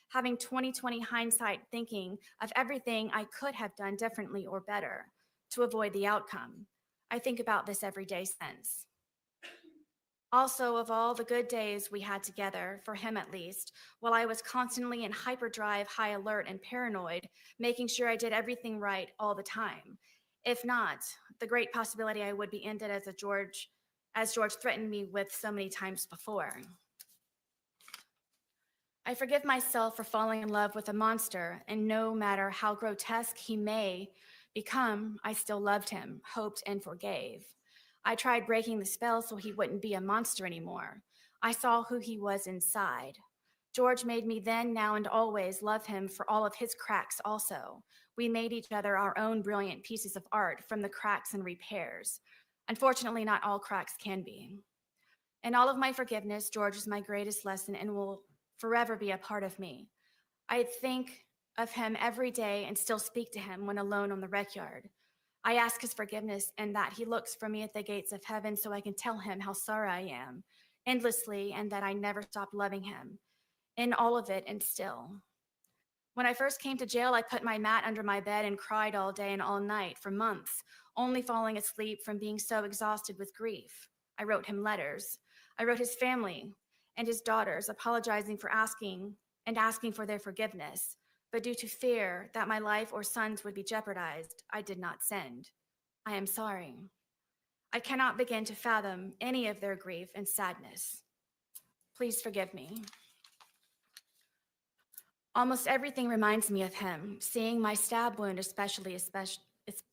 Having 20/20 hindsight, thinking of everything I could have done differently or better to avoid the outcome. I think about this every day since. Also, of all the good days we had together, for him at least, while I was constantly in hyperdrive, high alert, and paranoid, making sure I did everything right all the time. If not, the great possibility I would be ended as George threatened me with so many times before. I forgive myself for falling in love with a monster, and no matter how grotesque he may become, I still loved him, hoped, and forgave. I tried breaking the spell so he wouldn't be a monster anymore. I saw who he was inside. George made me then, now, and always love him for all of his cracks also. We made each other our own brilliant pieces of art from the cracks and repairs. Unfortunately, not all cracks can be. In all of my forgiveness, George is my greatest lesson and will forever be a part of me. I think of him every day and still speak to him when alone on the rec yard. I ask his forgiveness and that he looks for me at the gates of heaven so I can tell him how sorry I am, endlessly, and that I never stopped loving him. In all of it and still. When I first came to jail, I put my mat under my bed and cried all day and all night for months, only falling asleep from being so exhausted with grief. I wrote him letters. I wrote his family and his daughters, apologizing for asking for their forgiveness. But due to fear that my life or sons would be jeopardized, I did not send. I am sorry. I cannot begin to fathom any of their grief and sadness. Please forgive me. Almost everything reminds me of him, seeing my stab wound especially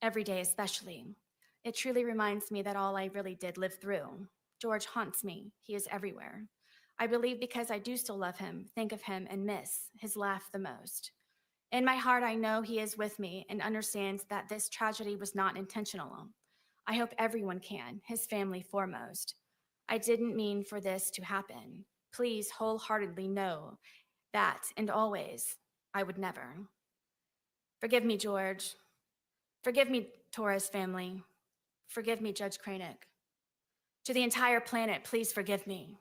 every day especially. It truly reminds me that all I really did live through. George haunts me. He is everywhere. I believe because I do still love him, think of him, and miss his laugh the most. In my heart, I know he is with me and understands that this tragedy was not intentional. I hope everyone can, his family foremost. I didn't mean for this to happen. Please wholeheartedly know that, and always, I would never. Forgive me, George. Forgive me, Torres family. Forgive me, Judge Cranick. To the entire planet, please forgive me.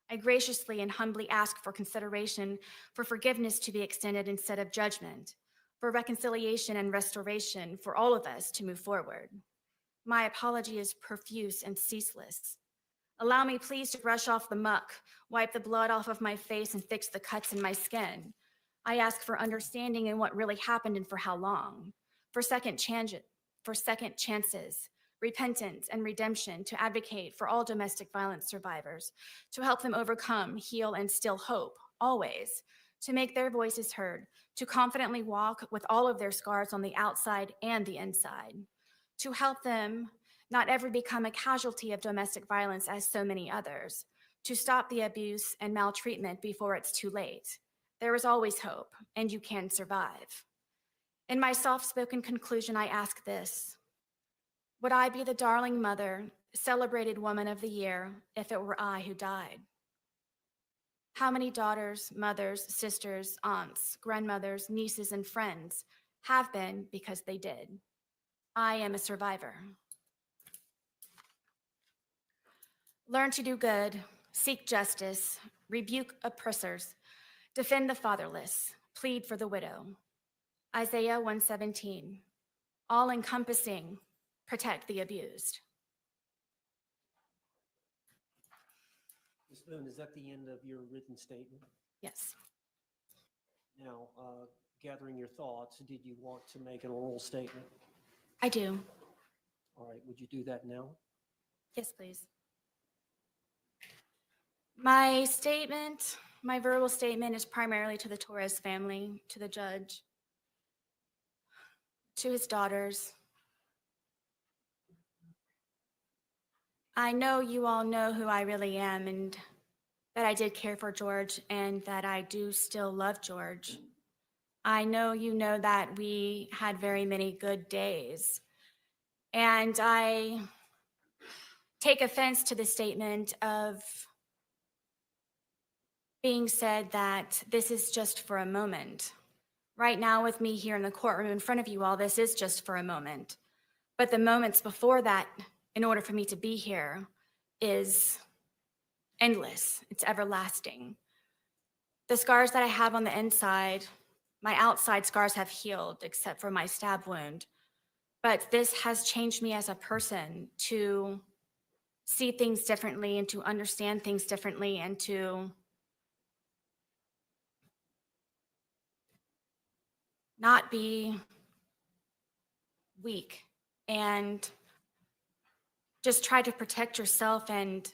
I graciously and humbly ask for consideration, for forgiveness to be extended instead of judgment, for reconciliation and restoration for all of us to move forward. My apology is profuse and ceaseless. Allow me, please, to brush off the muck, wipe the blood off of my face, and fix the cuts in my skin. I ask for understanding in what really happened and for how long, for second chances, repentance, and redemption, to advocate for all domestic violence survivors, to help them overcome, heal, and still hope, always, to make their voices heard, to confidently walk with all of their scars on the outside and the inside, to help them not ever become a casualty of domestic violence as so many others, to stop the abuse and maltreatment before it's too late. There is always hope, and you can survive. In my soft-spoken conclusion, I ask this: would I be the darling mother, celebrated woman of the year, if it were I who died? How many daughters, mothers, sisters, aunts, grandmothers, nieces, and friends have been because they did? I am a survivor. Learn to do good, seek justice, rebuke oppressors, defend the fatherless, plead for the widow. Isaiah 1:17, all-encompassing, protect the abused. Ms. Boone, is that the end of your written statement? Yes. Now, gathering your thoughts, did you want to make an oral statement? I do. All right, would you do that now? Yes, please. My statement, my verbal statement, is primarily to the Torres family, to the judge, to his daughters. I know you all know who I really am, and that I did care for George, and that I do still love George. I know you know that we had very many good days, and I take offense to the statement of being said that this is just for a moment. Right now, with me here in the courtroom in front of you all, this is just for a moment. But the moments before that, in order for me to be here, is endless. It's everlasting. The scars that I have on the inside, my outside scars have healed, except for my stab wound. But this has changed me as a person to see things differently and to understand things differently and to not be weak and just try to protect yourself, and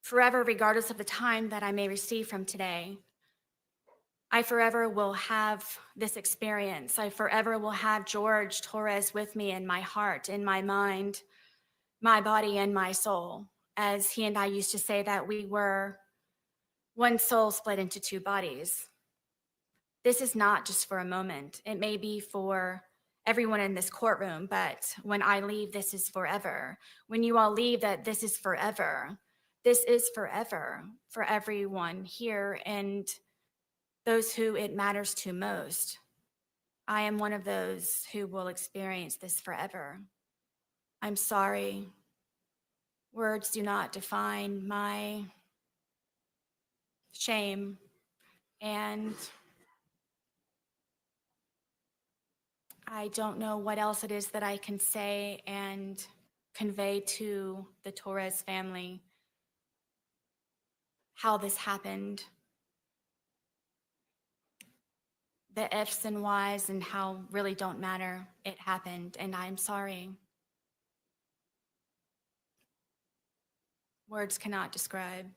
forever, regardless of the time that I may receive from today, I forever will have this experience. I forever will have George Torres with me in my heart, in my mind, my body, and my soul. As he and I used to say that we were one soul split into two bodies. This is not just for a moment. It may be for everyone in this courtroom, but when I leave, this is forever. When you all leave, that this is forever. This is forever for everyone here and those who it matters to most. I am one of those who will experience this forever. I'm sorry. Words do not define my shame, and I don't know what else it is that I can say and convey to the Torres family how this happened. The ifs and whys and how really don't matter. It happened, and I'm sorry. Words cannot describe.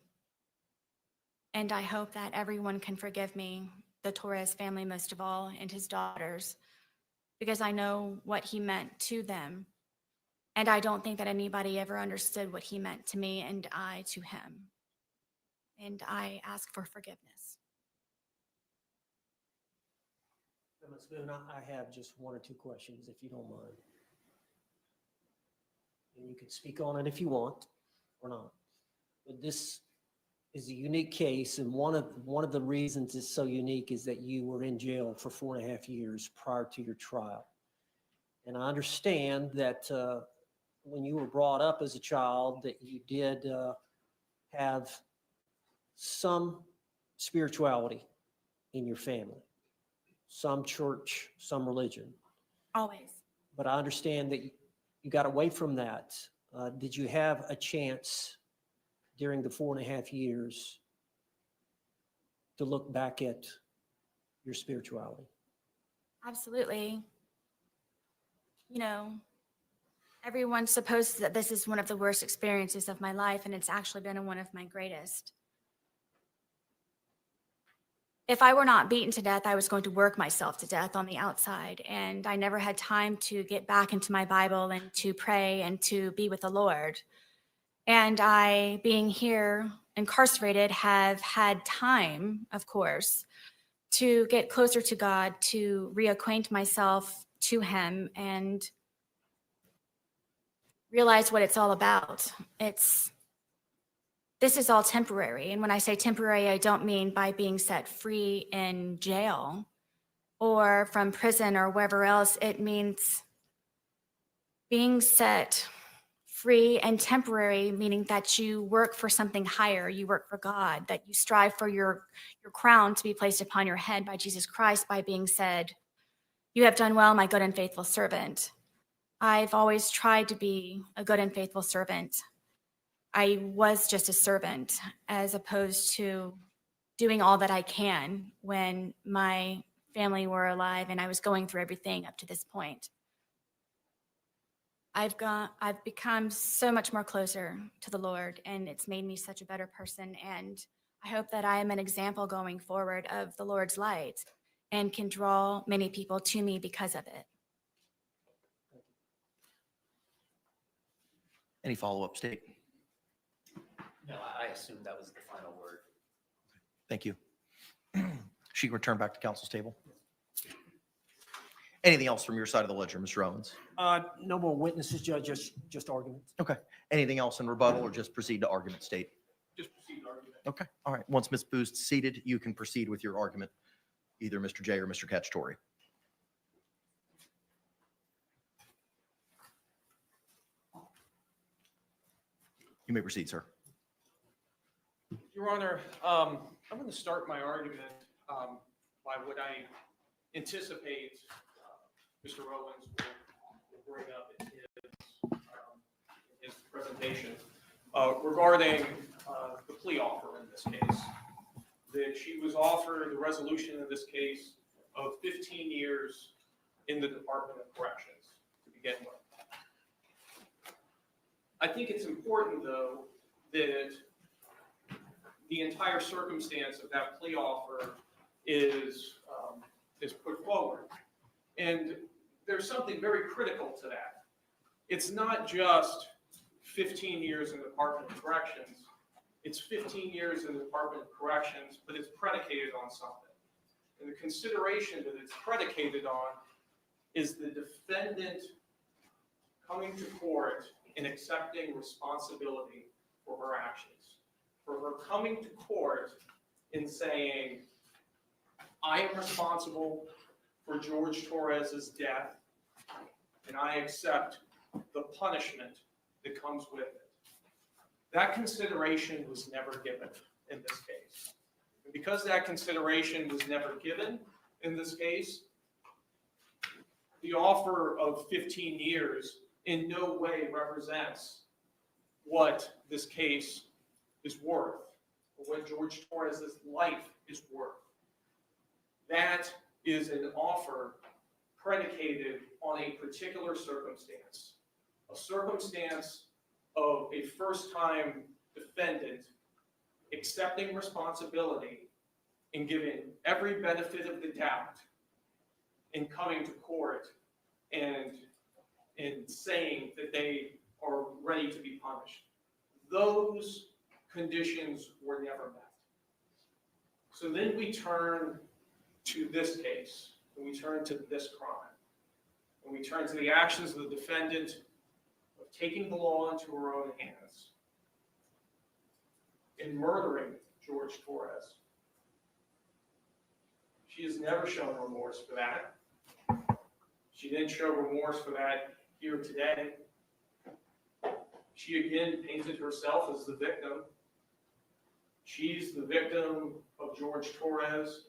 And I hope that everyone can forgive me, the Torres family most of all, and his daughters, because I know what he meant to them. And I don't think that anybody ever understood what he meant to me and I to him. And I ask for forgiveness. Ms. Boone, I have just one or two questions, if you don't mind. And you can speak on it if you want or not. But this is a unique case, and one of the reasons it's so unique is that you were in jail for 4.5 years prior to your trial. And I understand that when you were brought up as a child, that you did have some spirituality in your family, some church, some religion. Always. But I understand that you got away from that. Did you have a chance during the 4.5 years to look back at your spirituality? Absolutely. You know, everyone supposes that this is one of the worst experiences of my life, and it's actually been one of my greatest. If I were not beaten to death, I was going to work myself to death on the outside, and I never had time to get back into my Bible and to pray and to be with the Lord. And I, being here incarcerated, have had time, of course, to get closer to God, to reacquaint myself to Him and realize what it's all about. This is all temporary. And when I say temporary, I don't mean by being set free in jail or from prison or wherever else. It means being set free and temporary, meaning that you work for something higher, you work for God, that you strive for your crown to be placed upon your head by Jesus Christ by being said, "You have done well, my good and faithful servant." I've always tried to be a good and faithful servant. I was just a servant as opposed to doing all that I can when my family were alive and I was going through everything up to this point. I've become so much more closer to the Lord, and it's made me such a better person. And I hope that I am an example going forward of the Lord's light and can draw many people to me because of it. Any follow-up, State? No, I assumed that was the final word. Thank you. She can return back to council's table. Anything else from your side of the ledger, Mr. Owens? No more witnesses, Judge, just arguments. Okay. Anything else in rebuttal or just proceed to argument, State? Just proceed to argument. Okay. All right. Once Ms. Booth's seated, you can proceed with your argument, either Mr. J or Mr. Cacciatore. You may proceed, sir. Your Honor, I'm going to start my argument by what I anticipate Mr. Owens will bring up in his presentation regarding the plea offer in this case. That she was offered the resolution in this case of 15 years in the Department of Corrections to begin with. I think it's important, though, that the entire circumstance of that plea offer is put forward. And there's something very critical to that. It's not just 15 years in the Department of Corrections. It's 15 years in the Department of Corrections, but it's predicated on something. And the consideration that it's predicated on is the defendant coming to court and accepting responsibility for her actions. For her coming to court and saying, "I am responsible for George Torres's death, and I accept the punishment that comes with it." That consideration was never given in this case. And because that consideration was never given in this case, the offer of 15 years in no way represents what this case is worth, or what George Torres's life is worth. That is an offer predicated on a particular circumstance, a circumstance of a first-time defendant accepting responsibility and giving every benefit of the doubt and coming to court and saying that they are ready to be punished. Those conditions were never met. So then we turn to this case, and we turn to this crime, and we turn to the actions of the defendant of taking the law into her own hands and murdering George Torres. She has never shown remorse for that. She didn't show remorse for that here today. She again painted herself as the victim. She's the victim of Jorge Torres.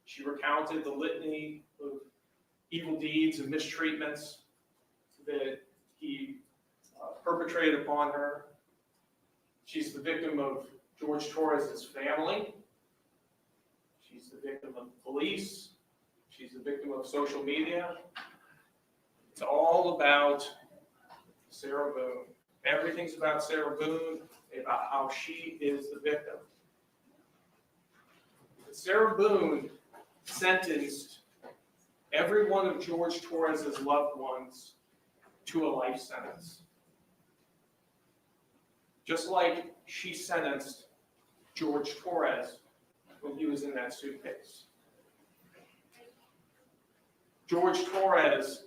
She recounted the litany of evil deeds and mistreatments that he perpetrated upon her. She's the victim of Jorge Torres' family. She's the victim of police. She's the victim of social media. It's all about Sarah Boone. Everything's about Sarah Boone, about how she is the victim. But Sarah Boone sentenced every one of Jorge Torres' loved ones to a life sentence. Just like she sentenced Jorge Torres when he was in that suitcase. Jorge Torres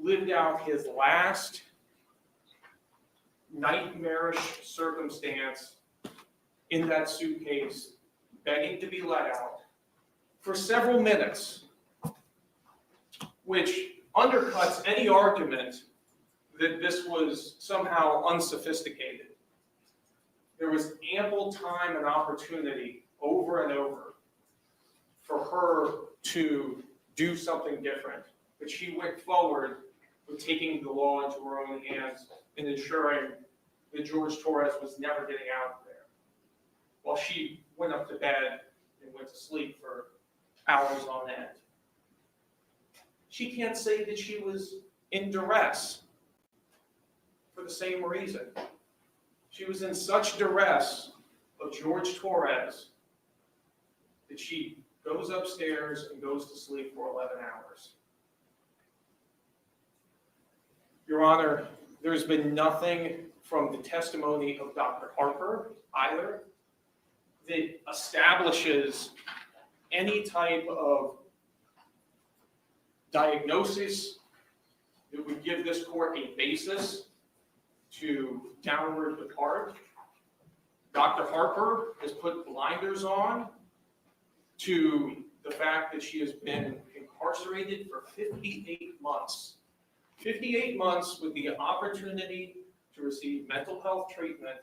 lived out his last nightmarish circumstance in that suitcase, begging to be let out for several minutes, which undercuts any argument that this was somehow unsophisticated. There was ample time and opportunity over and over for her to do something different, but she went forward with taking the law into her own hands and ensuring that Jorge Torres was never getting out of there, while she went up to bed and went to sleep for hours on end. She can't say that she was in duress for the same reason. She was in such duress of Jorge Torres that she goes upstairs and goes to sleep for 11 hours. Your Honor, there's been nothing from the testimony of Dr. Harper either that establishes any type of diagnosis that would give this court a basis to downward depart. Dr. Harper has put blinders on to the fact that she has been incarcerated for 58 months. 58 months with the opportunity to receive mental health treatment,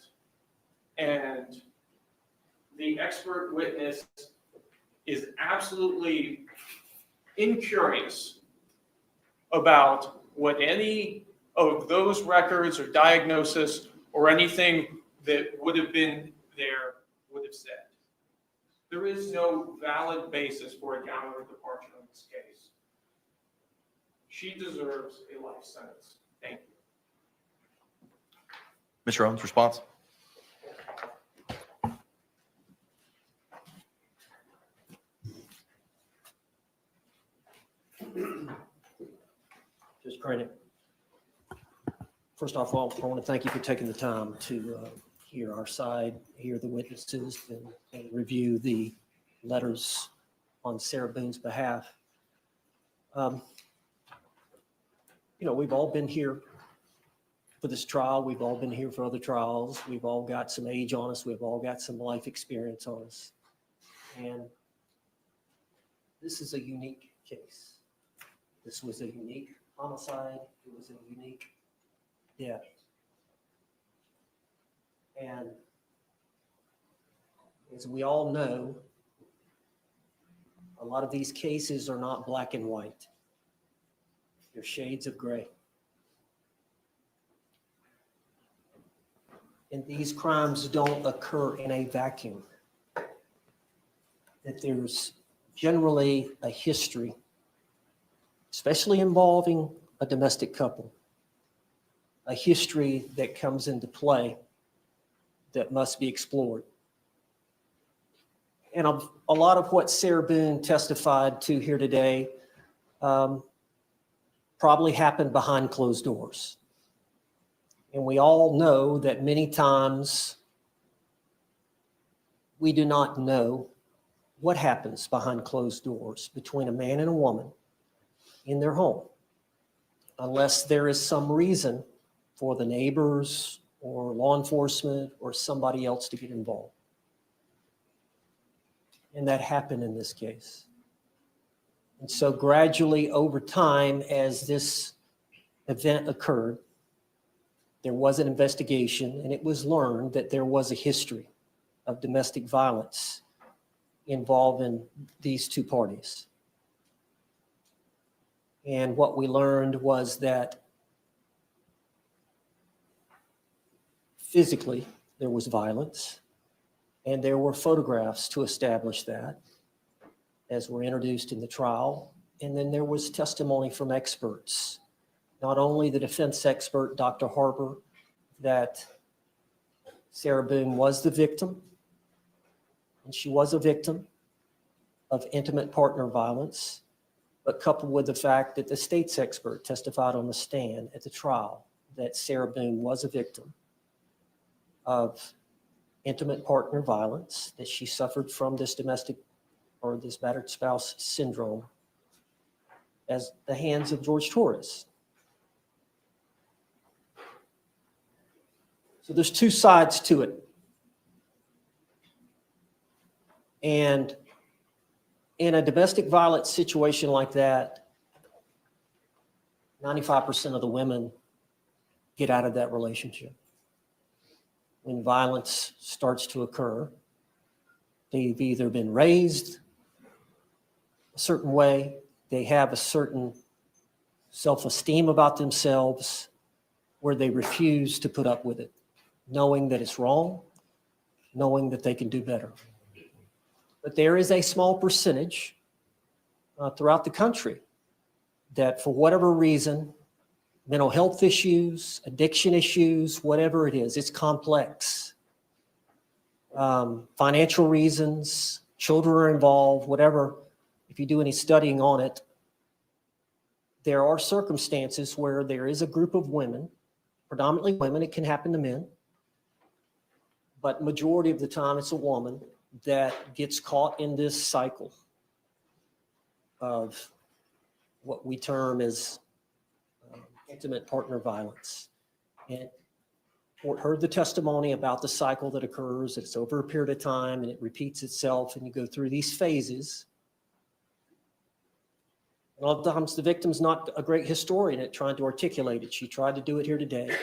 and the expert witness is absolutely incurious about what any of those records or diagnosis or anything that would have been there would have said. There is no valid basis for a downward departure in this case. She deserves a life sentence. Thank you. Mr. Owens, response? Just credit. First off, I want to thank you for taking the time to hear our side, hear the witnesses, and review the letters on Sarah Boone's behalf. We've all been here for this trial. We've all been here for other trials. We've all got some age on us. We've all got some life experience on us. And this is a unique case. This was a unique homicide. It was a unique death. And as we all know, a lot of these cases are not black and white. They're shades of gray. And these crimes don't occur in a vacuum. That there's generally a history, especially involving a domestic couple, a history that comes into play that must be explored. And a lot of what Sarah Boone testified to here today probably happened behind closed doors. And we all know that many times we do not know what happens behind closed doors between a man and a woman in their home, unless there is some reason for the neighbors or law enforcement or somebody else to get involved. And that happened in this case. And so gradually over time, as this event occurred, there was an investigation, and it was learned that there was a history of domestic violence involving these two parties. And what we learned was that physically there was violence, and there were photographs to establish that, as were introduced in the trial. And then there was testimony from experts, not only the defense expert, Dr. Harper, that Sarah Boone was the victim, and she was a victim of intimate partner violence, but coupled with the fact that the state's expert testified on the stand at the trial that Sarah Boone was a victim of intimate partner violence, that she suffered from this domestic or this battered spouse syndrome as the hands of Jorge Torres. So there's two sides to it. And in a domestic violence situation like that, 95% of the women get out of that relationship. When violence starts to occur, they've either been raised a certain way, they have a certain self-esteem about themselves where they refuse to put up with it, knowing that it's wrong, knowing that they can do better. But there is a small percentage throughout the country that for whatever reason, mental health issues, addiction issues, whatever it is, it's complex. Financial reasons, children are involved, whatever. If you do any studying on it, there are circumstances where there is a group of women, predominantly women, it can happen to men, but majority of the time it's a woman that gets caught in this cycle of what we term as intimate partner violence. And heard the testimony about the cycle that occurs. It's over a period of time and it repeats itself, and you go through these phases. And a lot of times the victim's not a great historian at trying to articulate it. She tried to do it here today.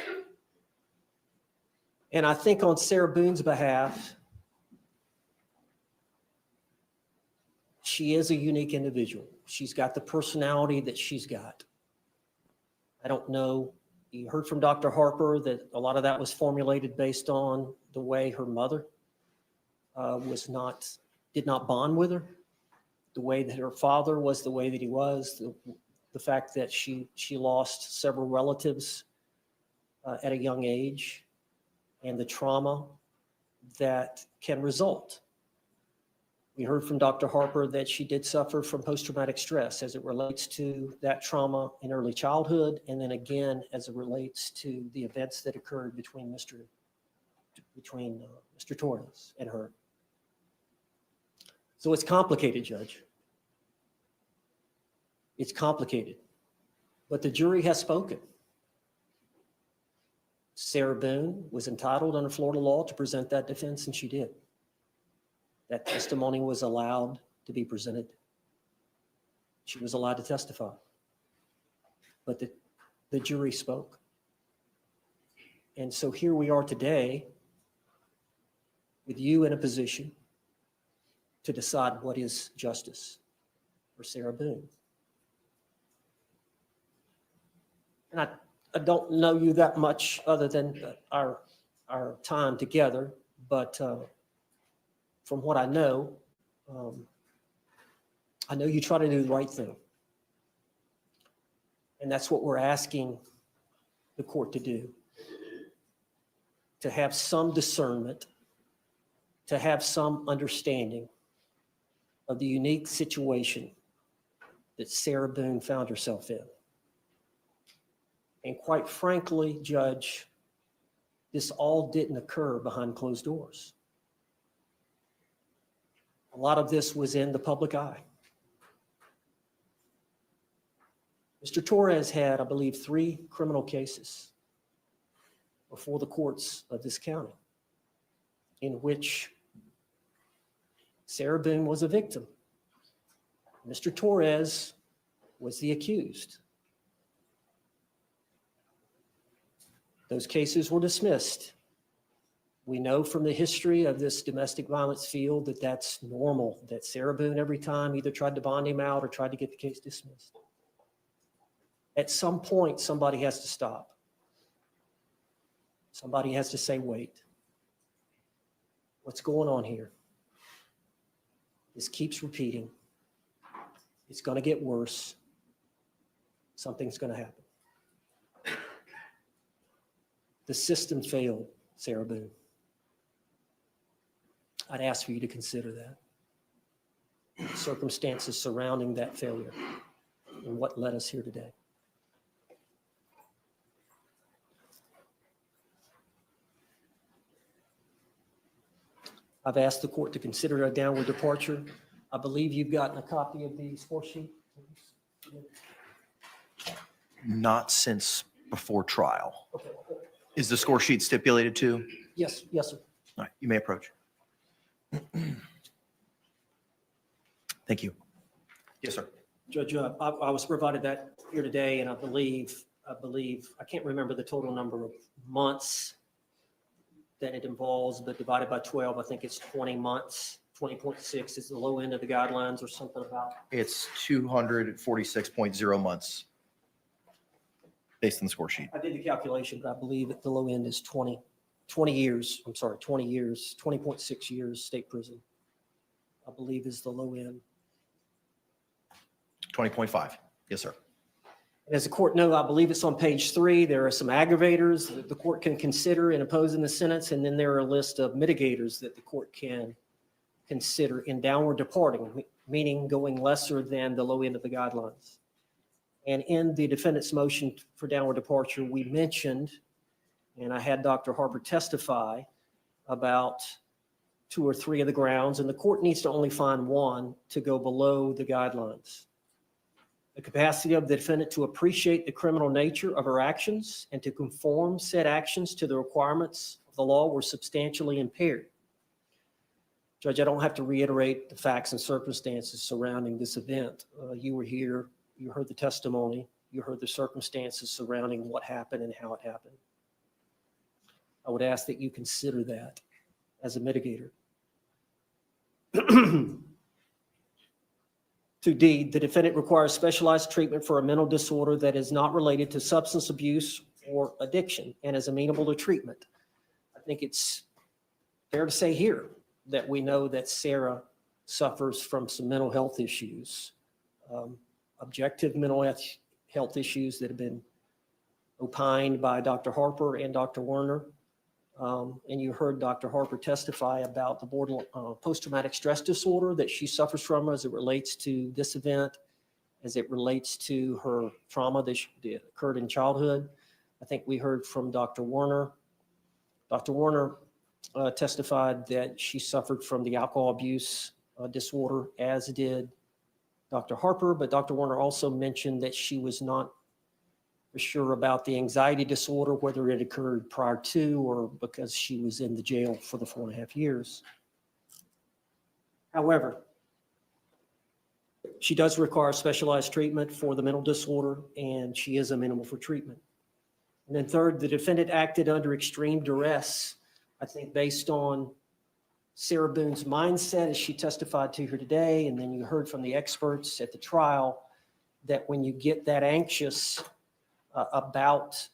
And I think on Sarah Boone's behalf, she is a unique individual. She's got the personality that she's got. I don't know, you heard from Dr. Harper that a lot of that was formulated based on the way her mother did not bond with her, the way that her father was the way that he was, the fact that she lost several relatives at a young age, and the trauma that can result. We heard from Dr. Harper that she did suffer from post-traumatic stress as it relates to that trauma in early childhood, and then again as it relates to the events that occurred between Mr. Torres and her. So it's complicated, Judge. It's complicated, but the jury has spoken. Sarah Boone was entitled under Florida law to present that defense, and she did. That testimony was allowed to be presented. She was allowed to testify. But the jury spoke. And so here we are today with you in a position to decide what is justice for Sarah Boone. And I don't know you that much other than our time together, but from what I know you try to do the right thing. And that's what we're asking the court to do. To have some discernment, to have some understanding of the unique situation that Sarah Boone found herself in. And quite frankly, Judge, this all didn't occur behind closed doors. A lot of this was in the public eye. Mr. Torres had, I believe, 3 criminal cases before the courts of this county in which Sarah Boone was a victim Mr. Torres was the accused. Those cases were dismissed. We know from the history of this domestic violence field that that's normal, that Sarah Boone every time either tried to bond him out or tried to get the case dismissed. At some point, somebody has to stop. Somebody has to say, wait, what's going on here? This keeps repeating. It's going to get worse. Something's going to happen. The system failed, Sarah Boone. I'd ask for you to consider that. The circumstances surrounding that failure and what led us here today. I've asked the court to consider a downward departure. I believe you've gotten a copy of the score sheet. Not since before trial. Okay. Is the score sheet stipulated to? Yes, yes, sir. All right, you may approach. Thank you. Yes, sir. Judge, I was provided that here today, and I believe, I can't remember the total number of months that it involves, but divided by 12, I think it's 20 months. 20.6 is the low end of the guidelines or something about. It's 246.0 months based on the score sheet. I did the calculation, but I believe that the low end is 20 years. I'm sorry, 20 years, 20.6 years state prison, I believe is the low end. 20.5. Yes, sir. And as the court knows, I believe it's on page 3. There are some aggravators that the court can consider in opposing the sentence, and then there are a list of mitigators that the court can consider in downward departing, meaning going lesser than the low end of the guidelines. And in the defendant's motion for downward departure, we mentioned, and I had Dr. Harper testify about 2 or 3 of the grounds, and the court needs to only find one to go below the guidelines. The capacity of the defendant to appreciate the criminal nature of her actions and to conform said actions to the requirements of the law were substantially impaired. Judge, I don't have to reiterate the facts and circumstances surrounding this event. You were here, you heard the testimony, you heard the circumstances surrounding what happened and how it happened. I would ask that you consider that as a mitigator. 2D, the defendant requires specialized treatment for a mental disorder that is not related to substance abuse or addiction and is amenable to treatment. I think it's fair to say here that we know that Sarah suffers from some mental health issues, objective mental health issues that have been opined by Dr. Harper and Dr. Werner. And you heard Dr. Harper testify about the borderline post-traumatic stress disorder that she suffers from as it relates to this event, as it relates to her trauma that occurred in childhood. I think we heard from Dr. Werner. Dr. Werner testified that she suffered from the alcohol abuse disorder, as did Dr. Harper, but Dr. Werner also mentioned that she was not for sure about the anxiety disorder, whether it occurred prior to or because she was in the jail for the 4.5 years. However, she does require specialized treatment for the mental disorder, and she is amenable for treatment. And then third, the defendant acted under extreme duress, I think based on Sarah Boone's mindset as she testified to her today, and then you heard from the experts at the trial that when you get that anxious about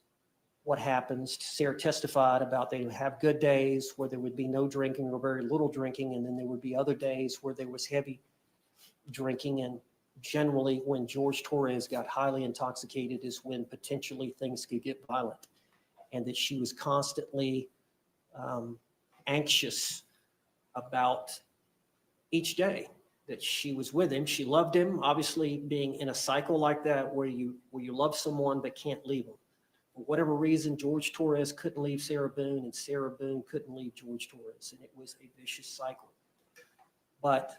what happens, Sarah testified about they would have good days where there would be no drinking or very little drinking, and then there would be other days where there was heavy drinking. And generally when Jorge Torres got highly intoxicated is when potentially things could get violent, and that she was constantly anxious about each day that she was with him. She loved him. Obviously, being in a cycle like that where you love someone but can't leave them. For whatever reason, Jorge Torres couldn't leave Sarah Boone, and Sarah Boone couldn't leave Jorge Torres, and it was a vicious cycle. But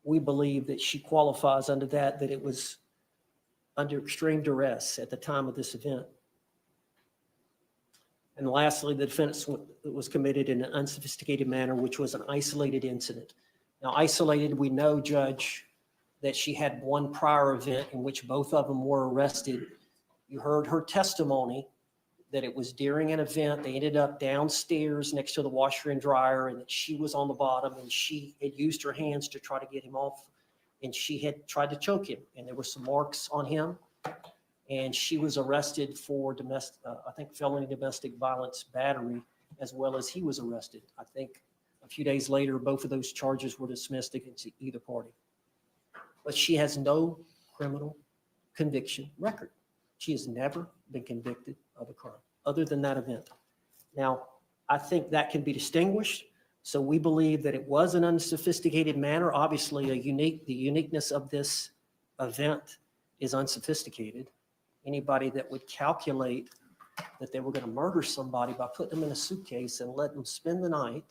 we believe that she qualifies under that it was under extreme duress at the time of this event. And lastly, the defense was committed in an unsophisticated manner, which was an isolated incident. Now, isolated, we know, Judge, that she had one prior event in which both of them were arrested. You heard her testimony that it was during an event. They ended up downstairs next to the washer and dryer, and that she was on the bottom, and she had used her hands to try to get him off, and she had tried to choke him, and there were some marks on him. And she was arrested for domestic, I think felony domestic violence battery, as well as he was arrested. I think a few days later, both of those charges were dismissed against either party. But she has no criminal conviction record. She has never been convicted of a crime other than that event. Now, I think that can be distinguished. So we believe that it was an unsophisticated manner. Obviously, the uniqueness of this event is unsophisticated. Anybody that would calculate that they were going to murder somebody by putting them in a suitcase and let them spend the night,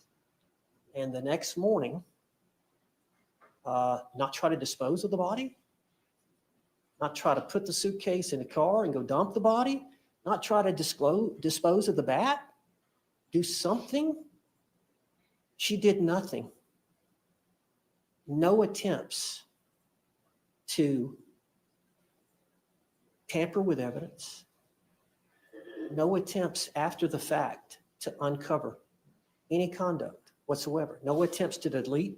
and the next morning, not try to dispose of the body, not try to put the suitcase in a car and go dump the body, not try to dispose of the bat, do something. She did nothing. No attempts to tamper with evidence. No attempts after the fact to uncover any conduct whatsoever. No attempts to delete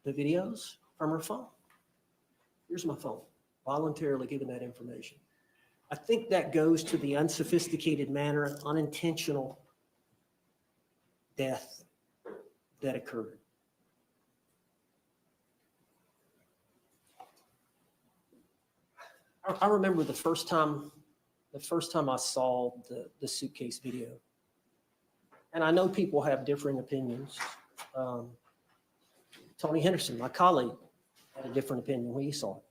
the videos from her phone. Here's my phone, voluntarily given that information. I think that goes to the unsophisticated manner, unintentional death that occurred. I remember the first time I saw the suitcase video. And I know people have differing opinions. Tony Henderson, my colleague, had a different opinion when he saw it.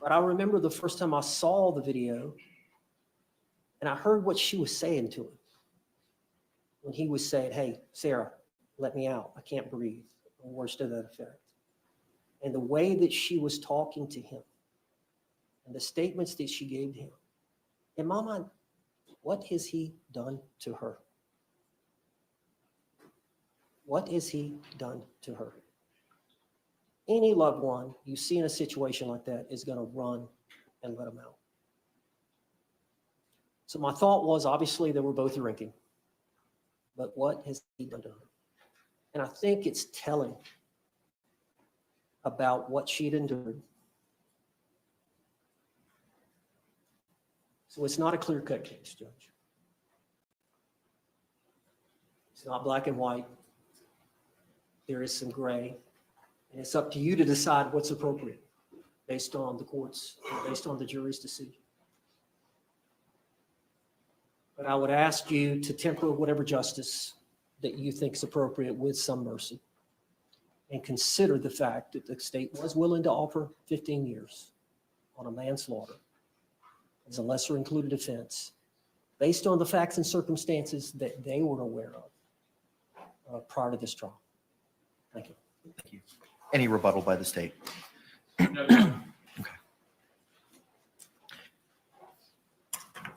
But I remember the first time I saw the video and I heard what she was saying to him. When he was saying, "Hey, Sarah, let me out. I can't breathe," or words to that effect. And the way that she was talking to him and the statements that she gave to him, in my mind, what has he done to her? What has he done to her? Any loved one you see in a situation like that is going to run and let them out. So my thought was, obviously, they were both drinking. But what has he done to her? And I think it's telling about what she'd endured. So it's not a clear-cut case, Judge. It's not black and white. There is some gray. And it's up to you to decide what's appropriate based on the court's, based on the jury's decision. But I would ask you to temper whatever justice that you think is appropriate with some mercy, and consider the fact that the state was willing to offer 15 years on a manslaughter as a lesser included offense based on the facts and circumstances that they were aware of prior to this trial. Thank you. Thank you. Any rebuttal by the state? No,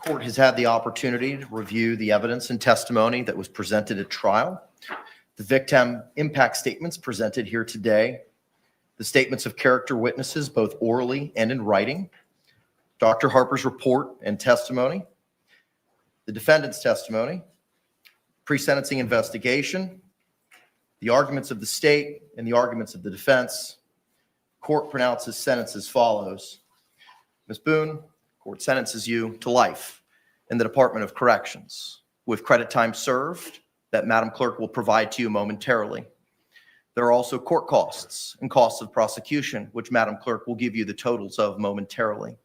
Court has had the opportunity to review the evidence and testimony that was presented at trial. The victim impact statements presented here today, the statements of character witnesses, both orally and in writing, Dr. Harper's report and testimony, the defendant's testimony, pre-sentencing investigation, the arguments of the state and the arguments of the defense. Court pronounces sentence as follows. Ms. Boone, court sentences you to life in the Department of Corrections with credit time served that Madam Clerk will provide to you momentarily. There are also court costs and costs of prosecution, which Madam Clerk will give you the totals of momentarily.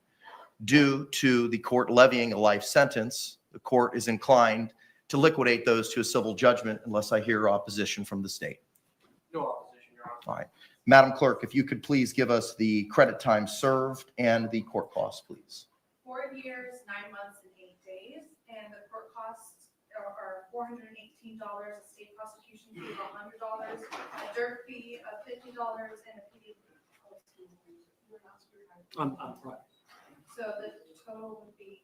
Due to the court levying a life sentence, the court is inclined to liquidate those to a civil judgment unless I hear opposition from the state. no opposition, Your Honor. All right. Madam Clerk, if you could please give us the credit time served and the court costs, please. 4 years, 9 months, and 8 days, and the court costs are $418, a state prosecution fee of $100, a dirt fee of $50, and a fee I'm right. So the total would be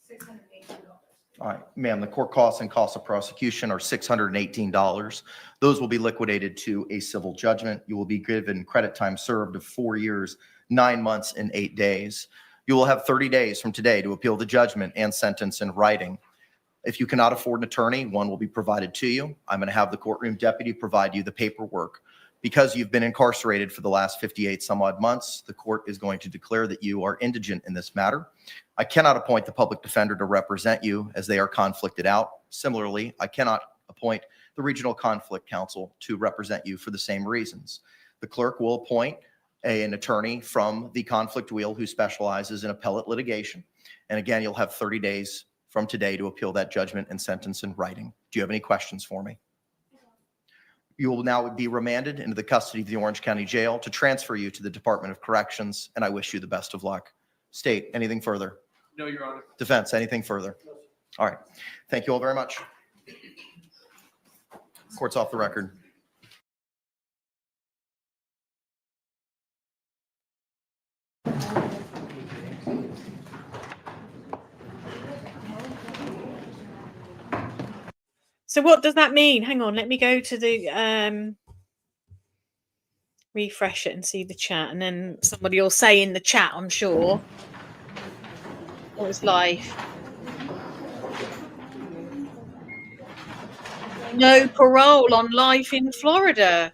$618. All right, ma'am, the court costs and costs of prosecution are $618. Those will be liquidated to a civil judgment. You will be given credit time served of 4 years, 9 months, and 8 days. You will have 30 days from today to appeal the judgment and sentence in writing. If you cannot afford an attorney, one will be provided to you. I'm going to have the courtroom deputy provide you the paperwork. Because you've been incarcerated for the last 58 some odd months, the court is going to declare that you are indigent in this matter. I cannot appoint the public defender to represent you as they are conflicted out. Similarly, I cannot appoint the regional conflict counsel to represent you for the same reasons. The clerk will appoint an attorney from the conflict wheel who specializes in appellate litigation. And again, you'll have 30 days from today to appeal that judgment and sentence in writing. Do you have any questions for me? You will now be remanded into the custody of the Orange County Jail to transfer you to the Department of Corrections, and I wish you the best of luck. State, anything further? No, Your Honor. Defense, anything further? All right. Thank you all very much. Court's off the record. So what does that mean? Hang on, let me go to the refresh it and see the chat, and then somebody will say in the chat, I'm sure. Oh, it's live. No parole on life in Florida.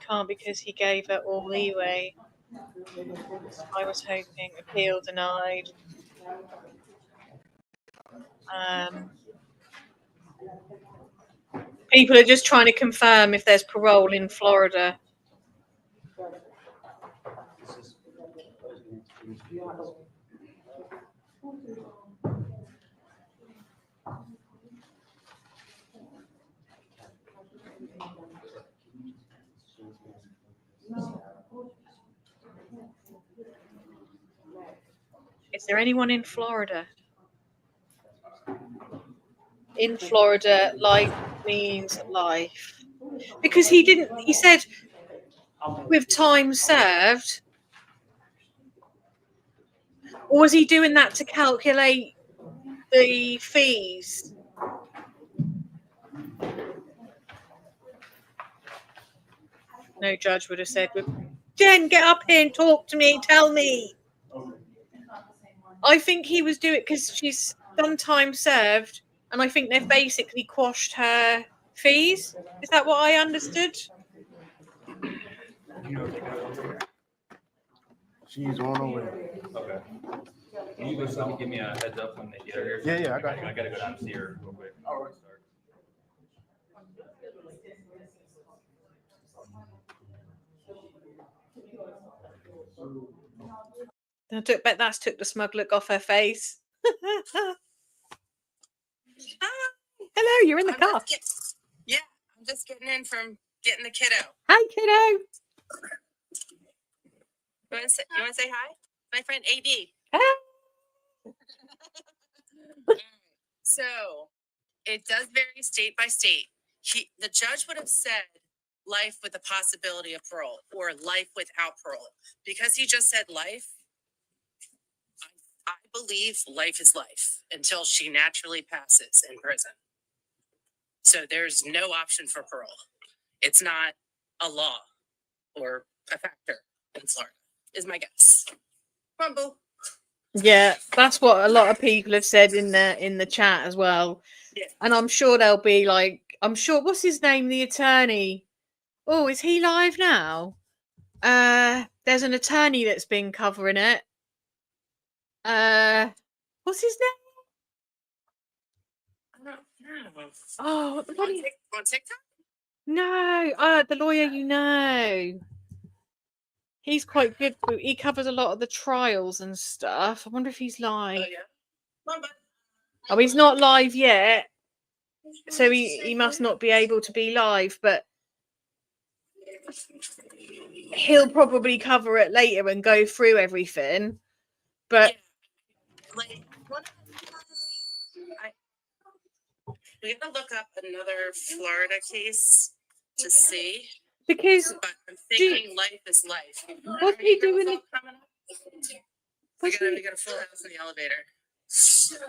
Can't because he gave her all leeway. I was hoping appeal denied. People are just trying to confirm if there's parole in Florida. Is there anyone in Florida? In Florida, life means life. Because he said with time served. Or was he doing that to calculate the fees? No judge would have said, Jen, get up here and talk to me, tell me. I think he was doing it because she's done time served, and I think they've basically quashed her fees. Is that what I understood? She's on her way. Okay. Can you just give me a heads up when they get her here? Yeah, I got you. I gotta go down and see her real quick. All right. I bet that's took the smug look off her face. Hello, you're in the car. Yeah, I'm just getting in from getting the kiddo. Hi, kiddo. You want to say hi? My friend AB. So it does vary state by state. The judge would have said life with the possibility of parole or life without parole. Because he just said life, I believe life is life until she naturally passes in prison. So there's no option for parole. It's not a law or a factor in Florida, is my guess. Rumble. Yeah, that's what a lot of people have said in the chat as well. Yeah. And I'm sure they'll be like, what's his name, the attorney? Oh, is he live now? There's an attorney that's been covering it. What's his name? I don't know. Oh, what the bloody... On TikTok? No, the lawyer you know. He's quite good. He covers a lot of the trials and stuff. I wonder if he's live. Oh, yeah. Come on, bud. Oh, he's not live yet. So he must not be able to be live, but he'll probably cover it later and go through everything. But Like, We gotta look up another Florida case to see, Because but I'm thinking life is life. what's he doing? We got a full house in the elevator. We're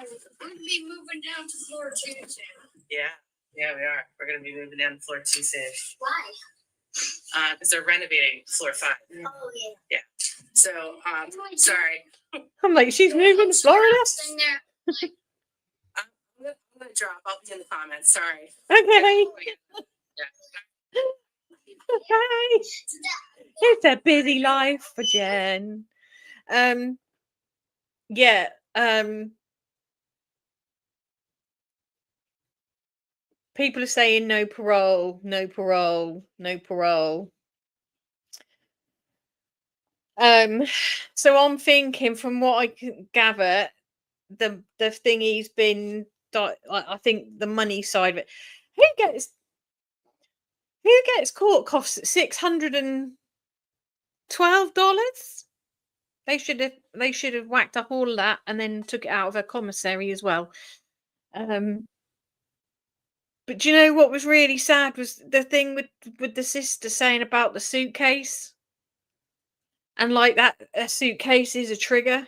gonna be moving down to floor 2 soon. Yeah, we are. We're gonna be moving down to floor 2 soon. Why? Because they're renovating floor 5. Oh, yeah. Yeah. So, sorry. I'm like, she's moving to Florida. Staying there. I'm gonna drop. I'll be in the comments. Sorry. Okay. Yeah. Okay. It's a busy life for Jen. Yeah. People are saying no parole, no parole, no parole. So I'm thinking, from what I can gather, the thing he's been, I think the money side of it. Who gets court costs at $612? They should have whacked up all of that and then took it out of her commissary as well. But do you know what was really sad was the thing with the sister saying about the suitcase, and like that a suitcase is a trigger.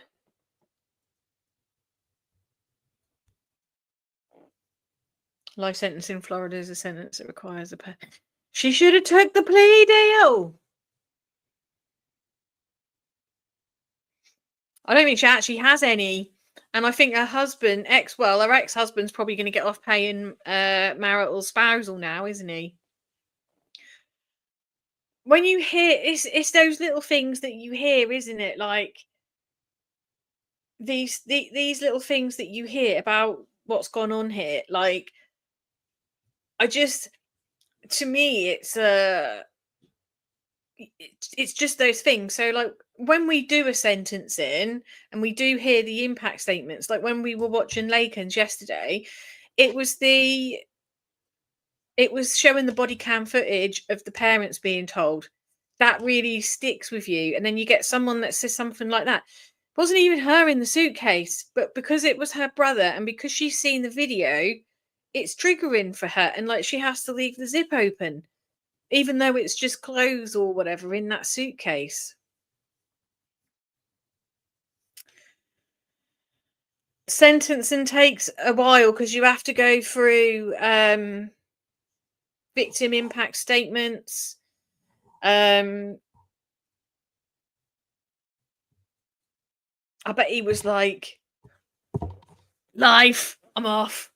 Life sentence in Florida is a sentence that requires a She should have took the plea deal. I don't think she actually has any. And I think her husband, her ex-husband's probably going to get off paying marital spousal now, isn't he? When you hear, it's those little things that you hear, isn't it? Like these little things that you hear about what's gone on here. Like, to me, it's just those things. So like when we do a sentencing and we do hear the impact statements, like when we were watching Lakens yesterday, it was showing the body cam footage of the parents being told. That really sticks with you. And then you get someone that says something like that. It wasn't even her in the suitcase, but because it was her brother and because she's seen the video, it's triggering for her, and like she has to leave the zip open, even though it's just clothes or whatever in that suitcase. Sentencing takes a while because you have to go through victim impact statements. I bet he was like, life, I'm off.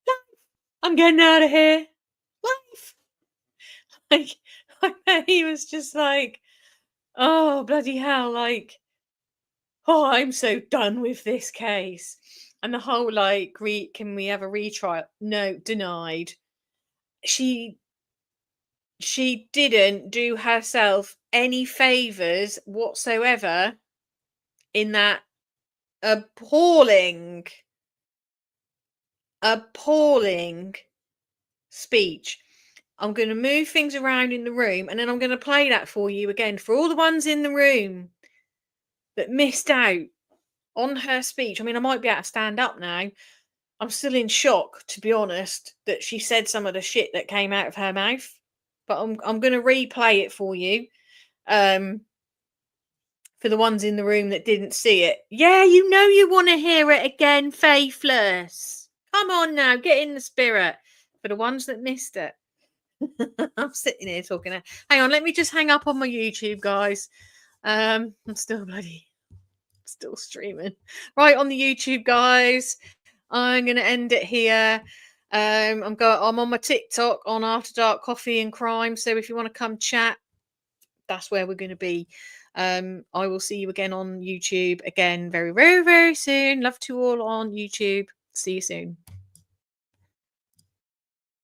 Life, I'm getting out of here. Life. Like, I bet he was just like, oh, bloody hell, like, oh, I'm so done with this case. And the whole, like, can we have a retrial? No, denied. She didn't do herself any favors whatsoever in that appalling speech. I'm going to move things around in the room and then I'm going to play that for you again for all the ones in the room that missed out on her speech. I mean, I might be able to stand up now. I'm still in shock, to be honest, that she said some of the shit that came out of her mouth. But I'm going to replay it for you. For the ones in the room that didn't see it. Yeah, you know you want to hear it again, Faithless. Come on now, get in the spirit. For the ones that missed it. I'm sitting here talking. Hang on, let me just hang up on my YouTube, guys. I'm still streaming. Right, on the YouTube, guys. I'm gonna end it here. I'm on my TikTok on After Dark Coffee and Crime. So if you want to come chat, that's where we're gonna be. I will see you again on YouTube again very, very, very soon. Love to all on YouTube. See you soon.